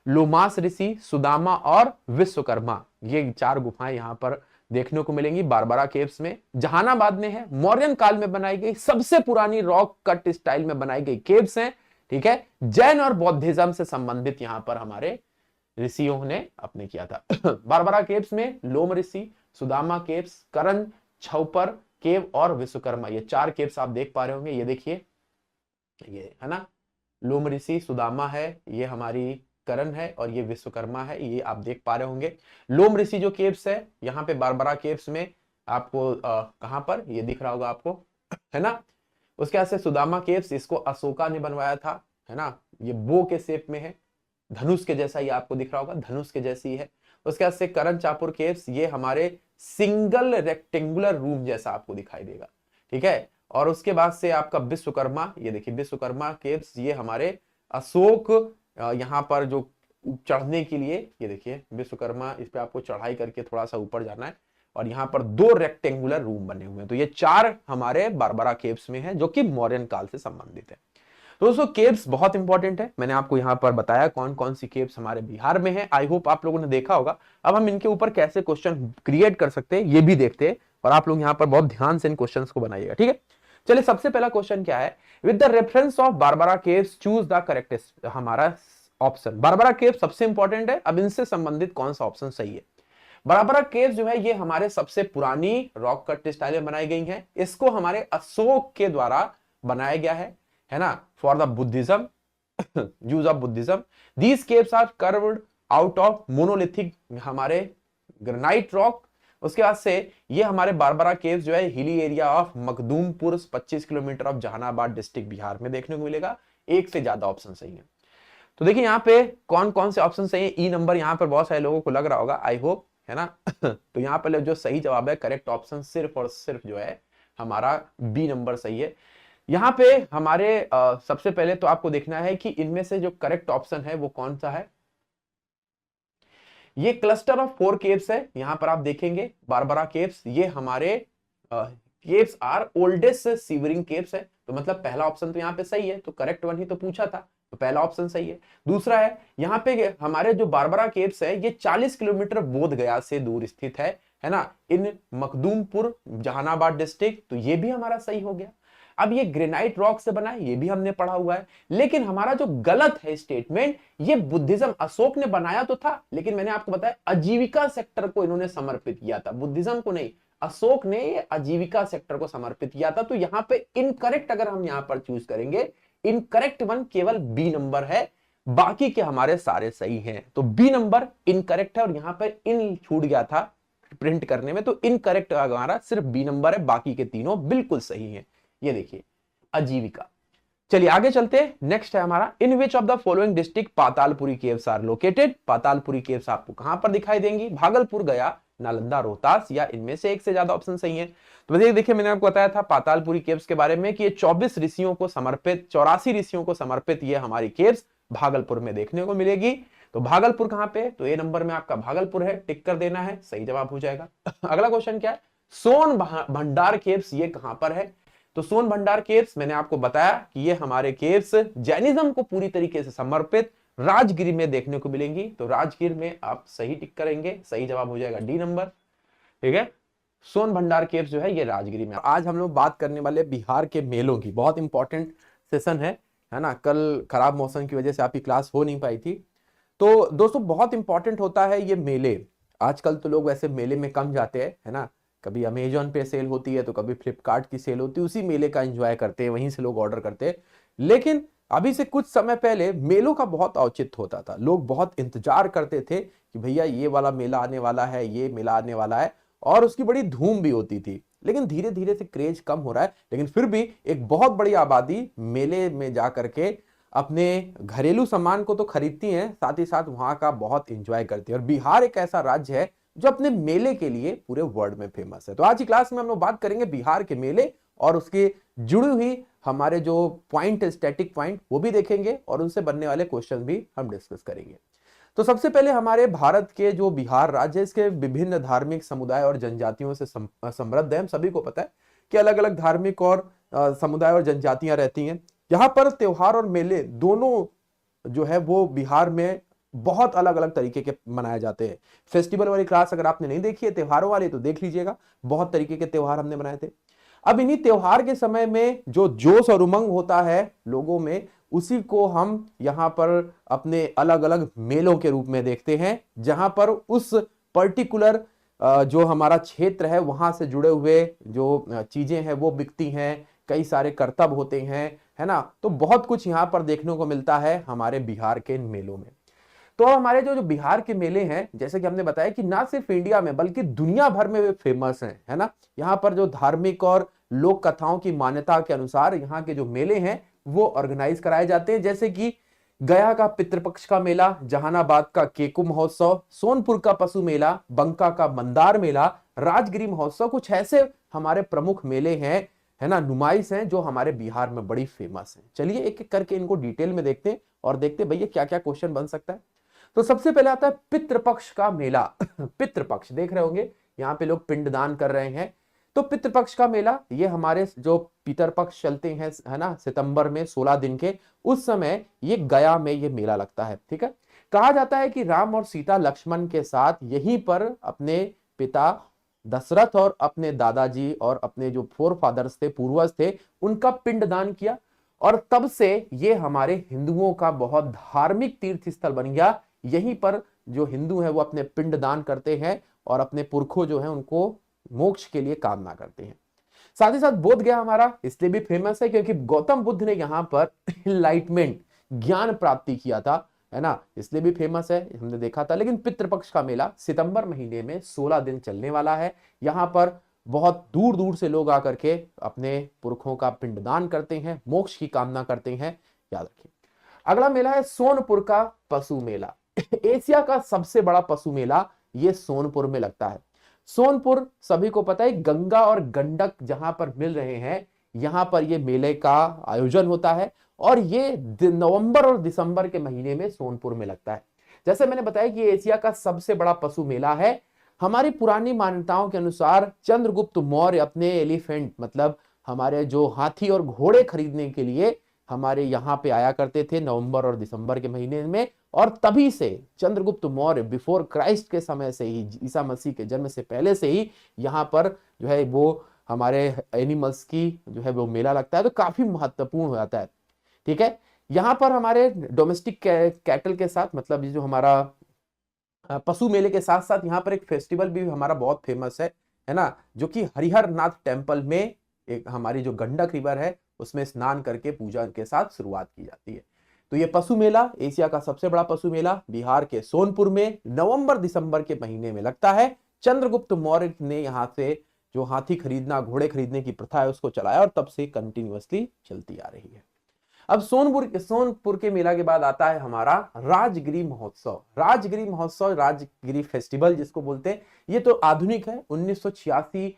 लोमास ऋषि, सुदामा और विश्वकर्मा। ये 4 गुफाएं यहाँ पर देखने को मिलेंगी बारबरा केव्स में। जहानाबाद में है, मौर्यन काल में बनाई गई सबसे पुरानी रॉक कट स्टाइल में बनाई गई केव्स हैं, ठीक है। जैन और बौद्धिज्म से संबंधित यहां पर हमारे ऋषियों ने अपने किया था। बारबरा केव्स में लोम ऋषि, सुदामा केव्स, करण, छौपर केव और विश्वकर्मा, ये 4 केव्स आप देख पा रहे होंगे। ये देखिए ये है ना, लोम ऋषि, सुदामा है, ये हमारी करण है और ये विश्वकर्मा है, ये आप देख पा रहे होंगे। लोम ऋषि जो केव्स है यहाँ पे बारबरा केव्स में आपको कहां पर ये दिख रहा होगा आपको, है ना। उसके बाद से सुदामा केव्स, इसको अशोका ने बनवाया था, है ना। ये बो के शेप में है, धनुष के जैसा ये आपको दिख रहा होगा, धनुष के जैसी है। उसके बाद से करण चापुर केव्स, ये हमारे सिंगल रेक्टेंगुलर रूम जैसा आपको दिखाई देगा, ठीक है। और उसके बाद से आपका विश्वकर्मा, ये देखिए विश्वकर्मा केव्स, ये हमारे अशोक यहाँ पर जो चढ़ने के लिए, ये देखिए विश्वकर्मा, इस पे आपको चढ़ाई करके थोड़ा सा ऊपर जाना है और यहाँ पर 2 रेक्टेंगुलर रूम बने हुए हैं। तो ये 4 हमारे बारबरा केव्स में है जो कि मौर्यन काल से संबंधित है। तो दोस्तों केव्स बहुत इंपॉर्टेंट है, मैंने आपको यहाँ पर बताया कौन कौन सी केव्स हमारे बिहार में है। आई होप आप लोगों ने देखा होगा। अब हम इनके ऊपर कैसे क्वेश्चन क्रिएट कर सकते हैं ये भी देखते हैं और आप लोग यहाँ पर बहुत ध्यान से इन क्वेश्चन को बनाइएगा, ठीक है। चलिए सबसे पहला क्वेश्चन क्या है, with the reference of Barbara caves choose the correct. हमारा ऑप्शन बारबरा केव सबसे इंपॉर्टेंट है। अब इनसे संबंधित कौन सा ऑप्शन सही है। बारबरा केव जो है ये हमारे सबसे पुरानी रॉक कट स्टाइल में बनाई गई है। इसको हमारे अशोक के द्वारा बनाया गया है ना, for the Buddhism, use of Buddhism. These caves are curved out of monolithic हमारे ग्रेनाइट रॉक। उसके बाद से ये हमारे बारबरा केव्स जो है hilly area of Makhdumpur 25 kilometre of Jahanabad district Bihar में देखने को मिलेगा। एक से ज्यादा ऑप्शन सही है। तो देखिए यहाँ पे कौन कौन से ऑप्शन सही है। ई नंबर यहाँ पर बहुत सारे लोगों को लग रहा होगा, आई होप, है ना। तो यहाँ पर जो सही जवाब है, करेक्ट ऑप्शन सिर्फ और सिर्फ जो है हमारा बी नंबर सही है। यहाँ पे हमारे सबसे पहले तो आपको देखना है कि इनमें से जो करेक्ट ऑप्शन है वो कौन सा है। ये क्लस्टर ऑफ 4 केव्स है, यहाँ पर आप देखेंगे बारबरा केव्स, ये हमारे caves are oldest surviving caves है। तो मतलब पहला ऑप्शन तो यहाँ पे सही है, तो करेक्ट वन ही तो पूछा था, तो पहला ऑप्शन सही है। दूसरा है यहाँ पे हमारे जो बारबरा केव्स है ये 40 किलोमीटर बोध गया से दूर स्थित है ना, इन मखदूमपुर जहानाबाद डिस्ट्रिक्ट, तो ये भी हमारा सही हो गया। अब ये ग्रेनाइट रॉक से बना है, ये भी हमने पढ़ा हुआ है। लेकिन हमारा जो गलत है स्टेटमेंट, ये बुद्धिज्म अशोक ने बनाया तो था, लेकिन मैंने आपको बताया आजीविका सेक्टर को इन्होंने समर्पित किया था, बुद्धिज्म को नहीं। अशोक ने ये आजीविका सेक्टर को समर्पित किया था। तो यहाँ पे इनकरेक्ट अगर हम यहाँ पर चूज करेंगे, इनकरेक्ट वन केवल बी नंबर है, बाकी के हमारे सारे सही हैं। तो बी नंबर इनकरेक्ट है और यहाँ पर इन छूट गया था प्रिंट करने में, तो इनकरेक्ट हमारा सिर्फ बी नंबर है, बाकी के तीनों बिल्कुल सही हैं। ये देखिए आजीविका। चलिए आगे चलते हैं। नेक्स्ट है हमारा, in which of the following district Patalpuri caves are located. Patalpuri caves आपको कहां पर दिखाई देंगी, भागलपुर, गया, नालंदा, रोहतास, या इनमें से एक से ज्यादा ऑप्शन सही है। तो देखिए मैंने आपको बताया था पातालपुरी केव्स के बारे में कि ये 24 ऋषियों को समर्पित, 84 ऋषियों को समर्पित ये हमारी केव्स भागलपुर में देखने को मिलेगी। तो भागलपुर कहां पे, तो ए नंबर में आपका भागलपुर है, टिक कर देना है, सही जवाब हो जाएगा। अगला क्वेश्चन क्या है, सोन भंडार केव्स ये कहां पर है। तो सोन भंडार केव्स मैंने आपको बताया कि ये हमारे केव्स जैनिज्म को पूरी तरीके से समर्पित राजगिर में देखने को मिलेंगी। तो राजगिर में आप सही टिक करेंगे, सही जवाब हो जाएगा डी नंबर। ठीक है, सोन भंडार केव्स जो है ये राजगिरी में। आज हम लोग बात करने वाले बिहार के मेलों की, बहुत इंपॉर्टेंट सेशन है ना। कल खराब मौसम की वजह से आपकी क्लास हो नहीं पाई थी। तो दोस्तों बहुत इंपॉर्टेंट होता है ये मेले। आजकल तो लोग वैसे मेले में कम जाते हैं, है ना। कभी अमेजोन पे सेल होती है तो कभी फ्लिपकार्ट की सेल होती है, उसी मेले का एंजॉय करते हैं, वहीं से लोग ऑर्डर करते हैं। लेकिन अभी से कुछ समय पहले मेलों का बहुत औचित्य होता था, लोग बहुत इंतजार करते थे कि भैया ये वाला मेला आने वाला है, ये मेला आने वाला है, और उसकी बड़ी धूम भी होती थी। लेकिन धीरे धीरे से क्रेज कम हो रहा है, लेकिन फिर भी एक बहुत बड़ी आबादी मेले में जा करके अपने घरेलू सामान को तो खरीदती हैं, साथ ही साथ वहां का बहुत एंजॉय करती है। और बिहार एक ऐसा राज्य है जो अपने मेले के लिए पूरे वर्ल्ड में फेमस है। तो आज की क्लास में हम लोग बात करेंगे बिहार के मेले और उसके जुड़ी हुई हमारे जो पॉइंट, स्टैटिक पॉइंट, वो भी देखेंगे और उनसे बनने वाले क्वेश्चन भी हम डिस्कस करेंगे। तो सबसे पहले हमारे भारत के जो बिहार राज्य है, इसके विभिन्न धार्मिक समुदाय और जनजातियों से समृद्ध है। हम सभी को पता है कि अलग अलग धार्मिक और समुदाय और जनजातियां रहती हैं। यहाँ पर त्योहार और मेले दोनों जो है वो बिहार में बहुत अलग अलग तरीके के मनाए जाते हैं। फेस्टिवल वाली क्लास अगर आपने नहीं देखी है त्योहारों वाली तो देख लीजिएगा, बहुत तरीके के त्योहार हमने बनाए थे। अब इन्हीं त्योहार के समय में जो जोश और उमंग होता है लोगों में, उसी को हम यहाँ पर अपने अलग अलग मेलों के रूप में देखते हैं, जहां पर उस पर्टिकुलर जो हमारा क्षेत्र है वहां से जुड़े हुए जो चीजें हैं वो बिकती हैं, कई सारे करतब होते हैं, है ना। तो बहुत कुछ यहाँ पर देखने को मिलता है हमारे बिहार के मेलों में। तो हमारे जो जो बिहार के मेले हैं, जैसे कि हमने बताया कि ना सिर्फ इंडिया में बल्कि दुनिया भर में वे फेमस हैं, है ना। यहाँ पर जो धार्मिक और लोक कथाओं की मान्यता के अनुसार यहाँ के जो मेले हैं वो ऑर्गेनाइज कराए जाते हैं, जैसे कि गया का पितृपक्ष का मेला, जहानाबाद का केकू महोत्सव, सोनपुर का पशु मेला, बंका का मंदार मेला, राजगिरी महोत्सव, कुछ ऐसे हमारे प्रमुख मेले हैं, है ना, नुमाइश हैं जो हमारे बिहार में बड़ी फेमस है। चलिए एक एक करके इनको डिटेल में देखते हैं और देखते हैं भैया क्या क्या क्वेश्चन बन सकता है। तो सबसे पहले आता है पितृपक्ष का मेला। पितृपक्ष देख रहे होंगे, यहाँ पे लोग पिंडदान कर रहे हैं। तो पितृपक्ष का मेला ये हमारे जो पितरपक्ष चलते हैं, है ना, सितंबर में 16 दिन के, उस समय ये गया में ये मेला लगता है। ठीक है, कहा जाता है कि राम और सीता लक्ष्मण के साथ यहीं पर अपने पिता दशरथ और अपने दादाजी और अपने जो फोर फादर्स थे, पूर्वज थे, उनका पिंडदान किया। और तब से ये हमारे हिंदुओं का बहुत धार्मिक तीर्थ स्थल बन गया। यहीं पर जो हिंदू है वो अपने पिंडदान करते हैं और अपने पुरखों जो है उनको मोक्ष के लिए कामना करते हैं। साथ ही साथ बोध गया हमारा इसलिए भी फेमस है क्योंकि गौतम बुद्ध ने यहाँ पर इनलाइटमेंट, ज्ञान प्राप्ति किया था, है ना, इसलिए भी फेमस है, हमने देखा था। लेकिन पितृपक्ष का मेला सितंबर महीने में 16 दिन चलने वाला है। यहाँ पर बहुत दूर दूर से लोग आकर के अपने पुरखों का पिंडदान करते हैं, मोक्ष की कामना करते हैं, याद रखिए। अगला मेला है सोनपुर का पशु मेला। एशिया का सबसे बड़ा पशु मेला ये सोनपुर में लगता है। सोनपुर सभी को पता है गंगा और गंडक जहां पर मिल रहे हैं, यहां पर ये मेले का आयोजन होता है और ये नवंबर और दिसंबर के महीने में सोनपुर में लगता है। जैसे मैंने बताया कि एशिया का सबसे बड़ा पशु मेला है। हमारी पुरानी मान्यताओं के अनुसार चंद्रगुप्त मौर्य अपने एलिफेंट, मतलब हमारे जो हाथी और घोड़े खरीदने के लिए हमारे यहाँ पे आया करते थे नवंबर और दिसंबर के महीने में। और तभी से चंद्रगुप्त मौर्य बिफोर क्राइस्ट के समय से ही, ईसा मसीह के जन्म से पहले से ही यहाँ पर जो है वो हमारे एनिमल्स की जो है वो मेला लगता है। तो काफी महत्वपूर्ण हो जाता है। ठीक है, यहाँ पर हमारे डोमेस्टिक कैटल के साथ, मतलब ये जो हमारा पशु मेले के साथ साथ यहाँ पर एक फेस्टिवल भी हमारा बहुत फेमस है ना, जो कि हरिहर नाथ टेम्पल में एक हमारी जो गंडक रिवर है उसमें स्नान करके पूजा के साथ शुरुआत की जाती है। तो ये पशु मेला, एशिया का सबसे बड़ा पशु मेला, बिहार के सोनपुर में नवंबर दिसंबर के महीने में लगता है। चंद्रगुप्त मौर्य ने यहाँ से जो हाथी खरीदना, घोड़े खरीदने की प्रथा है उसको चलाया और तब से कंटिन्यूअसली चलती आ रही है। अब सोनपुर के मेला के बाद आता है हमारा राजगिरी महोत्सव। राजगिरी महोत्सव, राजगिरी फेस्टिवल जिसको बोलते हैं, ये तो आधुनिक है। 1986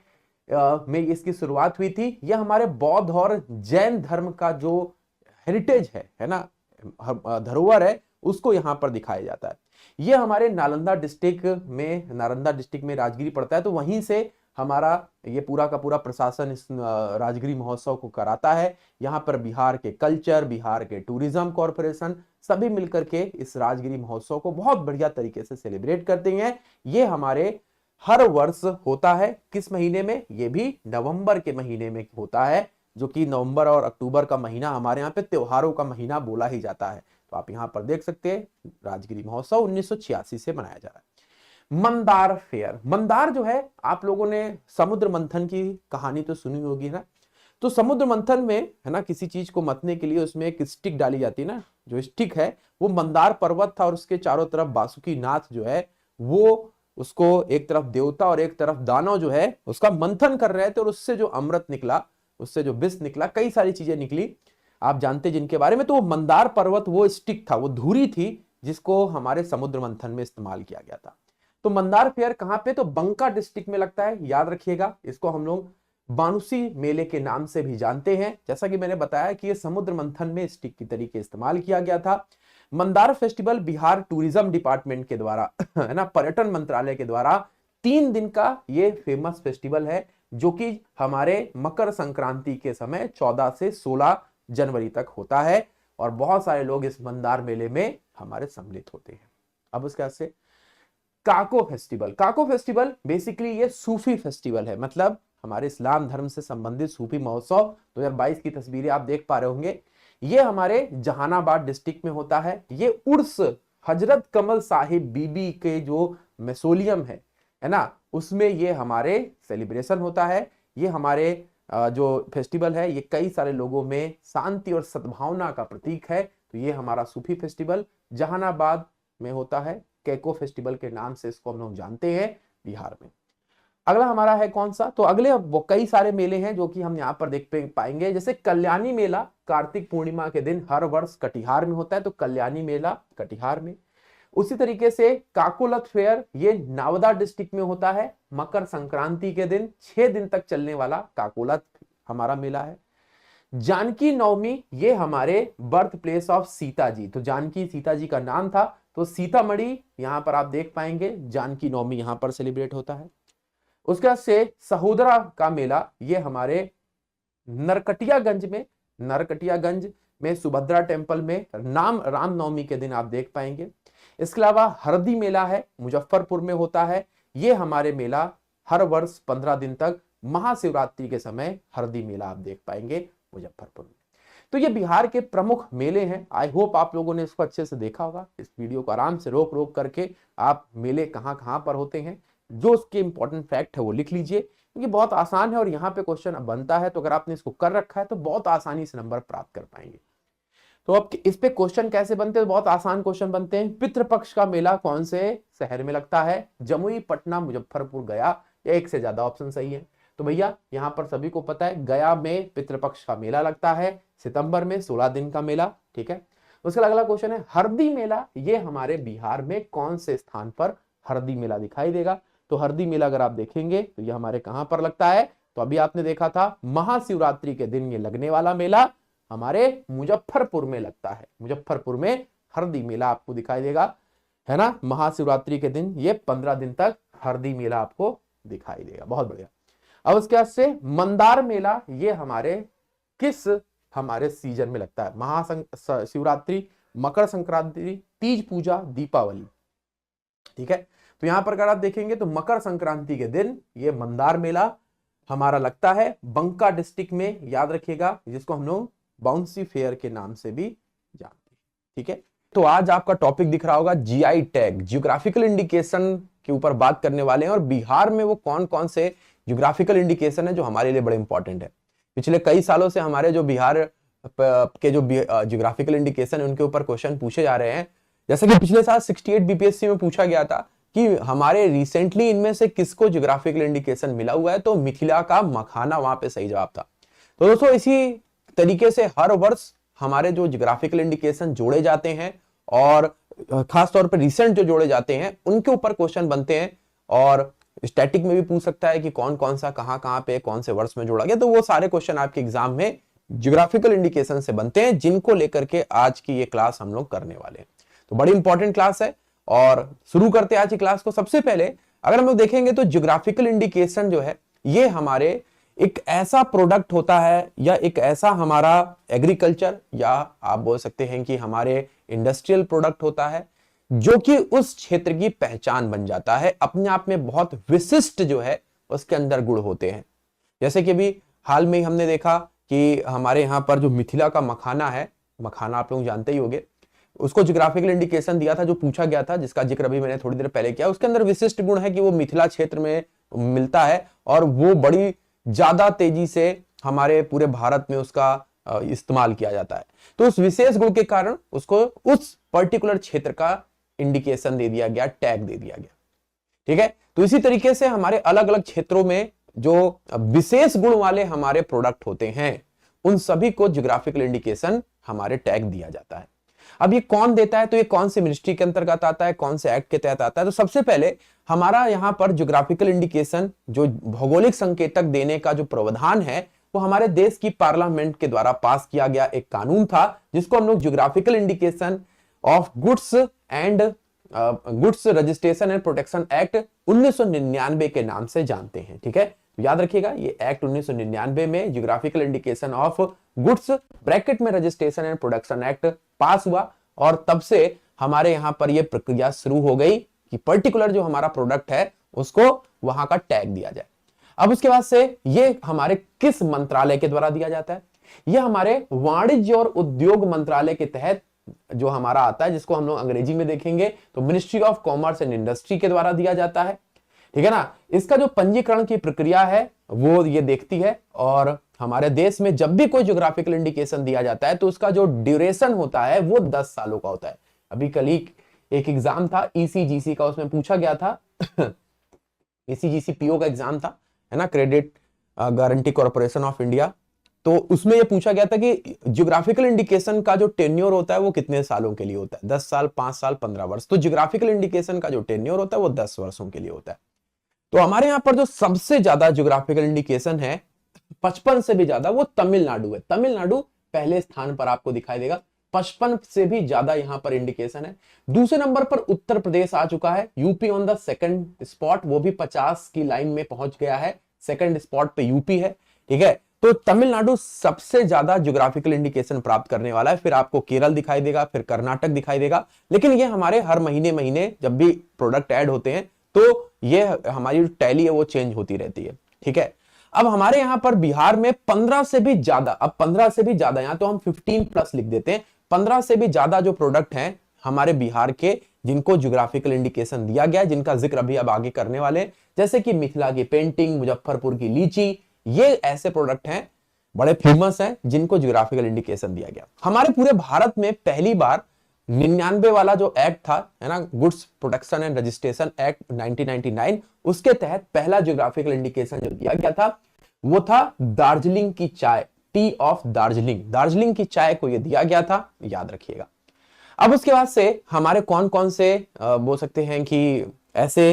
में इसकी शुरुआत हुई थी। यह हमारे बौद्ध और जैन धर्म का जो हेरिटेज है ना, धरोहर है, उसको यहाँ पर दिखाया जाता है। ये हमारे नालंदा डिस्ट्रिक्ट में राजगिरी पड़ता है, तो वहीं से हमारा ये पूरा का पूरा प्रशासन इस राजगिरी महोत्सव को कराता है। यहाँ पर बिहार के कल्चर, बिहार के टूरिज्म कॉरपोरेशन सभी मिलकर के इस राजगिरी महोत्सव को बहुत बढ़िया तरीके से सेलिब्रेट करते हैं। ये हमारे हर वर्ष होता है। किस महीने में? ये भी नवंबर के महीने में होता है, जो कि नवंबर और अक्टूबर का महीना हमारे यहाँ पे त्योहारों का महीना बोला ही जाता है। तो आप यहाँ पर देख सकते हैं राजगिरी महोत्सव 1986 से मनाया जा रहा है। मंदार फेयर, मंदार जो है, आप लोगों ने समुद्र मंथन की कहानी तो सुनी होगी ना। तो समुद्र मंथन में है ना, किसी चीज को मतने के लिए उसमें एक स्टिक डाली जाती है ना, जो स्टिक है वो मंदार पर्वत था और उसके चारों तरफ बासुकी नाथ जो है वो उसको एक तरफ देवता और एक तरफ दानव जो है उसका मंथन कर रहे थे, और उससे जो अमृत निकला, उससे जो विष निकला, कई सारी चीजें निकली, आप जानते जिनके बारे में। तो वो मंदार पर्वत, वो स्टिक था, वो धुरी थी, जिसको हमारे समुद्र मंथन में इस्तेमाल किया गया था। तो मंदार फेयर कहां पे? तो बंका डिस्ट्रिक्ट में लगता है, याद रखिएगा। इसको हम लोग बानुसी मेले के नाम से भी जानते हैं। जैसा कि मैंने बताया कि ये समुद्र मंथन में स्टिक की तरीके इस्तेमाल किया गया था। Mandar festival Bihar tourism department के द्वारा है ना, पर्यटन मंत्रालय के द्वारा 3 दिन का ये फेमस फेस्टिवल है, जो कि हमारे मकर संक्रांति के समय 14 से 16 जनवरी तक होता है, और बहुत सारे लोग इस मंदार मेले में हमारे सम्मिलित होते हैं। अब उसके बाद से काको फेस्टिवल। काको फेस्टिवल बेसिकली ये सूफी फेस्टिवल है, मतलब हमारे इस्लाम धर्म से संबंधित सूफी महोत्सव। 2022 की तस्वीरें आप देख पा रहे होंगे। ये हमारे जहानाबाद डिस्ट्रिक्ट में होता है। ये उर्स हजरत कमल साहिब बीबी के जो मेसोलियम है ना, उसमें ये हमारे सेलिब्रेशन होता है। ये हमारे जो फेस्टिवल है, ये कई सारे लोगों में शांति और सद्भावना का प्रतीक है। तो ये हमारा सूफी फेस्टिवल जहानाबाद में होता है। कैको फेस्टिवल के नाम से इसको हम लोग जानते हैं बिहार में। अगला हमारा है कौन सा? तो अगले वो कई सारे मेले हैं जो कि हम यहाँ पर देख पाएंगे। जैसे कल्याणी मेला कार्तिक पूर्णिमा के दिन हर वर्ष कटिहार में होता है, तो कल्याणी मेला कटिहार में। उसी तरीके से काकोलत फेयर, ये नावदा डिस्ट्रिक्ट में होता है। मकर संक्रांति के दिन 6 दिन तक चलने वाला काकोलत हमारा मेला है। जानकी नवमी, ये हमारे birth place of Sita ji, तो जानकी सीता जी का नाम था, तो सीतामढ़ी यहाँ पर आप देख पाएंगे जानकी नवमी यहाँ पर सेलिब्रेट होता है। उसके बाद से सहोदरा का मेला, ये हमारे नरकटियागंज में सुभद्रा टेम्पल में राम नवमी के दिन आप देख पाएंगे। इसके अलावा हरदी मेला है, मुजफ्फरपुर में होता है। ये हमारे मेला हर वर्ष 15 दिन तक महाशिवरात्रि के समय हरदी मेला आप देख पाएंगे मुजफ्फरपुर में। तो ये बिहार के प्रमुख मेले हैं। आई होप आप लोगों ने इसको अच्छे से देखा होगा। इस वीडियो को आराम से रोक करके आप मेले कहाँ कहाँ पर होते हैं, जो उसके इंपॉर्टेंट फैक्ट है वो लिख लीजिए, क्योंकि बहुत आसान है और यहाँ पे क्वेश्चन बनता है। तो अगर आपने इसको कर रखा है तो बहुत आसानी से नंबर प्राप्त कर पाएंगे। तो अब इस पे क्वेश्चन कैसे बनते हैं? बहुत आसान क्वेश्चन बनते हैं। पितृपक्ष का मेला कौन से शहर में लगता है? जमुई, पटना, मुजफ्फरपुर, गया, या एक से ज्यादा ऑप्शन सही है। तो भैया यहाँ पर सभी को पता है, गया में पितृपक्ष का मेला लगता है सितंबर में, 16 दिन का मेला। ठीक है। उसका अगला क्वेश्चन है हरदी मेला, ये हमारे बिहार में कौन से स्थान पर हरदी मेला दिखाई देगा? तो हरदी मेला अगर आप देखेंगे तो ये हमारे कहां पर लगता है? तो अभी आपने देखा था महाशिवरात्रि के दिन ये लगने वाला मेला हमारे मुजफ्फरपुर में लगता है। मुजफ्फरपुर में हरदी मेला आपको दिखाई देगा, है ना। महाशिवरात्रि के दिन ये 15 दिन तक हरदी मेला आपको दिखाई देगा। बहुत बढ़िया। अब उसके बाद से मंदार मेला, ये हमारे किस हमारे सीजन में लगता है? महाशिवरात्रि, मकर संक्रांति, तीज पूजा, दीपावली। ठीक है। तो यहां पर अगर आप देखेंगे तो मकर संक्रांति के दिन ये मंदार मेला हमारा लगता है बंका डिस्ट्रिक्ट में, याद रखिएगा, जिसको हम लोग बाउंसी फेयर के नाम से भी जानते हैं। ठीक है। तो आज आपका टॉपिक दिख रहा होगा जीआई टैग, जियोग्राफिकल इंडिकेशन के ऊपर बात करने वाले हैं, और बिहार में वो कौन कौन से जियोग्राफिकल इंडिकेशन है जो हमारे लिए बड़े इंपॉर्टेंट है। पिछले कई सालों से हमारे जो बिहार के जो जियोग्राफिकल इंडिकेशन है उनके ऊपर क्वेश्चन पूछे जा रहे हैं। जैसे कि पिछले साल 68 बीपीएससी में पूछा गया था कि हमारे रिसेंटली इनमें से किसको जियोग्राफिकल इंडिकेशन मिला हुआ है, तो मिथिला का मखाना वहां पे सही जवाब था। तो दोस्तों इसी तरीके से हर वर्ष हमारे जो ज्योग्राफिकल इंडिकेशन जोड़े जाते हैं और खास तौर पर रिसेंट जो जोड़े जाते हैं उनके ऊपर क्वेश्चन बनते हैं। और स्टैटिक में भी पूछ सकता है कि कौन कौन सा कहां पे कौन से वर्ष में जोड़ा गया, तो वो सारे क्वेश्चन आपके एग्जाम में ज्योग्राफिकल इंडिकेशन से बनते हैं, जिनको लेकर के आज की ये क्लास हम लोग करने वाले हैं। तो बड़ी इंपॉर्टेंट क्लास है और शुरू करते हैं आज की क्लास को। सबसे पहले अगर हम लोग देखेंगे तो ज्योग्राफिकल इंडिकेशन जो है ये हमारे एक ऐसा प्रोडक्ट होता है या एक ऐसा हमारा एग्रीकल्चर या आप बोल सकते हैं कि हमारे इंडस्ट्रियल प्रोडक्ट होता है जो कि उस क्षेत्र की पहचान बन जाता है, अपने आप में बहुत विशिष्ट जो है उसके अंदर गुण होते हैं। जैसे कि अभी हाल में हमने देखा कि हमारे यहाँ पर जो मिथिला का मखाना है, मखाना आप लोग जानते ही होंगे, उसको ज्योग्राफिकल इंडिकेशन दिया था जो पूछा गया था, जिसका जिक्र अभी मैंने थोड़ी देर पहले किया। उसके अंदर विशिष्ट गुण है कि वो मिथिला क्षेत्र में मिलता है और वो बड़ी ज्यादा तेजी से हमारे पूरे भारत में उसका इस्तेमाल किया जाता है। तो उस विशेष गुण के कारण उसको उस पर्टिकुलर क्षेत्र का इंडिकेशन दे दिया गया, टैग दे दिया गया। ठीक है, तो इसी तरीके से हमारे अलग अलग क्षेत्रों में जो विशेष गुण वाले हमारे प्रोडक्ट होते हैं उन सभी को ज्योग्राफिकल इंडिकेशन हमारे टैग दिया जाता है। अब ये कौन देता है, तो ये कौन सी मिनिस्ट्री के अंतर्गत आता है, कौन से एक्ट के तहत आता है? तो सबसे पहले हमारा यहाँ पर ज्योग्राफिकल इंडिकेशन जो भौगोलिक संकेतक देने का जो प्रावधान है वो हमारे देश की पार्लियामेंट के द्वारा पास किया गया एक कानून था, जिसको हम लोग geographical indication of goods and goods registration and protection act 1999 के नाम से जानते हैं। ठीक है, याद रखिएगा ये एक्ट 1999 में geographical indication of goods bracket में registration and production act pass हुआ और तब से हमारे यहां पर यह प्रक्रिया शुरू हो गई कि पर्टिकुलर जो हमारा प्रोडक्ट है उसको वहां का टैग दिया जाए। अब उसके बाद से ये हमारे किस मंत्रालय के द्वारा दिया जाता है? यह हमारे वाणिज्य और उद्योग मंत्रालय के तहत जो हमारा आता है, जिसको हम लोग अंग्रेजी में देखेंगे तो ministry of commerce and industry के द्वारा दिया जाता है। ठीक है ना, इसका जो पंजीकरण की प्रक्रिया है वो ये देखती है और हमारे देश में जब भी कोई ज्योग्राफिकल इंडिकेशन दिया जाता है तो उसका जो ड्यूरेशन होता है वो 10 सालों का होता है। अभी कल ही एक एग्जाम था ईसीजीसी का, उसमें पूछा गया था ईसीजीसी पीओ का एग्जाम था, है ना, credit guarantee corporation of India. तो उसमें यह पूछा गया था कि ज्योग्राफिकल इंडिकेशन का जो टेन्योर होता है वो कितने सालों के लिए होता है? 10 साल, 5 साल, 15 वर्ष। तो ज्योग्राफिकल इंडिकेशन का जो टेन्योर होता है वो 10 वर्षों के लिए होता है। तो हमारे यहां पर जो सबसे ज्यादा ज्योग्राफिकल इंडिकेशन है 55 से भी ज्यादा वो तमिलनाडु है। तमिलनाडु पहले स्थान पर आपको दिखाई देगा, 55 से भी ज्यादा यहां पर इंडिकेशन है। दूसरे नंबर पर उत्तर प्रदेश आ चुका है, UP on the second spot, वो भी 50 की लाइन में पहुंच गया है, सेकंड स्पॉट पे यूपी है। ठीक है, तो तमिलनाडु सबसे ज्यादा ज्योग्राफिकल इंडिकेशन प्राप्त करने वाला है, फिर आपको केरल दिखाई देगा, फिर कर्नाटक दिखाई देगा। लेकिन ये हमारे हर महीने महीने जब भी प्रोडक्ट ऐड होते हैं तो ये हमारी जो टैली है वो चेंज होती रहती है। ठीक है, अब हमारे यहां पर बिहार में 15 से भी ज्यादा, अब 15 से भी ज्यादा, यहां तो हम 15 प्लस लिख देते हैं, 15 से भी ज्यादा जो प्रोडक्ट हैं हमारे बिहार के जिनको ज्योग्राफिकल इंडिकेशन दिया गया है, जिनका जिक्र अभी अब आगे करने वाले हैं, जैसे कि मिथिला की पेंटिंग, मुजफ्फरपुर की लीची, ये ऐसे प्रोडक्ट हैं बड़े फेमस हैं जिनको ज्योग्राफिकल इंडिकेशन दिया गया। हमारे पूरे भारत में पहली बार 99 वाला जो एक्ट था, है ना, goods protection and registration act 1999, उसके तहत पहला ज्योग्राफिकल इंडिकेशन जो दिया गया था वो था दार्जिलिंग की चाय, टी ऑफ दार्जिलिंग, दार्जिलिंग की चाय को यह दिया गया था, याद रखिएगा। अब उसके बाद से हमारे कौन कौन से बोल सकते हैं कि ऐसे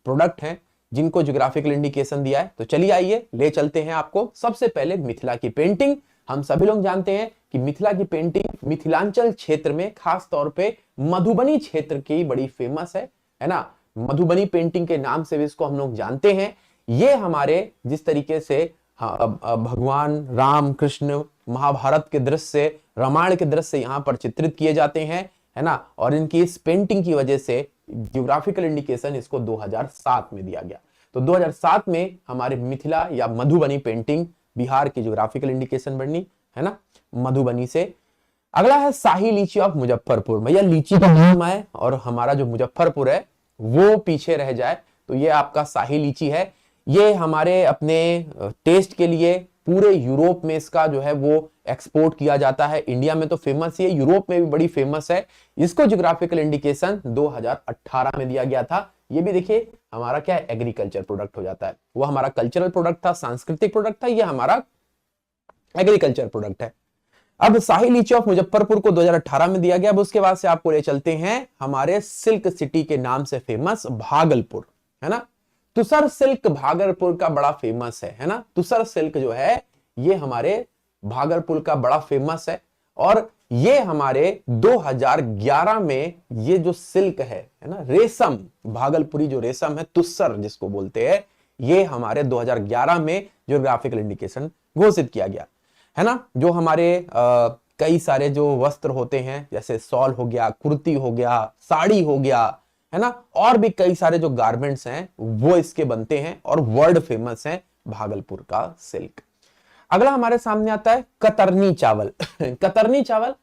प्रोडक्ट हैं जिनको ज्योग्राफिकल इंडिकेशन दिया है, तो चलिए आइए ले चलते हैं आपको। सबसे पहले मिथिला की पेंटिंग। हम सभी लोग जानते हैं कि मिथिला की पेंटिंग मिथिलांचल क्षेत्र में, खास तौर पे मधुबनी क्षेत्र की बड़ी फेमस है ना, मधुबनी पेंटिंग के नाम से भी इसको हम लोग जानते हैं। ये हमारे जिस तरीके से भगवान राम कृष्ण महाभारत के दृश्य, रामायण के दृश्य यहाँ पर चित्रित किए जाते हैं, है ना, और इनकी इस पेंटिंग की वजह से ज्योग्राफिकल इंडिकेशन इसको 2007 में दिया गया। तो 2007 में हमारे मिथिला या मधुबनी पेंटिंग बिहार की ज्योग्राफिकल इंडिकेशन बनी, है ना, मधुबनी से। अगला है शाही लीची ऑफ मुजफ्फरपुर। भैया लीची का नाम है और हमारा जो मुजफ्फरपुर है वो पीछे रह जाए, तो ये आपका शाही लीची है। ये हमारे अपने टेस्ट के लिए पूरे यूरोप में इसका जो है वो एक्सपोर्ट किया जाता है। इंडिया में तो फेमस ही है, यूरोप में भी बड़ी फेमस है। इसको ज्योग्राफिकल इंडिकेशन 2018 में दिया गया था। ये भी देखिए हमारा क्या है, एग्रीकल्चर प्रोडक्ट हो जाता है। वो हमारा कल्चरल प्रोडक्ट था, सांस्कृतिक प्रोडक्ट था, ये हमारा एग्रीकल्चर प्रोडक्ट है। अब शाही लीची ऑफ मुजफ्फरपुर को 2018 में दिया गया। अब उसके बाद से आपको ले चलते हैं हमारे सिल्क सिटी के नाम से फेमस भागलपुर, है ना। तुसर सिल्क भागलपुर का बड़ा फेमस है ना। तुसर सिल्क जो है ये हमारे भागलपुर का बड़ा फेमस है, और ये हमारे 2011 में ये जो सिल्क है ना, रेशम, भागलपुरी जो रेशम है, तुसर जिसको बोलते हैं, ये हमारे 2011 में ज्योग्राफिकल इंडिकेशन घोषित किया गया, है ना। जो हमारे कई सारे जो वस्त्र होते हैं, जैसे शॉल हो गया, कुर्ती हो गया, साड़ी हो गया, है ना, और भी कई सारे जो गारमेंट्स हैं वो इसके बनते हैं, और वर्ल्ड फेमस है भागलपुर का सिल्क। अगला हमारे सामने आता है कतरनी चावल। कतरनी चावल,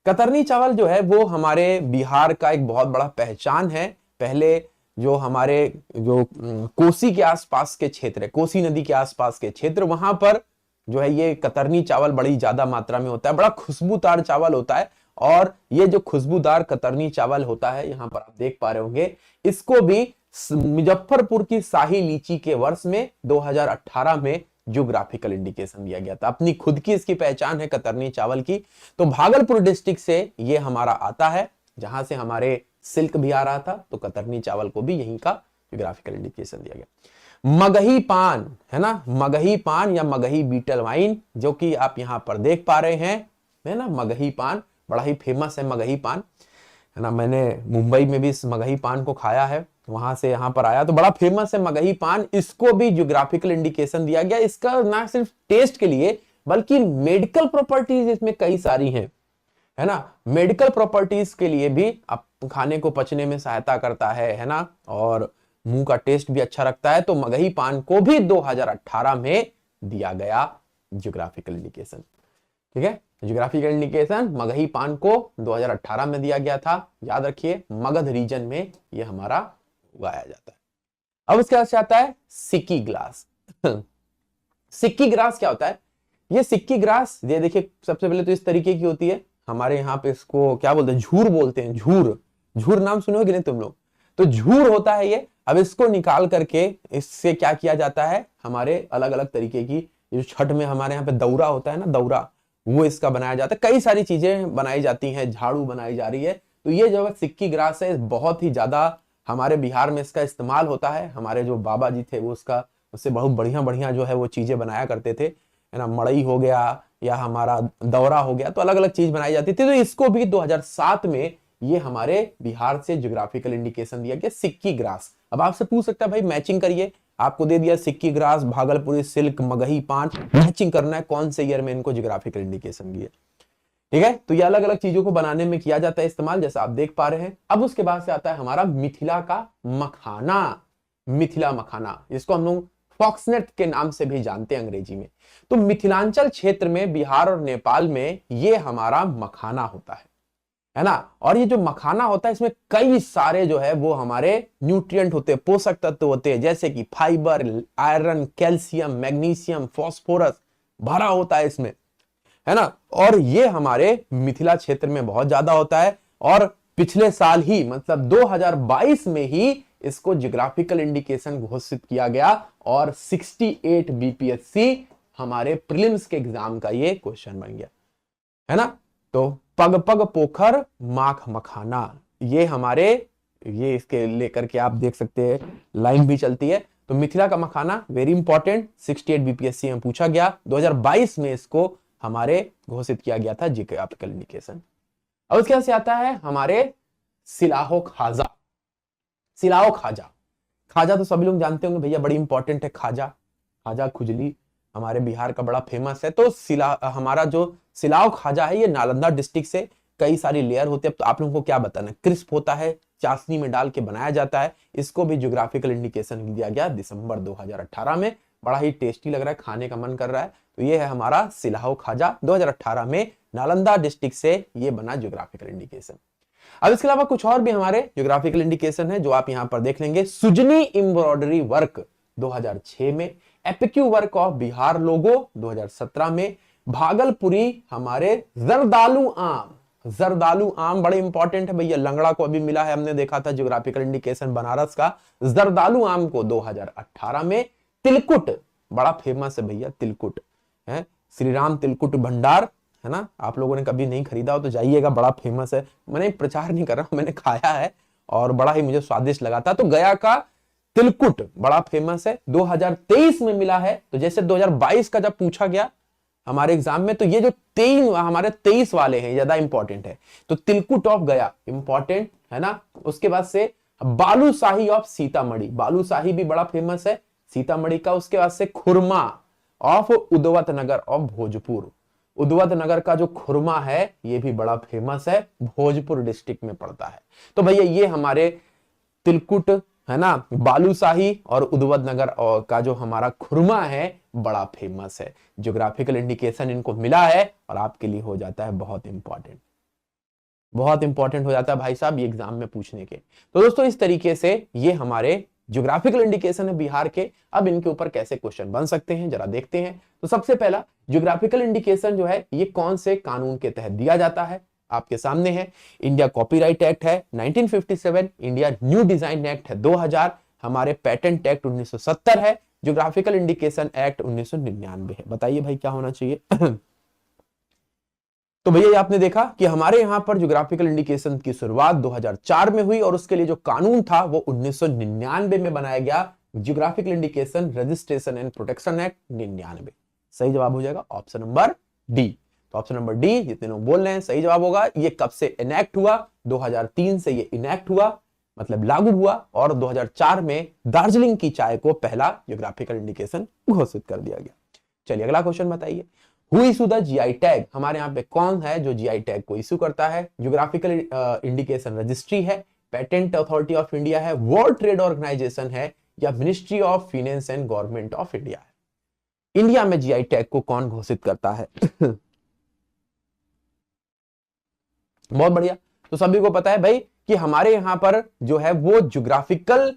कतरनी चावल जो है वो हमारे बिहार का एक बहुत बड़ा पहचान है। पहले जो हमारे जो कोसी के आसपास के क्षेत्र है, कोसी नदी के आसपास के क्षेत्र, वहां पर जो है ये कतरनी चावल बड़ी ज्यादा मात्रा में होता है, बड़ा खुशबूदार चावल होता है। और ये जो खुशबूदार कतरनी चावल होता है, यहां पर आप देख पा रहे होंगे, इसको भी मुजफ्फरपुर की शाही लीची के वर्ष में 2018 में ज्योग्राफिकल इंडिकेशन दिया गया था। अपनी खुद की इसकी पहचान है कतरनी चावल की। तो भागलपुर डिस्ट्रिक्ट से ये हमारा आता है, जहां से हमारे सिल्क भी आ रहा था, तो कतरनी चावल को भी यहीं का ज्योग्राफिकल इंडिकेशन दिया गया। मगही पान, है ना, मगही पान या मगही बीटल वाइन, जो कि आप यहां पर देख पा रहे हैं, है ना। मगही पान बड़ा ही फेमस है, मगही पान, है ना। मैंने मुंबई में भी इस मगही पान को खाया है, वहां से यहां पर आया, तो बड़ा फेमस है मगही पान। इसको भी ज्योग्राफिकल इंडिकेशन दिया गया। इसका ना सिर्फ टेस्ट के लिए बल्कि मेडिकल प्रॉपर्टीज इसमें कई सारी हैं, है ना। मेडिकल प्रॉपर्टीज के लिए भी आप खाने को पचने में सहायता करता है ना, और मुंह का टेस्ट भी अच्छा रखता है। तो मगही पान को भी 2018 में दिया गया ज्योग्राफिकल इंडिकेशन, ठीक है। ज्योग्राफिकल इंडिकेशन मगही पान को 2018 में दिया गया था। याद रखिए, मगध रीजन में यह हमारा उगाया जाता है। अब इसके बाद से आता है सिक्की ग्रास। सिक्की ग्रास क्या होता है? ये सिक्की ग्रास, ये देखिए, सबसे पहले तो इस तरीके की होती है। हमारे यहाँ पे इसको क्या बोलते हैं? झूर बोलते हैं। झूर, झूर नाम सुने हो कि नहीं तुम लोग? तो झूर होता है ये। अब इसको निकाल करके इससे क्या किया जाता है, हमारे अलग अलग तरीके की, जो छठ में हमारे यहाँ पे दौरा होता है ना, दौरा, वो इसका बनाया जाता है। कई सारी चीजें बनाई जाती हैं, झाड़ू बनाई जा रही है। तो ये जो सिक्की ग्रास है, बहुत ही ज्यादा हमारे बिहार में इसका इस्तेमाल होता है। हमारे जो बाबा जी थे वो उससे बहुत बढ़िया बढ़िया जो है वो चीजें बनाया करते थे, है ना। मड़ई हो गया या हमारा दौरा हो गया, तो अलग अलग चीज बनाई जाती थी। तो इसको भी 2007 में ये हमारे बिहार से ज्योग्राफिकल इंडिकेशन दिया गया, सिक्की ग्रास। अब आपसे पूछ सकता है भाई मैचिंग करिए, आपको दे दिया सिक्की ग्रास, भागलपुरी सिल्क, मगही पान, मैचिंग करना है कौन से ईयर में इनको ज्योग्राफिकल इंडिकेशन दिए, ठीक है। तो ये अलग अलग चीजों को बनाने में किया जाता है इस्तेमाल, जैसा आप देख पा रहे हैं। अब उसके बाद से आता है हमारा मिथिला का मखाना। मिथिला मखाना, जिसको हम लोग फॉक्सनेट के नाम से भी जानते हैं अंग्रेजी में। तो मिथिलांचल क्षेत्र में, बिहार और नेपाल में ये हमारा मखाना होता है ना। और ये जो मखाना होता है, इसमें कई सारे जो है वो हमारे न्यूट्रिएंट होते हैं, पोषक तत्व होते हैं, जैसे कि fibre, iron, calcium, magnesium, phosphorus भरा होता है इसमें, है ना। और ये हमारे मिथिला क्षेत्र में बहुत ज्यादा होता है। और पिछले साल ही, मतलब 2022 में ही इसको ज्योग्राफिकल इंडिकेशन घोषित किया गया, और 68 बीपीएससी हमारे प्रीलिम्स के एग्जाम का ये क्वेश्चन बन गया, है ना। तो पग पग पोखर माख मखाना, ये हमारे, ये इसके लेकर के आप देख सकते हैं लाइन भी चलती है। तो मिथिला का मखाना वेरी इंपॉर्टेंट, 68 बीपीएससी में पूछा गया। 2022 में इसको हमारे घोषित किया गया था ज्योग्राफिकल इंडिकेशन। अब उसके बाद से आता है हमारे सिलाहो खाजा। सिलाओ खाजा, खाजा तो सभी लोग जानते होंगे भैया, बड़ी इंपॉर्टेंट है खाजा। खाजा खुजली हमारे बिहार का बड़ा फेमस है। तो हमारा जो सिलाओ खाजा है, ये नालंदा डिस्ट्रिक्ट से, कई सारी लेयर होते हैं। तो आप लोगों को क्या बताना, क्रिस्प होता है, चाशनी में डाल के बनाया जाता है। इसको भी ज्योग्राफिकल इंडिकेशन दिया गया दिसंबर 2018 में। बड़ा ही टेस्टी लग रहा है, खाने का मन कर रहा है। तो ये है हमारा सिलाहो खाजा, 2018 में नालंदा डिस्ट्रिक्ट से ये बना ज्योग्राफिकल इंडिकेशन। अब इसके अलावा कुछ और भी हमारे ज्योग्राफिकल इंडिकेशन है जो आप यहां पर देख लेंगे। सुजनी एम्ब्रॉयडरी वर्क 2006 में, एपिक्यू वर्क ऑफ बिहार लोगो 2017 में, भागलपुरी हमारे जरदालू आम। जरदालू आम बड़े इंपॉर्टेंट है भैया, लंगड़ा को अभी मिला है, हमने देखा था ज्योग्राफिकल इंडिकेशन बनारस का। जरदालू आम को 2018 में। तिलकुट बड़ा फेमस है भैया, तिलकुट है, श्री राम तिलकुट भंडार, है ना, आप लोगों ने कभी नहीं खरीदा हो तो जाइएगा, बड़ा फेमस है। मैंने प्रचार नहीं कर रहा हूं, मैंने खाया है और बड़ा ही मुझे स्वादिष्ट लगा था। तो गया का तिलकुट बड़ा फेमस है, 2023 में मिला है। तो जैसे 2022 का जब पूछा गया हमारे एग्जाम में, तो ये जो 3 हमारे 23 वाले हैं ज्यादा इंपॉर्टेंट है। तो तिलकुट ऑफ गया इंपॉर्टेंट है ना। उसके बाद से बालूशाही ऑफ सीतामढ़ी, बालूशाही भी बड़ा फेमस है सीतामढ़ी का। उसके बाद से खुरमा ऑफ उदवत नगर ऑफ भोजपुर, उदवत नगर का जो खुरमा है ये भी बड़ा फेमस है, भोजपुर डिस्ट्रिक्ट में पड़ता है। तो भैया ये हमारे तिलकुट है ना, बालूशाही और उदवत नगर का जो हमारा खुरमा है बड़ा फेमस है। ज्योग्राफिकल इंडिकेशन इनको मिला है और आपके लिए हो जाता है बहुत इंपॉर्टेंट, बहुत इंपॉर्टेंट हो जाता है भाई साहब ये एग्जाम में पूछने के। तो दोस्तों इस तरीके से ये हमारे ज्योग्राफिकल इंडिकेशन है बिहार के। अब इनके ऊपर कैसे क्वेश्चन बन सकते हैं जरा देखते हैं। तो सबसे पहला ज्योग्राफिकल इंडिकेशन जो है ये कौन से कानून के तहत दिया जाता है, आपके सामने है। इंडिया कॉपीराइट एक्ट है 1957, इंडिया न्यू डिजाइन एक्ट है 2000, हमारे पेटेंट एक्ट 1970 है, ज्योग्राफिकल इंडिकेशन एक्ट 1999 है। बताइए भाई क्या होना चाहिए। तो भैया आपने देखा कि हमारे यहां पर ज्योग्राफिकल इंडिकेशन की शुरुआत 2004 में हुई और उसके लिए जो कानून था वो 1999 में बनाया गया, geographical indication registration and protection act 99। सही जवाब हो जाएगा ऑप्शन नंबर डी। तो ऑप्शन नंबर डी जितने लोग बोल रहे हैं सही जवाब होगा। ये कब से इनैक्ट हुआ, 2003 से ये इनैक्ट हुआ, मतलब लागू हुआ, और 2004 में दार्जिलिंग की चाय को पहला ज्योग्राफिकल इंडिकेशन घोषित कर दिया गया। चलिए अगला क्वेश्चन बताइए। Who issue the GI tag, हमारे यहाँ पे कौन है जो जीआई टैग को इशू करता है। ज्योग्राफिकल इंडिकेशन रजिस्ट्री है, पेटेंट अथॉरिटी ऑफ इंडिया है, वर्ल्ड ट्रेड ऑर्गेनाइजेशन है, या ministry of finance and government of India है। इंडिया में जीआई टैग को कौन घोषित करता है। बहुत बढ़िया। तो सभी को पता है भाई कि हमारे यहां पर जो है वो ज्योग्राफिकल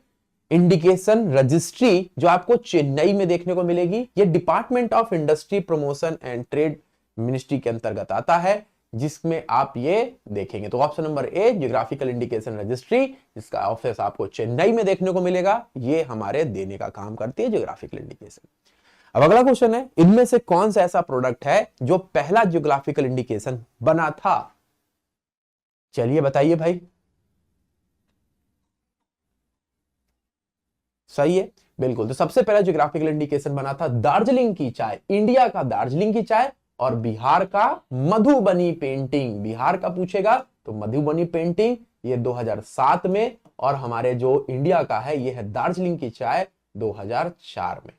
इंडिकेशन रजिस्ट्री जो आपको चेन्नई में देखने को मिलेगी, ये department of industry promotion and trade ministry के अंतर्गत आता है, जिसमें आप ये देखेंगे। तो ऑप्शन नंबर ए ज्योग्राफिकल इंडिकेशन रजिस्ट्री, जिसका ऑफिस आपको चेन्नई में देखने को मिलेगा, ये हमारे देने का काम करती है ज्योग्राफिकल इंडिकेशन। अब अगला क्वेश्चन है, इनमें से कौन सा ऐसा प्रोडक्ट है जो पहला ज्योग्राफिकल इंडिकेशन बना था। चलिए बताइए भाई। सही है, बिल्कुल। तो सबसे पहला ज्योग्राफिकल इंडिकेशन बना था दार्जिलिंग की चाय, इंडिया का दार्जिलिंग की चाय, और बिहार का मधुबनी पेंटिंग। बिहार का पूछेगा तो मधुबनी पेंटिंग ये 2007 में, और हमारे जो इंडिया का है ये है दार्जिलिंग की चाय 2004 में।